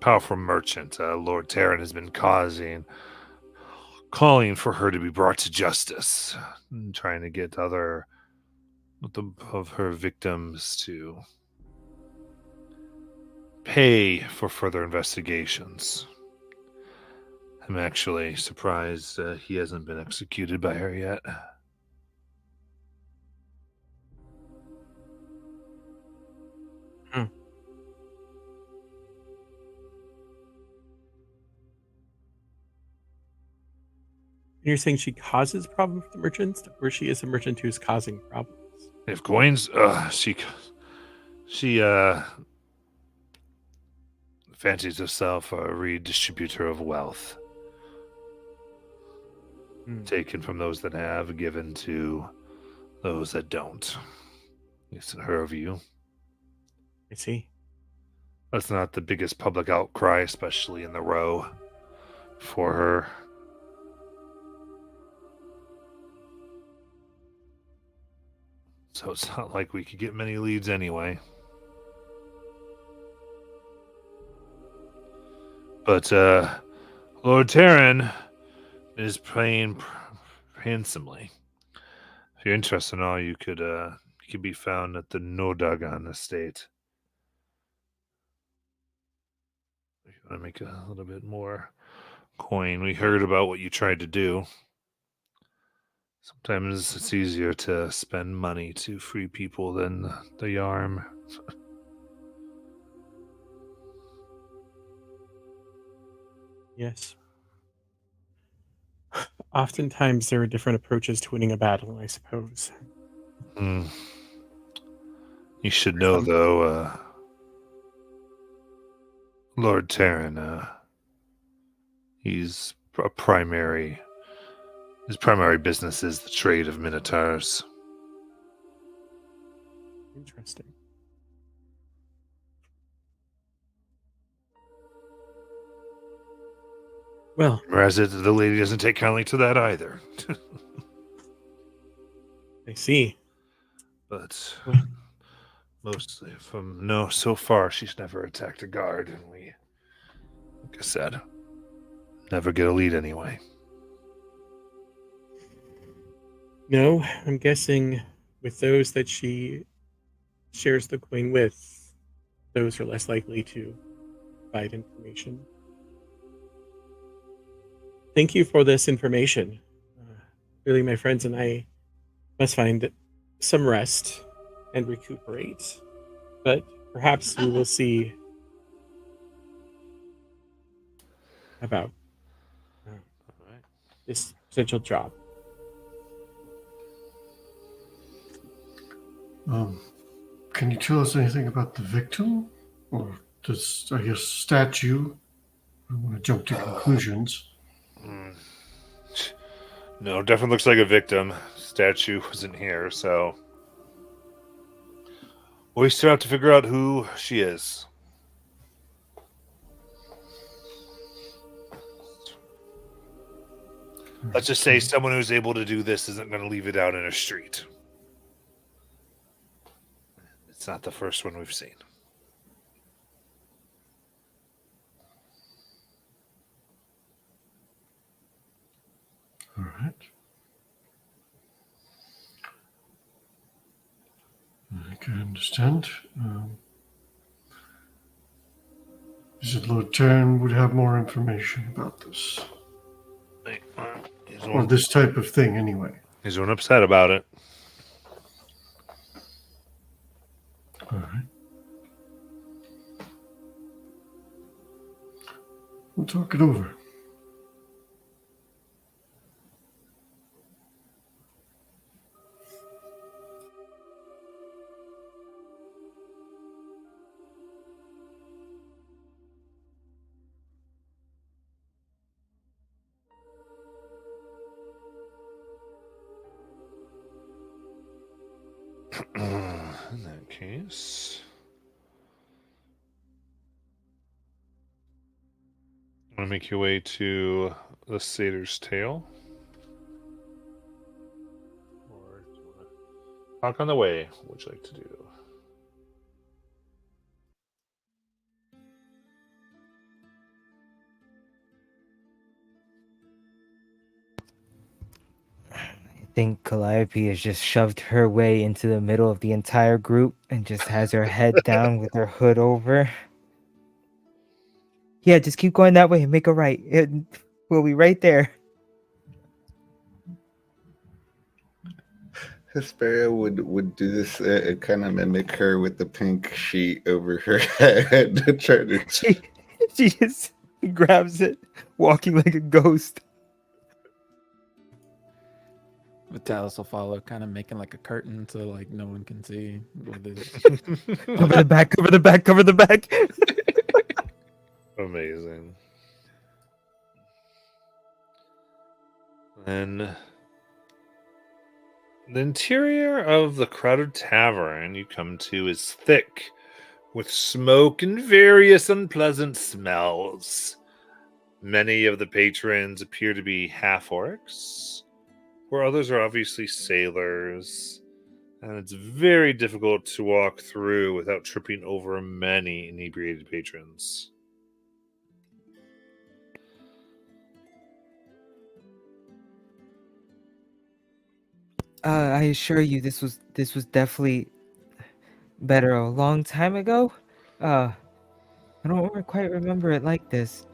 powerful merchant, Lord Terran, has been calling for her to be brought to justice, and trying to get other of her victims to pay for further investigations. I'm actually surprised he hasn't been executed by her yet. You're saying she causes problems for the merchants, or she is a merchant who's causing problems? If coins, she fancies herself a redistributor of wealth, taken from those that have, given to those that don't. At least in her view. I see. That's not the biggest public outcry, especially in the row, for her. So it's not like we could get many leads anyway. But Lord Terran is playing handsomely. If you're interested in all, you could be found at the Nordagan estate. If you want to make a little bit more coin, we heard about what you tried to do. Sometimes it's easier to spend money to free people than the Yarm. Yes. Oftentimes there are different approaches to winning a battle, I suppose. You should know, though, Lord Terran, his primary business is the trade of minotaurs. Interesting. Well, Whereas the lady doesn't take kindly to that either. I see. But mostly so far she's never attacked a guard, and we, like I said, never get a lead anyway. No, I'm guessing with those that she shares the coin with, those are less likely to provide information. Thank you for this information. Really, my friends and I must find some rest and recuperate. But perhaps we will see about this potential job. Can you tell us anything about the victim? Or this, I guess, statue? I don't want to jump to conclusions. No, definitely looks like a victim. Statue wasn't here, so we still have to figure out who she is. Let's just say someone who's able to do this isn't going to leave it out in a street. It's not the first one we've seen. All right. I can understand. Is it Lord Taryn would have more information about this? He's Or one, this type of thing, anyway. he's one upset about it. All right. We'll talk it over. In that case, want to make your way to the satyr's tail, or do you want to talk on the way? What would you like to do? I think Calliope has just shoved her way into the middle of the entire group and just has her head down with her hood over. Yeah, just keep going that way and make a right. We'll be right there. Hesperia would do this, kind of mimic her with the pink sheet over her head. Try to She just grabs it, walking like a ghost. Vitalis will follow, kind of making like a curtain so like no one can see. With his... Cover the back, cover the back, cover the back. Amazing. Then the interior of the crowded tavern you come to is thick with smoke and various unpleasant smells. Many of the patrons appear to be half-orcs, where others are obviously sailors, and it's very difficult to walk through without tripping over many inebriated patrons. I assure you, this was definitely better a long time ago. I don't quite remember it like this.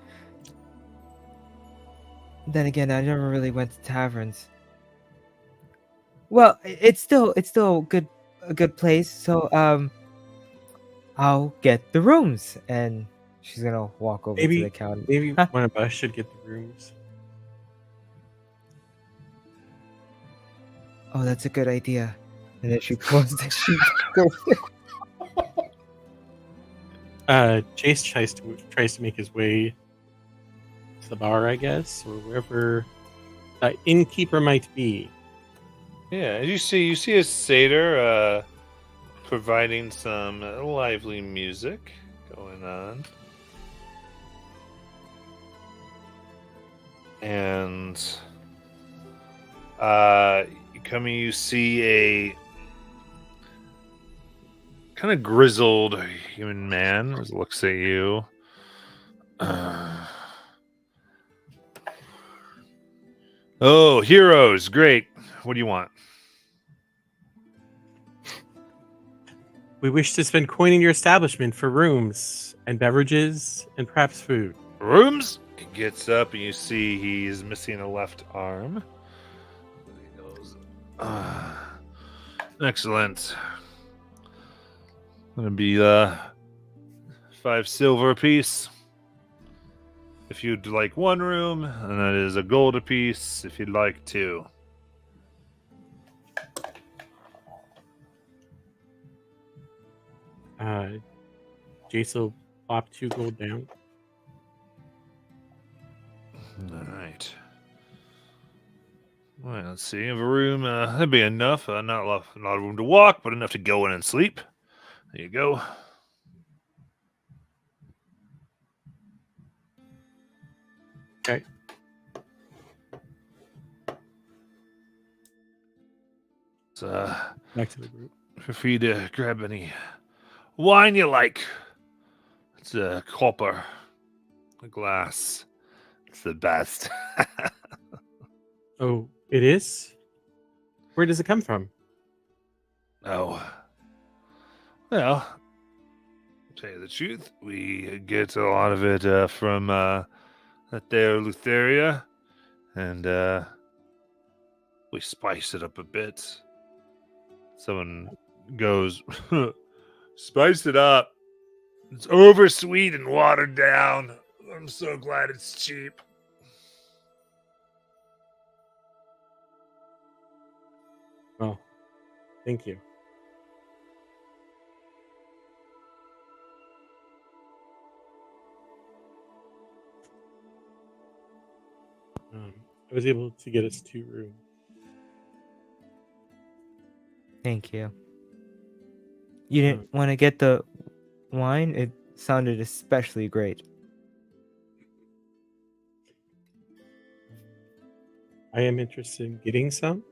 Then again, I never really went to taverns. Well, it's still a good place. So I'll get the rooms, and she's gonna walk over to the counter. Maybe one of us should get the rooms. Oh, that's a good idea. And then she pulls the sheet. Chase tries to make his way to the bar, I guess, or wherever innkeeper might be. Yeah, as you see a satyr providing some lively music going on. And you see a kind of grizzled human man as looks at you. Oh, heroes, great. What do you want? We wish to spend coin in your establishment for rooms and beverages and perhaps food. Rooms? He gets up and you see he's missing a left arm. He goes, excellent. Gonna be 5 silver apiece if you'd like 1 room, and that is a gold apiece if you'd like 2. Jace will plop 2 gold down. All right. Well, let's see. You have a room. That'd be enough. Not a lot of room to walk, but enough to go in and sleep. There you go. Okay. So, Back to the group. feel free to grab any wine you like? It's a copper, a glass. It's the best. Oh, it is? Where does it come from? Oh, well, to tell you the truth, we get a lot of it from that there Lutheria, and we spice it up a bit. Someone goes, spice it up. It's oversweet and watered down. I'm so glad it's cheap. Well, thank you. I was able to get us 2 rooms. Thank you. You didn't want to get the wine? It sounded especially great. I am interested in getting some.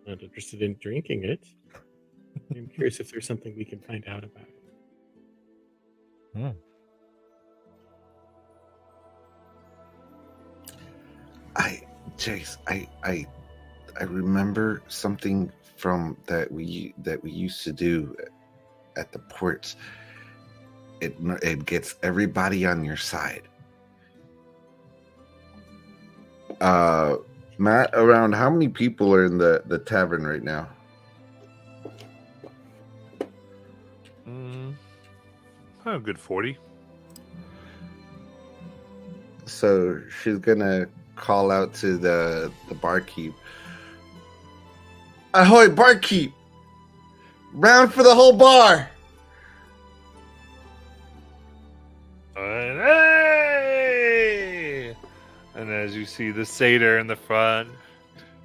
Not interested in drinking it. I'm curious if there's something we can find out about it. Chase, I remember something from that we used to do at the ports. It gets everybody on your side. Matt, around how many people are in the tavern right now? A good 40. So she's gonna call out to the barkeep. Ahoy, barkeep! Round for the whole bar! And hey! And as you see the satyr in the front,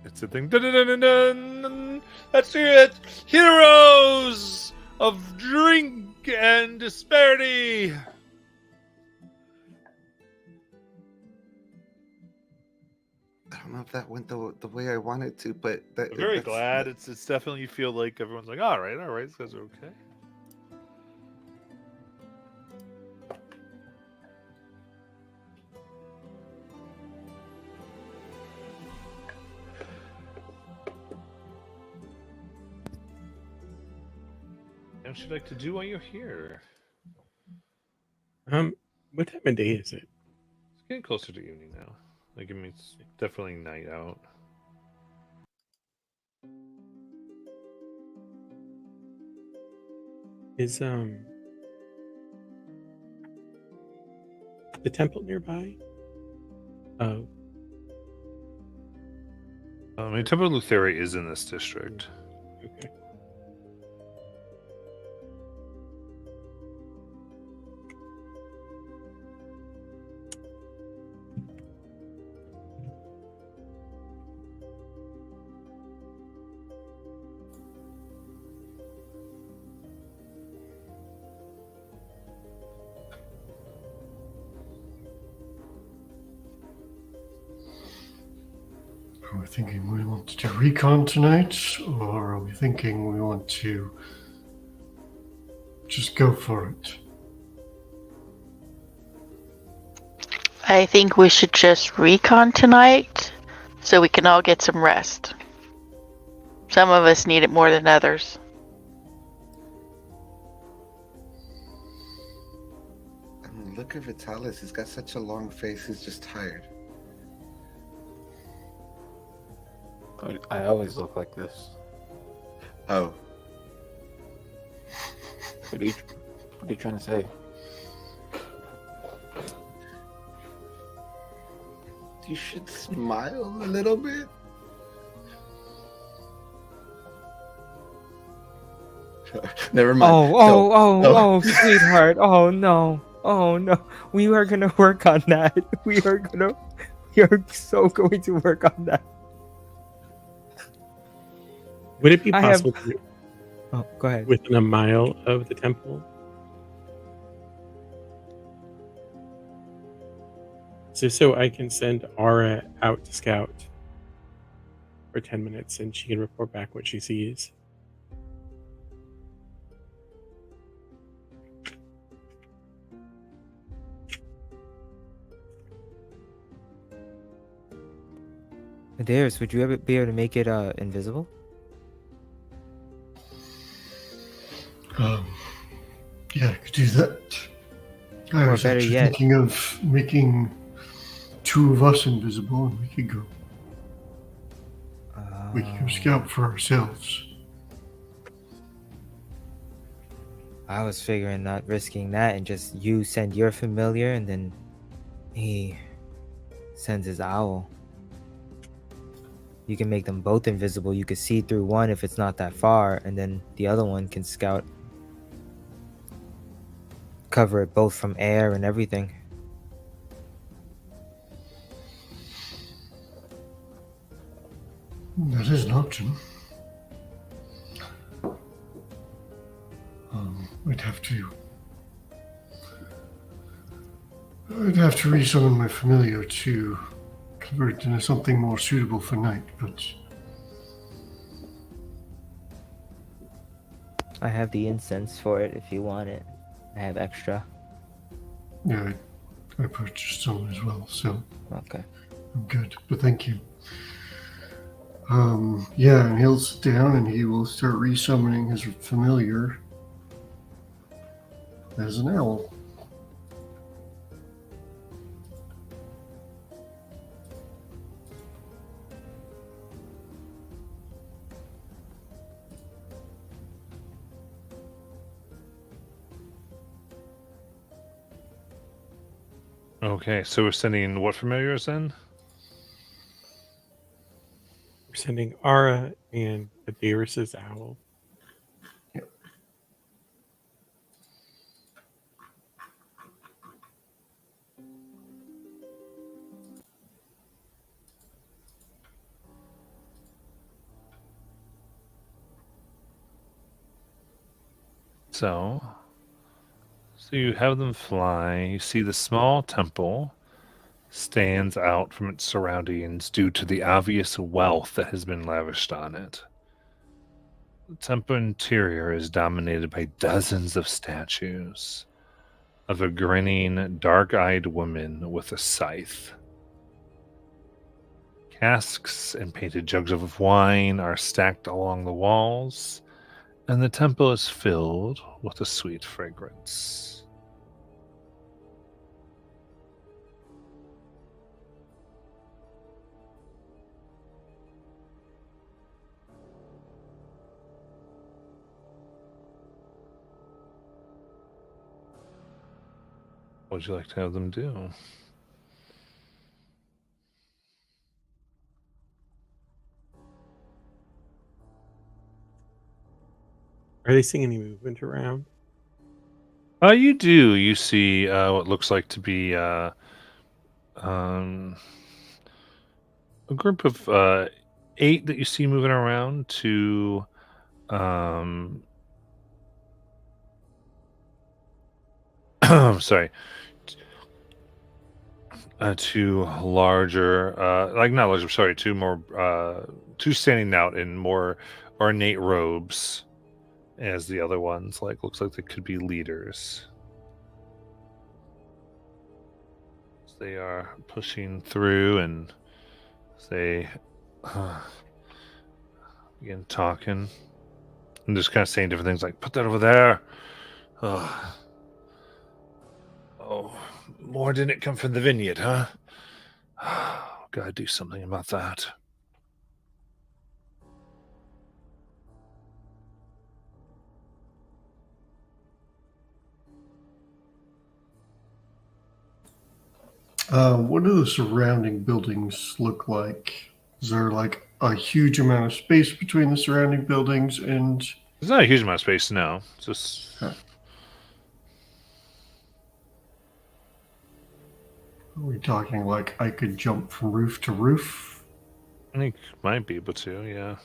it's a thing. Dun, dun, dun, dun, dun. That's it! Heroes of drink and disparity! I don't know if that went the way I wanted to, but I'm very glad. It's definitely, you feel like everyone's like, all right, these guys are okay. What would you like to do while you're here? What time of day is it? It's getting closer to evening now. Like, I mean, it's definitely night out. Is the temple nearby? Oh. I mean, Temple of Lutheria is in this district. Okay. Are we thinking we want to do recon tonight, or are we thinking we want to just go for it? I think we should just recon tonight so we can all get some rest. Some of us need it more than others. I mean, look at Vitalis. He's got such a long face. He's just tired. I always look like this. Oh. What are you trying to say? You should smile a little bit. Never mind. Oh, sweetheart. Oh no. We are gonna work on that. We are so going to work on that. Would it be possible to go ahead. within a mile of the temple? So I can send Aura out to scout for 10 minutes and she can report back what she sees. Darius, would you ever be able to make it invisible? Yeah, I could do that. I Or was better actually yet- thinking of making 2 of us invisible, and we could go scout for ourselves. I was figuring not risking that and just you send your familiar and then he sends his owl. You can make them both invisible. You could see through one if it's not that far, and then the other one can scout. Cover it both from air and everything. That is an option. I'd have to resummon my familiar to convert into something more suitable for night, but I have the incense for it if you want it. I have extra. yeah, I purchased some as well, so Okay. I'm good. But thank you. Yeah, and he'll sit down and he will start resummoning his familiar as an owl. Okay, so we're sending what familiars in? We're sending Ara and Darius's owl. So you have them fly. You see the small temple stands out from its surroundings due to the obvious wealth that has been lavished on it. The temple interior is dominated by dozens of statues of a grinning, dark-eyed woman with a scythe. Casks and painted jugs of wine are stacked along the walls, and the temple is filled with a sweet fragrance. What would you like to have them do? Are they seeing any movement around? You do. You see what looks like to be a group of 8 that you see moving around to sorry, two larger, like not larger, sorry, two more, two standing out in more ornate robes as the other ones. Like, looks like they could be leaders. They are pushing through and they begin talking and just kind of saying different things like, put that over there. Oh, more didn't come from the vineyard, huh? Gotta do something about that. What do the surrounding buildings look like? Is there like a huge amount of space between the surrounding buildings and... There's not a huge amount of space, no. It's just... Huh. Are we talking like I could jump from roof to roof? I think might be able to, yeah.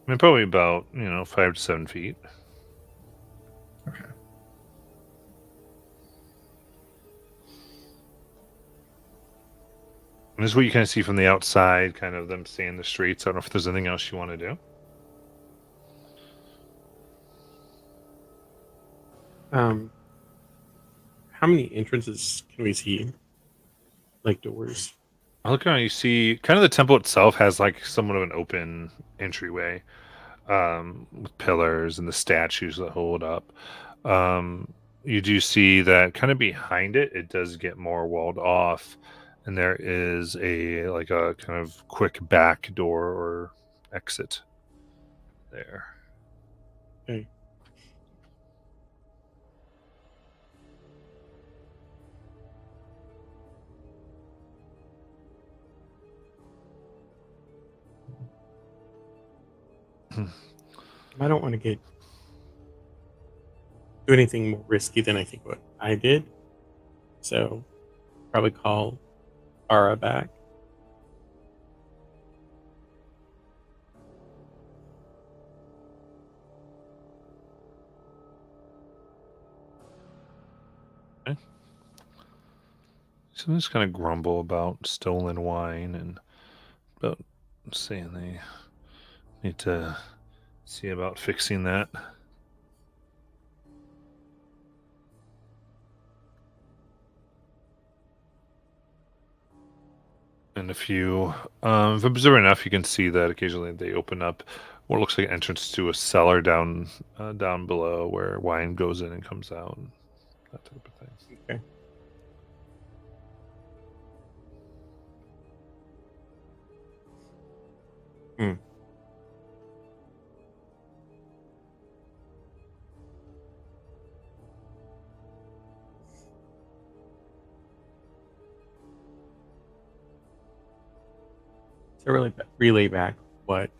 I mean, probably about, 5 to 7 feet. Okay. And this is what you kind of see from the outside, kind of them seeing the streets. I don't know if there's anything else you want to do. How many entrances can we see? like doors. I look around, you see kind of the temple itself has like somewhat of an open entryway, with pillars and the statues that hold up. You do see that kind of behind it, it does get more walled off, and there is a like a kind of quick back door or exit there. Okay. I don't want to do anything more risky than I think what I did. So probably call Ara back. So they just kind of grumble about stolen wine and about saying they need to see about fixing that. And if you observe enough, you can see that occasionally they open up what looks like an entrance to a cellar down below where wine goes in and comes out, and that type of thing. Okay. So really relay back what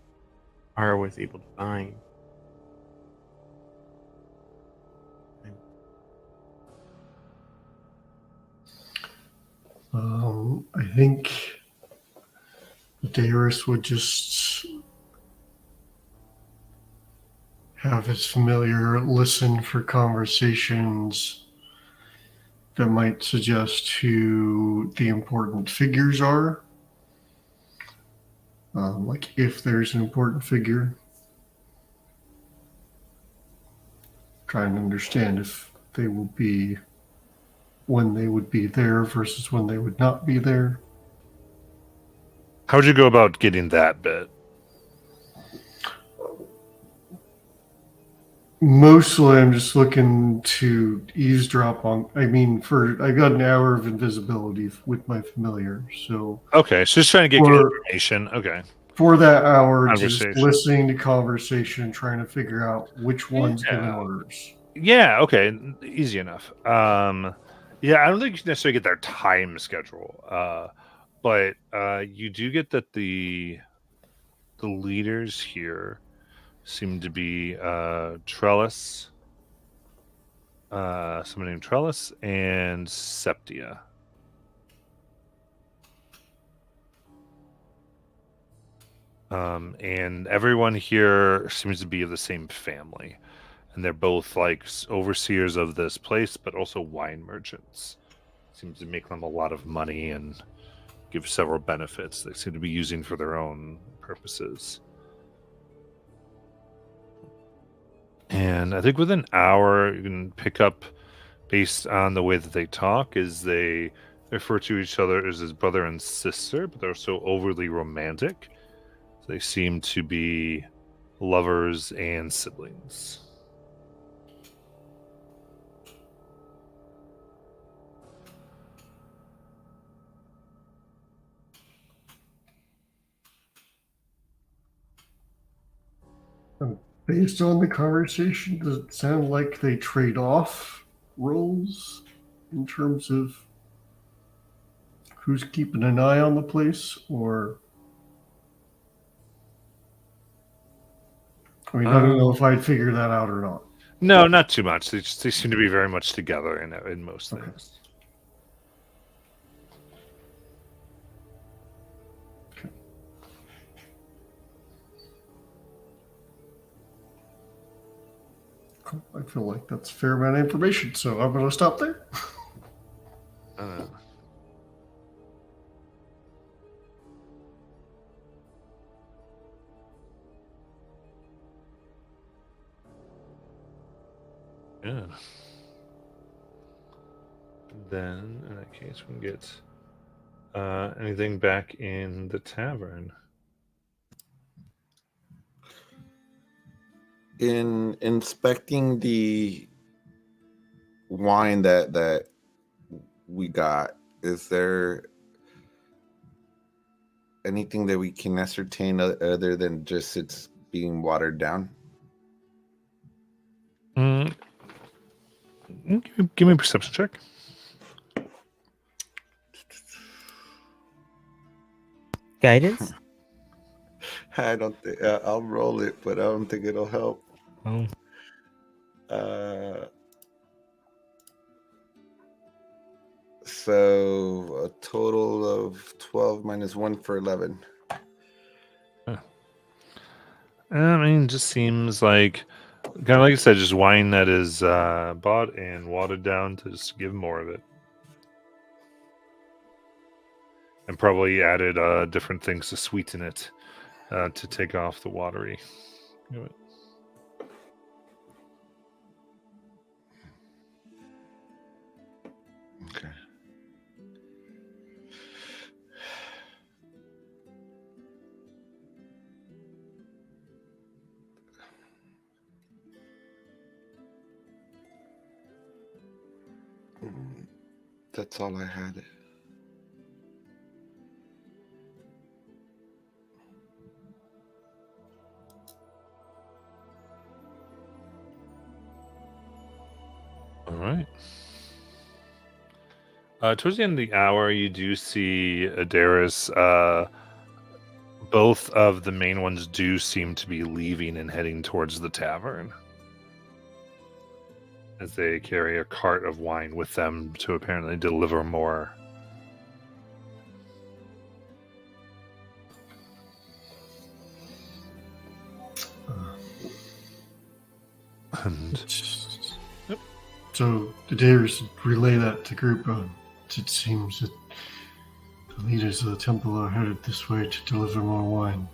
Ara was able to find. I think Darius would just have his familiar listen for conversations that might suggest who the important figures are. Like if there's an important figure, try and understand if they will be, when they would be there versus when they would not be there. How would you go about getting that bit? Mostly, I'm just looking to eavesdrop on. I mean, I got an hour of invisibility with my familiar, so Okay, so just trying to get good information. Okay. For that hour, just Conversation. listening to conversation and trying to figure out which one's giving orders. Yeah, okay. Easy enough. Yeah, I don't think you necessarily get their time schedule. But you do get that the leaders here seem to be Trellis, someone named Trellis, and Septia. And everyone here seems to be of the same family. And they're both like overseers of this place, but also wine merchants. Seems to make them a lot of money and give several benefits they seem to be using for their own purposes. And I think within an hour, you can pick up, based on the way that they talk, is they refer to each other as his brother and sister, but they're so overly romantic. They seem to be lovers and siblings. Based on the conversation, does it sound like they trade off roles in terms of who's keeping an eye on the place? Or, I mean, I don't know if I'd figure that out or not. No, not too much. They seem to be very much together in most things. I feel like that's a fair amount of information, so I'm going to stop there. Good. Then, in that case, we can get Anything back in the tavern? In inspecting the wine that we got, is there anything that we can ascertain other than just it's being watered down? Give me a perception check. Guidance? I don't think I'll roll it, but I don't think it'll help. Oh, So a total of 12 minus 1 for 11. I mean, it just seems like, kind of like I said, just wine that is bought and watered down to just give more of it. And probably added different things to sweeten it to take off the watery. Okay. That's all I had. All right. Towards the end of the hour, you do see Adaris. Both of the main ones do seem to be leaving and heading towards the tavern, as they carry a cart of wine with them to apparently deliver more. And Yep. So the Dares relay that to Groupon. It seems that the leaders of the temple are headed this way to deliver more wine.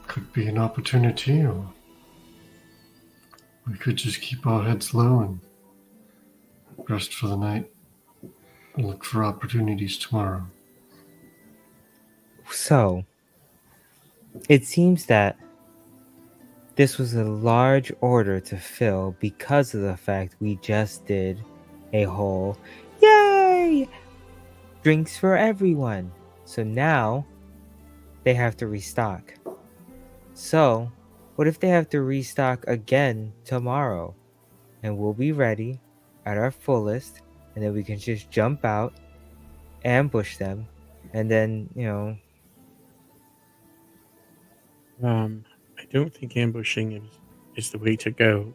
Could be an opportunity, or we could just keep our heads low and rest for the night and look for opportunities tomorrow. so it seems that this was a large order to fill because of the fact we just did a whole yay drinks for everyone. So now they have to restock. So what if they have to restock again tomorrow? And we'll be ready at our fullest, and then we can just jump out, ambush them, and then, I don't think ambushing is the way to go.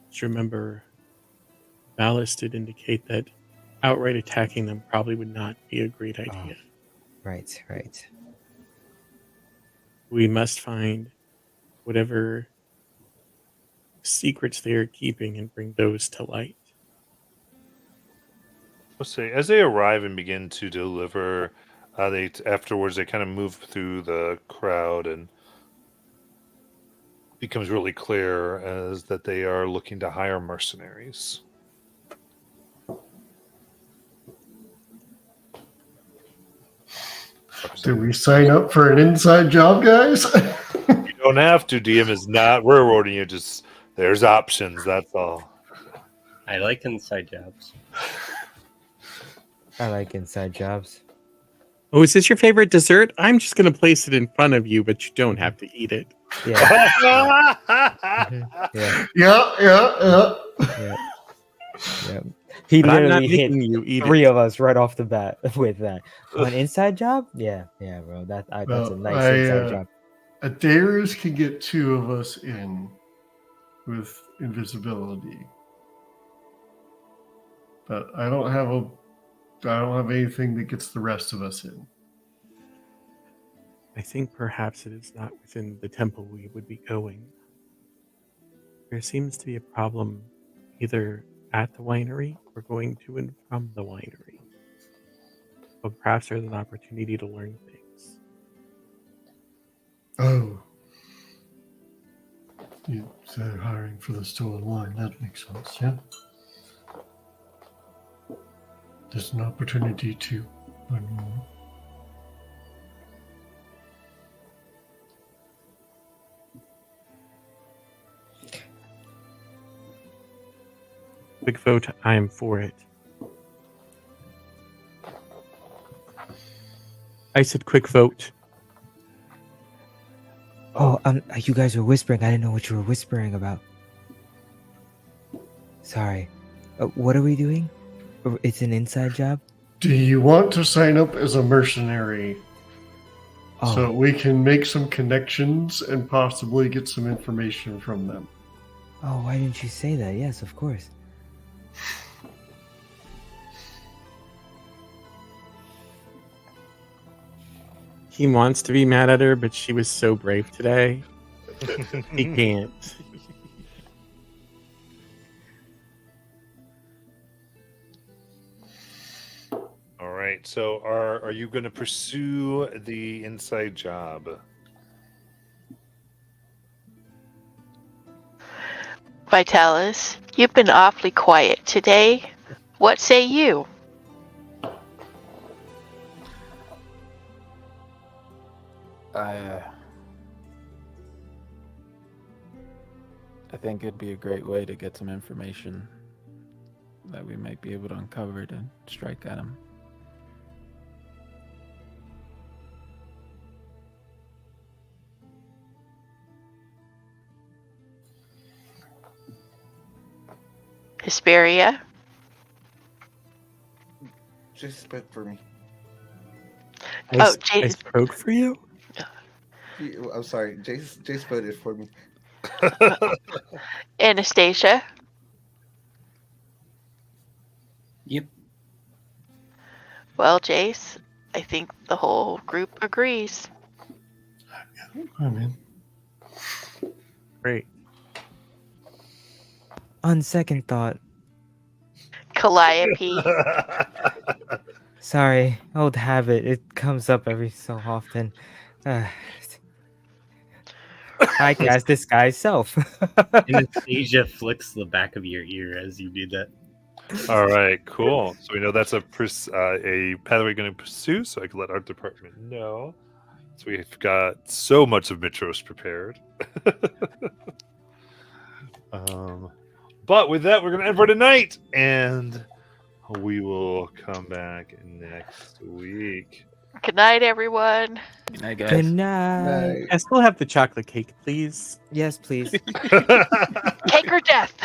Just remember, Valis did indicate that outright attacking them probably would not be a great idea. Right. We must find whatever secrets they are keeping and bring those to light. let's say, as they arrive and begin to deliver, afterwards they kind of move through the crowd, and becomes really clear as that they are looking to hire mercenaries. Do we sign up for an inside job, guys? You don't have to. DM is not railroading you. Just there's options. That's all. I like inside jobs. I like inside jobs. Oh, is this your favorite dessert? I'm just going to place it in front of you, but you don't have to eat it. Yeah. Yeah. Yeah. He But I'm not literally hit making you eat 3 it. of us right off the bat with that. An inside job? Yeah, bro. That's a nice inside job. Adaris can get 2 of us in with invisibility, but I don't have anything that gets the rest of us in. I think perhaps it is not within the temple we would be going. There seems to be a problem either at the winery or going to and from the winery. But perhaps there's an opportunity to learn things. Oh, for the stolen line. That makes sense, yeah? There's an opportunity to learn more. Quick vote. I am for it. I said quick vote. Oh, you guys were whispering. I didn't know what you were whispering about. Sorry. What are we doing? It's an inside job? Do you want to sign up as a mercenary so Oh, we can make some connections and possibly get some information from them? oh, why didn't you say that? Yes, of course. He wants to be mad at her, but she was so brave today. He can't. All right. So are you going to pursue the inside job? Vitalis, you've been awfully quiet today. What say you? I think it'd be a great way to get some information that we might be able to uncover to strike at him. Hesperia? Just spoke for me. Oh, I Jace. spoke for you? I'm sorry. Jace voted for me. Anastasia? Yep. Well, Jace, I think the whole group agrees. I'm in. Great. On second thought, Calliope? sorry, old habit. It comes up every so often. I cast disguise self. Anastasia flicks the back of your ear as you do that. All right, cool. So we know that's a pathway we're going to pursue, so I can let our department know. So we've got so much of Mitros prepared. But with that, we're going to end for tonight, and we will come back next week. Good night, everyone. I guess. Good night. I still have the chocolate cake, please. Yes, please. Cake or death?